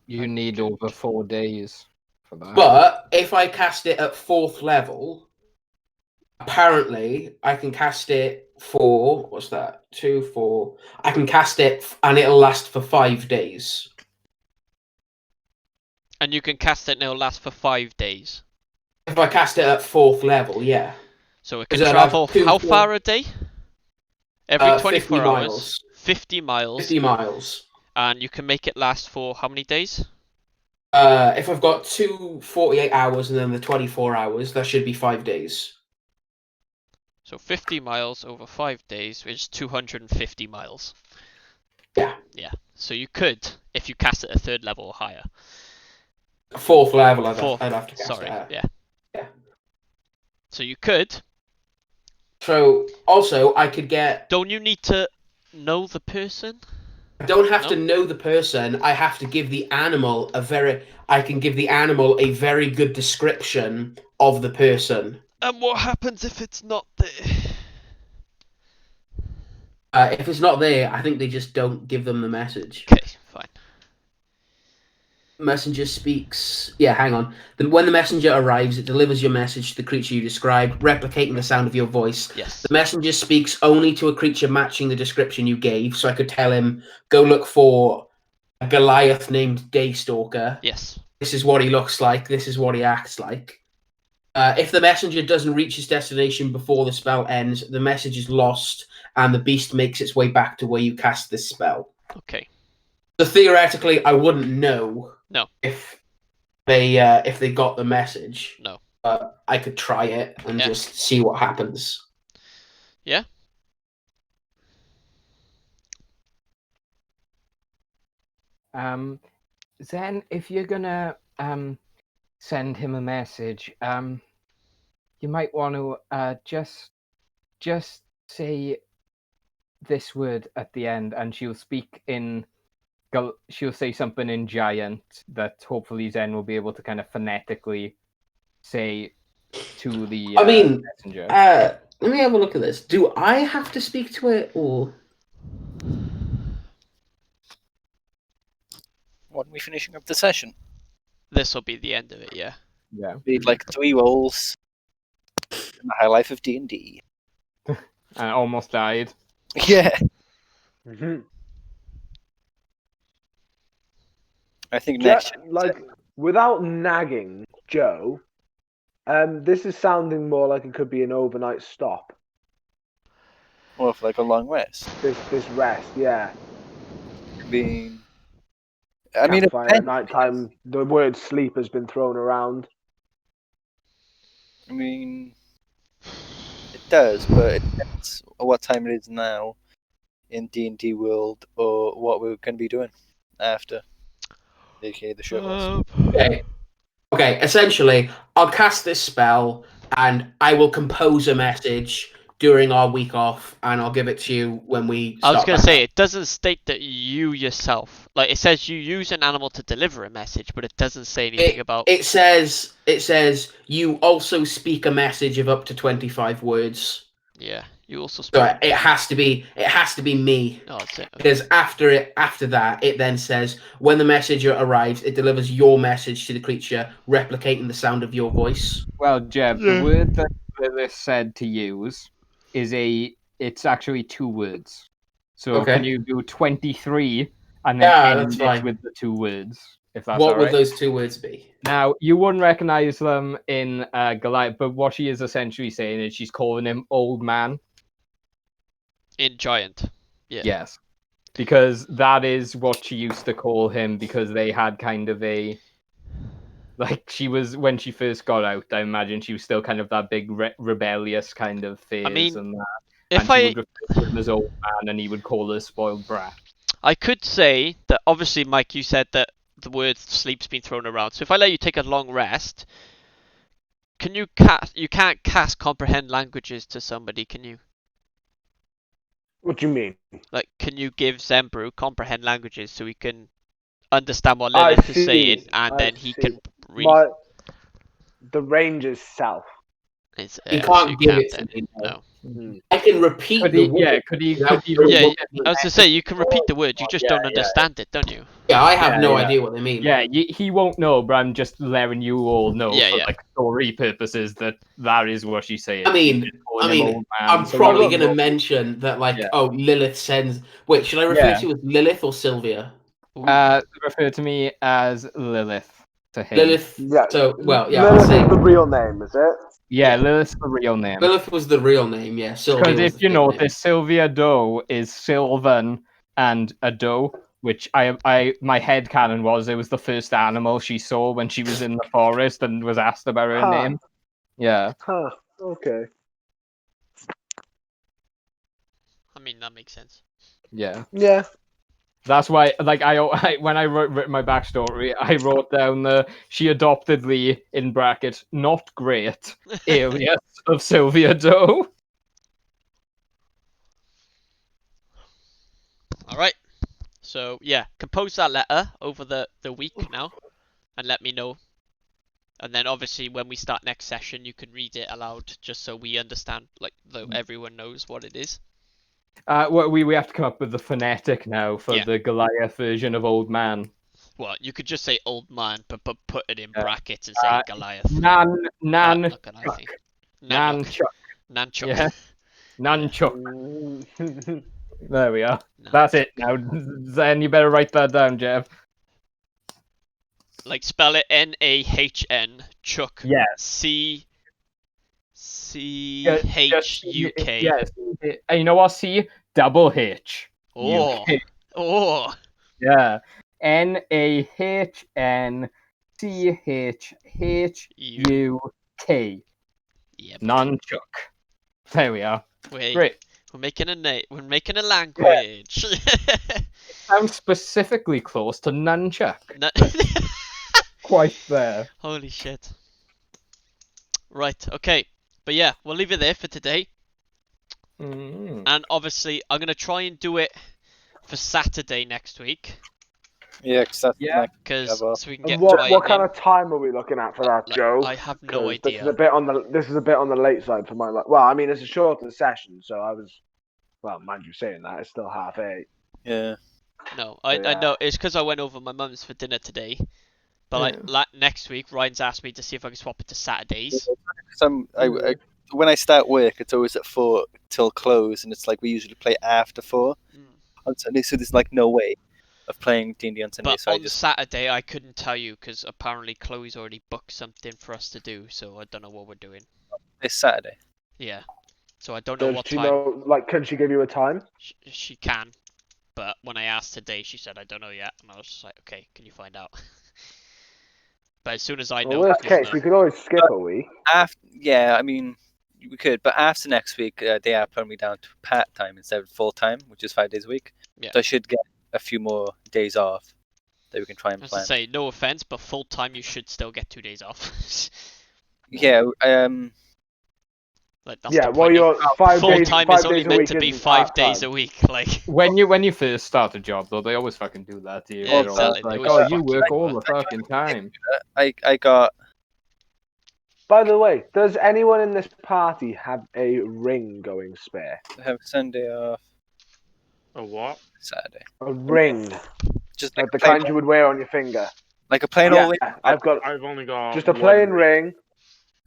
G: You need over 4 days for that.
E: But if I cast it at 4th level, apparently I can cast it for, what's that? 2, 4. I can cast it and it'll last for 5 days.
A: And you can cast it and it'll last for 5 days.
E: If I cast it at 4th level, yeah.
A: So it can
E: 'Cause I'd
A: travel
E: have 2,
A: how
E: 4
A: far a day? Every 24
E: 50
A: hours.
E: miles.
A: 50 miles.
E: 50 miles.
A: And you can make it last for how many days?
E: If I've got 2 48 hours and then the 24 hours, that should be 5 days.
A: So 50 miles over 5 days, which is 250 miles.
E: Yeah.
A: Yeah. So you could, if you cast it at 3rd level or higher.
E: 4th level, I'd
A: Fourth.
E: have to cast
A: Sorry.
E: it at.
A: Yeah.
E: Yeah.
A: So you could.
E: So, also, I could get...
A: Don't you need to know the person?
E: I don't have
A: No?
E: to know the person. I have to give the animal I can give the animal a very good description of the person.
A: And what happens if it's not there?
E: If it's not there, I think they just don't give them the message.
A: Okay, fine.
E: Messenger speaks. Yeah, hang on. When the messenger arrives, it delivers your message to the creature you described, replicating the sound of your voice.
A: Yes.
E: The messenger speaks only to a creature matching the description you gave, so I could tell him, go look for a Goliath named Daystalker.
A: Yes.
E: This is what he looks like. This is what he acts like. If the messenger doesn't reach his destination before the spell ends, the message is lost, and the beast makes its way back to where you cast this spell.
A: Okay.
E: So theoretically, I wouldn't know.
A: No.
E: If they got the message.
A: No.
E: But I could try it and just see what happens.
A: Yeah.
G: Then if you're gonna send him a message, you might want to just say this word at the end, and she'll speak in. She'll say something in Giant that hopefully Zen will be able to kind of phonetically say to the messenger.
E: Let me have a look at this. Do I have to speak to it, or
F: When are we finishing up the session?
A: This will be the end of it, yeah.
G: Yeah.
F: Need like 3 rolls. In the high life of D&D.
G: I almost died.
F: Yeah.
D: Mhm.
F: I think next.
D: Like, without nagging Joe, this is sounding more like it could be an overnight stop.
F: Or for like a long rest.
D: This rest, yeah.
F: I mean, it
D: Campfire at
F: depends.
D: night time. The word sleep has been thrown around.
F: I mean, it does, but it depends what time it is now in D&D world, or what we're going to be doing after, aka the short rest.
E: Okay. Essentially, I'll cast this spell, and I will compose a message during our week off, and I'll give it to you when we.
A: I was
E: start
A: going to
E: back
A: say,
E: up.
A: it doesn't state that you yourself, like it says you use an animal to deliver a message, but it doesn't say anything about.
E: It says you also speak a message of up to 25 words.
A: Yeah, you also speak.
E: So it has to be me.
A: Oh, that's it. Okay.
E: Because after that, it then says when the messenger arrives, it delivers your message to the creature, replicating the sound of your voice.
G: Well, Jeb, the word that Lilith said to use is it's actually 2 words. So
E: Okay.
G: can you do 23 and then
E: Yeah,
G: end
E: that's
G: it
E: fine.
G: with the 2 words? If that's
E: What
G: all
E: would
G: right.
E: those 2 words be?
G: Now, you wouldn't recognize them in Goliath, but what she is essentially saying is she's calling him old man.
A: In Giant. Yeah.
G: Yes. Because that is what she used to call him, because they had kind of a
B: Like she was when she first got out. I imagine she was still kind of that big rebellious kind of phase,
A: I mean,
B: and
A: if
B: she
A: I
B: would refer to him as old man, and he would call her spoiled brat.
A: I could say that obviously, Mike, you said that the word sleep's been thrown around. So if I let you take a long rest, can you cast? You can't cast comprehend languages to somebody, can you?
D: What do you mean?
A: Like, can you give Zembru comprehend languages so he can understand what
D: I
A: Lilith is
D: see,
A: saying, and
D: I
A: then he
D: see.
A: can read?
D: The range is south.
E: You
A: So
E: can't
A: you
E: give
A: can't
E: it to
A: then.
E: me. No.
A: No.
E: I can repeat
B: Could
E: the
B: he?
E: word.
B: Yeah. Could he?
E: without
B: Could he?
E: knowing
A: Yeah,
E: what
A: I
E: the
A: was to say you can repeat the words, you just
B: Yeah,
A: don't
B: yeah.
A: understand it, don't you?
E: Yeah, I have no
B: Yeah.
E: idea what they mean.
B: Yeah, he won't know, but I'm just letting you all know
A: Yeah,
B: for
A: yeah.
B: like story purposes that is what she's saying.
E: I mean,
B: She's just calling him old man,
E: I'm
B: so
E: probably
B: you
E: going to
B: know-
E: mention that, like,
B: Yeah.
E: oh, Lilith sends. Wait, should I refer
B: Yeah.
E: to you as Lilith or Sylvia?
B: Refer to me as Lilith to him.
E: Lilith.
D: Yeah.
E: So, well, yeah,
D: Lilith
E: I'll say
D: is the real name, is it?
B: Yeah, Lilith's the real name.
E: Lilith was the real name. Yeah, Sylvia.
B: Because
E: was
B: if
E: the
B: you
E: fake name.
B: notice, Sylvia Doe is Sylvan and a doe, which my head canon was it was the first animal she saw when she was in the forest and was asked about her
D: Huh.
B: name. Yeah.
D: Huh. Okay.
A: I mean, that makes sense.
B: Yeah.
D: Yeah.
B: That's why, like, I when I wrote my backstory, I wrote down she adopted Lee in bracket, not great, alias of Sylvia Doe.
A: All right. So yeah, compose that letter over the week now, and let me know. And then obviously when we start next session, you can read it aloud just so we understand, like, though everyone knows what it is.
B: We have to come up with the phonetic now for
A: Yeah.
B: the Goliath version of Old Man.
A: Well, you could just say old man, but put it in
B: Yeah.
A: brackets and say Goliath.
B: Nan
A: Look at
B: Chuck.
A: Ivy.
B: Nan
A: Nanchuk.
B: Chuck.
A: Nanchuk.
B: Yeah. Nan Chuck.
D: Mm.
B: There we are. That's it now. Then you better write that down, Jeff.
A: Like, spell it Nahn, Chuck.
B: Yes.
A: C-H-U-K.
B: Yes. And you know what? C double H.
A: Oh.
B: UK.
A: Oh.
B: Yeah. NAHNCHHUK.
A: Yep.
B: Nunchuck. There we are. Great.
A: We're making a language.
B: Sounds specifically close to nunchuck.
A: No-
B: Quite there.
A: Holy shit. Right, okay. But yeah, we'll leave it there for today. And obviously, I'm going to try and do it for Saturday next week.
F: Yeah, because that's
B: Yeah.
A: Because
F: well.
A: so we can get
D: And what
A: Dwayne
D: kind
A: in.
D: of time are we looking at for that,
A: Like,
D: Joe?
A: I have no
D: 'Cause This is
A: idea.
D: a bit on the late side for my life. Well, I mean, it's a shorter session, so I was. Well, mind you saying that, it's still 8:30.
F: Yeah.
A: No, I
D: Yeah.
A: know. It's because I went over my mum's for dinner today. But like next week, Ryan's asked me to see if I can swap it to Saturdays.
F: When I start work, it's always at 4 till close, and it's like we usually play after 4 on Sunday, so there's like no way of playing D&D on Sunday.
A: But
F: So
A: on Saturday, I couldn't tell you because apparently Chloe's already booked something for us to do, so I don't know what we're doing.
F: this Saturday.
A: Yeah. So I don't know
D: Does
A: what
D: she
A: time.
D: know? Like, can she give you a time?
A: She can, but when I asked today, she said I don't know yet, and I was just like, okay, can you find out? But as soon as I know,
D: Well, worst
A: you'll
D: case,
A: know.
D: we could always skip a week.
F: Yeah, I mean, we could, but after next week, they are putting me down to part-time instead of full-time, which is 5 days a week.
A: Yeah.
F: So I should get a few more days off that we can try and
A: As
F: plan.
A: to say, no offense, but full time you should still get 2 days off.
F: Yeah,
A: Like that's
D: Yeah,
A: the
D: well,
A: point.
D: you're 5
A: Full
D: days.
A: time
D: 5
A: is only
D: days a
A: meant
D: week
A: to be
D: isn't
A: 5 days
D: part-time.
A: a week. Like,
B: When you first start a job, though, they always fucking do that to you.
A: Yeah,
B: They're always
A: exactly.
B: like,
A: They
B: oh,
A: always
B: you
A: fuck you
B: work all
A: over.
B: the fucking time.
F: I got.
D: By the way, does anyone in this party have a ring going spare?
F: I have Sunday off.
C: A what?
F: Saturday.
D: A ring,
F: Just
D: like the
F: a plain,
D: kind you would wear on your finger.
F: like a plain
D: Yeah,
F: old.
D: I've got
C: I've only got
D: just a
C: one
D: plain ring.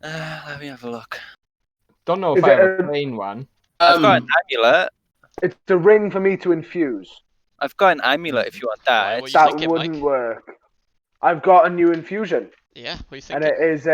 F: Let me have a look.
B: Don't know
D: Is
B: if I have
D: it
B: a plain one.
F: I've got an amulet.
D: It's a ring for me to infuse.
F: I've got an amulet if you want
A: Why,
F: that.
A: what
F: It's
A: you
D: That
A: thinking,
D: wouldn't
A: Mike?
D: work. I've got a new infusion,
A: Yeah, what are you
D: and
A: thinking?
D: it is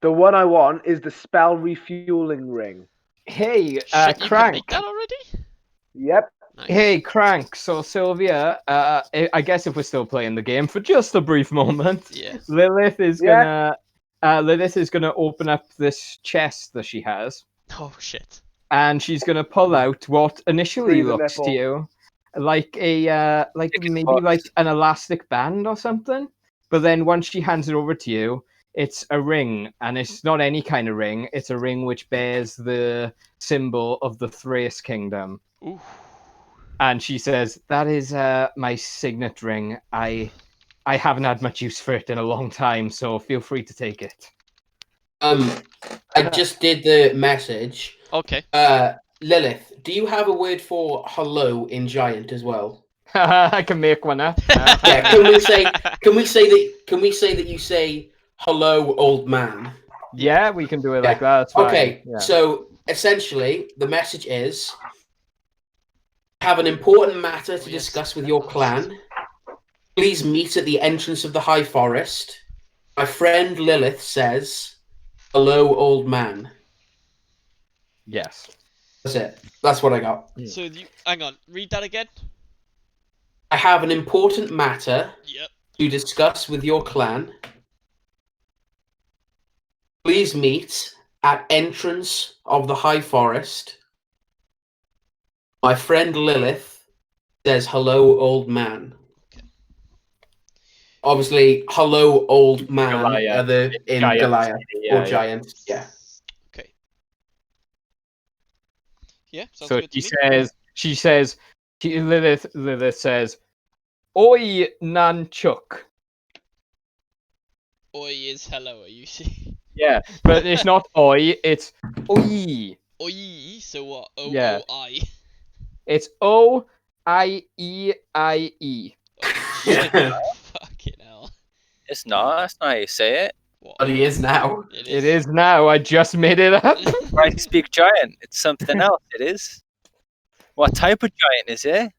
D: the one I want is the spell refueling ring.
B: Hey,
A: Shit, you can
B: Crank.
A: make that already?
D: Yep,
A: Nice.
B: Hey, Crank. So Sylvia, I guess if we're still playing the game for just a brief moment,
A: Yeah.
B: Lilith is
D: Yeah.
B: gonna open up this chest that she has,
A: Oh shit.
B: and she's gonna pull out what initially
D: Free the
B: looks to
D: nipple.
B: you like a maybe
F: box.
B: like an elastic band or something. But then once she hands it over to you, it's a ring, and it's not any kind of ring. It's a ring which bears the symbol of the Thrace Kingdom.
A: Ooh.
B: And she says, "That is my signet ring. I haven't had much use for it in a long time, so feel free to take it."
E: I just did the message.
A: Okay.
E: Lilith, do you have a word for hello in Giant as well?
B: I can make one up.
E: Yeah, can we say that you say hello, old man?
B: Yeah, we can do it like that. That's fine.
E: Okay,
B: Yeah.
E: so essentially the message is have an important matter to
A: yes.
E: discuss with your clan. Please meet at the entrance of the High Forest. My friend Lilith says, hello, old man.
B: Yes.
E: That's it. That's what I got.
A: So hang on, read that again.
E: I have an important matter
A: Yep.
E: to discuss with your clan. Please meet at entrance of the High Forest. My friend Lilith says, hello, old man.
A: Okay.
E: Obviously, hello, old man,
B: Goliath.
E: in
B: Giant.
E: Goliath
B: Yeah,
E: or Giant. Yeah.
A: Okay. Yeah, sounds
B: So
A: good to me.
B: Lilith says, "Oi, Nanchuk."
A: Oi is hello, you see.
B: Yeah, but it's not oi, it's oi.
A: Oi, so what?
B: Yeah.
A: O-O-I.
B: It's O-I-E-I-E.
A: Oh shit. Fucking hell.
F: It's not. That's not how you say it.
A: What?
E: But he is now.
B: It is now. I just made it up.
F: I speak giant. It's something else. It is. What type of giant is it?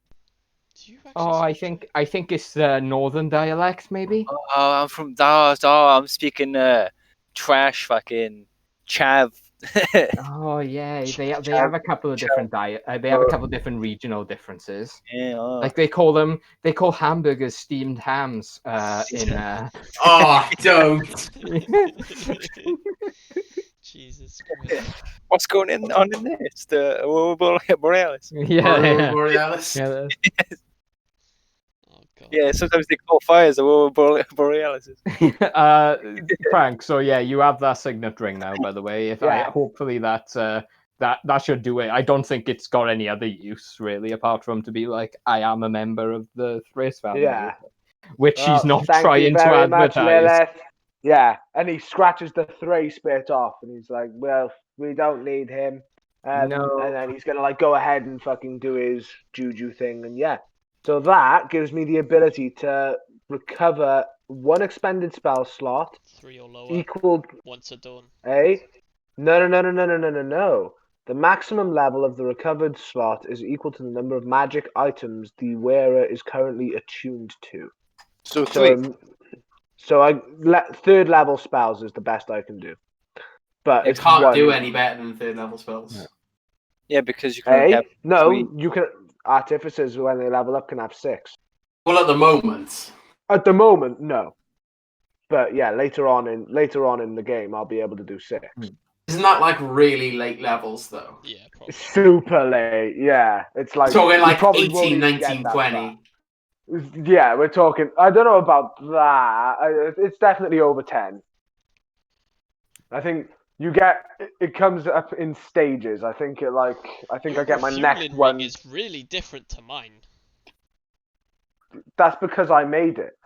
A: Do you actually
B: Oh, I
A: speak
B: think it's the northern dialect, maybe.
F: Oh, I'm from. Oh, I'm speaking trash fucking chav.
B: Oh yeah, they have a couple of different they have a couple of different regional differences.
F: Yeah, oh.
B: Like they call hamburgers steamed hams in
E: Oh, don't.
A: Jesus Christ.
F: What's going on in there? It's the Aurora Borealis.
B: yeah.
E: Borealis.
B: Yeah.
A: Oh god.
F: Yeah, sometimes they call fires Aurora Borealis.
B: Frank, so yeah, you have that signet ring now, by the way.
D: Yeah.
B: Hopefully that should do it. I don't think it's got any other use really, apart from to be like, I am a member of the Thrace family.
D: Yeah.
B: Which she's not
D: Thank
B: trying
D: you
B: to
D: very much,
B: advertise.
D: Lilith. Yeah, and he scratches the Thrace bit off, and he's like, "Well, we don't need him."
B: No.
D: And then he's gonna like go ahead and fucking do his juju thing, and yeah. So that gives me the ability to recover one expended spell slot
A: 3 or lower.
D: equal.
A: Once a dawn.
D: No. The maximum level of the recovered slot is equal to the number of magic items the wearer is currently attuned to.
F: So 3.
D: Third level spells is the best I can do. But
E: It
D: it's
E: can't
D: one.
E: do any better than third level spells.
F: Yeah, because you can only have
D: No,
F: 3.
D: you can. Artificers, when they level up, can have 6.
E: Well, at the moment.
D: At the moment, no. But yeah, later on in the game, I'll be able to do 6.
E: Isn't that like really late levels though?
A: Yeah, probably.
D: Super late, yeah. It's like
E: Talking
D: you
E: like
D: probably won't
E: 18,
D: even
E: 19,
D: get that
E: 20.
D: far. Yeah, we're talking. I don't know about that. It's definitely over 10. I think you get it comes up in stages. I think I get my next
A: refueling
D: one.
A: ring is really different to mine.
D: That's because I made it.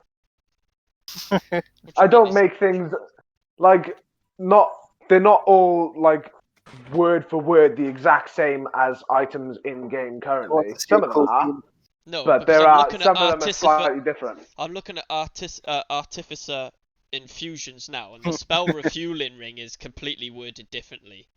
A: What do you
D: I don't
A: mean
D: make things like they're not all like word for word the exact same as items in game currently. Some of them are,
A: No,
D: but
A: because
D: there
A: I'm
D: are
A: looking
D: some
A: at
D: of them are slightly different.
A: I'm looking at artificer infusions now, and the spell refueling ring is completely worded differently.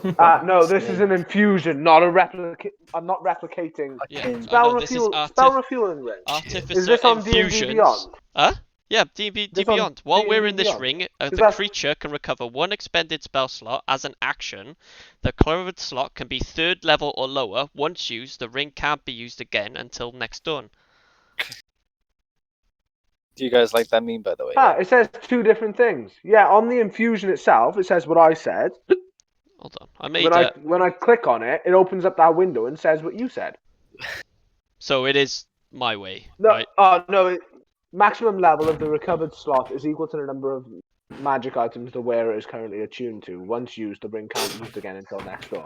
D: No, this is an infusion, not a replica. I'm not replicating.
A: Yeah.
D: Spell
A: this is
D: refueling ring.
A: Artificer
D: Is this on D&D
A: infusions.
D: Beyond?
A: Huh? Yeah, D
D: This on
A: Beyond. While we're
D: D&D
A: in this
D: Beyond.
A: ring, the
D: that's-
A: creature can recover 1 expended spell slot as an action. The covered slot can be 3rd level or lower. Once used, the ring can't be used again until next turn.
F: Do you guys like that meme, by the way?
D: it says 2 different things. Yeah, on the infusion itself, it says what I said.
A: Hold on, I made it.
D: When I click on it, it opens up that window and says what you said.
A: So it is my way,
D: No,
A: right?
D: no. Maximum level of the recovered slot is equal to the number of magic items the wearer is currently attuned to. Once used, the ring can't be used again until next turn.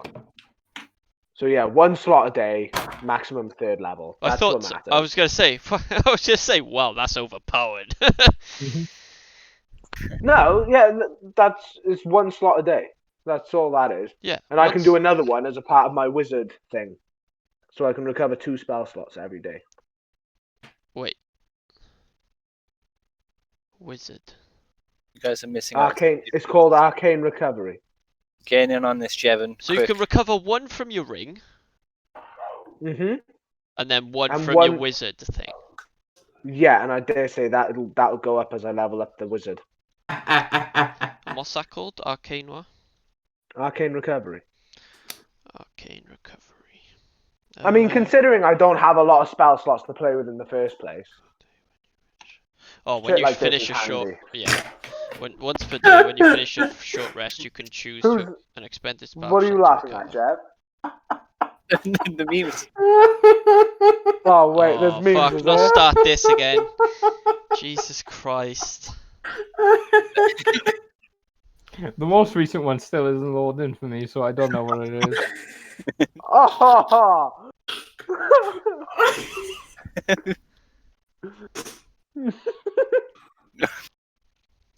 D: So yeah, 1 slot a day, maximum 3rd level. That's what matters.
A: I was gonna say. I was just say, wow, that's overpowered.
D: No, yeah, it's 1 slot a day. That's all that is.
A: Yeah.
D: And I can do another one as a part of my wizard thing. So I can recover 2 spell slots every day.
A: Wait. Wizard.
F: You guys are missing out.
D: Arcane. It's called Arcane Recovery.
F: Get in on this, Jevon.
A: So
F: quick.
A: you can recover 1 from your ring,
D: Mhm.
A: and then 1
D: And
A: from
D: 1
A: your wizard thing.
D: Yeah, and I dare say that'll go up as I level up the wizard.
A: And what's that called? Arcane what?
D: Arcane Recovery.
A: Arcane Recovery.
D: I mean, considering I don't have a lot of spell slots to play with in the first place.
A: Oh, when
D: shit
A: you
D: like this
A: finish
D: is
A: a short,
D: handy.
A: yeah. Once per day, when you finish a short rest, you can choose
D: Who's-
A: an expended spell.
D: What are you
A: slot to
D: laughing at,
A: recover.
D: Jeff?
F: The memes.
D: Oh wait,
A: Oh
D: there's memes.
A: fuck!
D: Is
A: We'll
D: there?
A: start this again. Jesus Christ!
B: The most recent one still isn't loading for me, so I don't know what it is.
D: Oh!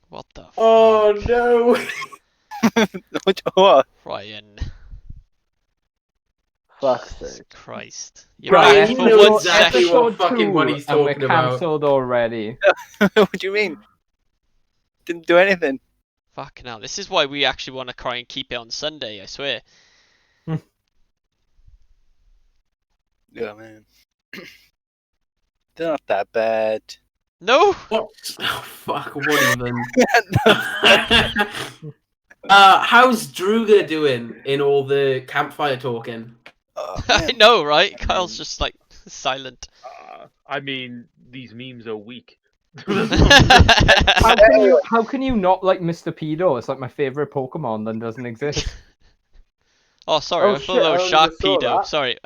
A: What the?
E: Oh
A: fuck?
E: no!
F: What?
A: Ryan.
D: Fuck's
A: Jesus
D: sake.
A: Christ! You're
E: Ryan,
A: back
E: you
A: for
E: know
A: one
E: exactly
A: session.
E: what fucking what he's
B: and we're
E: talking about.
B: cancelled already.
F: What do you mean? Didn't do anything.
A: Fucking hell! This is why we actually want to try and keep it on Sunday. I swear.
F: Yeah, man. They're not that bad.
A: No.
E: What? Oh, fuck, what even? How's Druga doing in all the campfire talking?
F: Oh,
A: I
F: man.
A: know, right? Kyle's just like silent.
C: I mean, these memes are weak.
B: How can you not like Mr. Pedo? It's like my favorite Pokemon that doesn't exist.
A: Oh, sorry.
D: Oh,
A: I thought
D: shit,
A: that
D: I
A: was
D: only
A: Shark
D: just saw
A: Pedo.
D: that.
A: Sorry.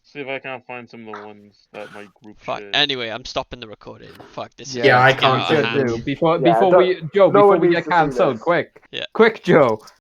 C: See if I can't find some of the ones that my group
A: Fuck.
C: shared.
A: Anyway, I'm stopping the recording. Fuck this.
E: Yeah, I
A: getting
E: can't
A: out of
B: Should
A: hand.
B: do. Before
D: Yeah,
B: we Joe,
D: no
B: before
D: one
B: we
D: needs
B: get
D: to see
B: cancelled,
D: this.
B: quick.
A: Yeah.
B: Quick, Joe.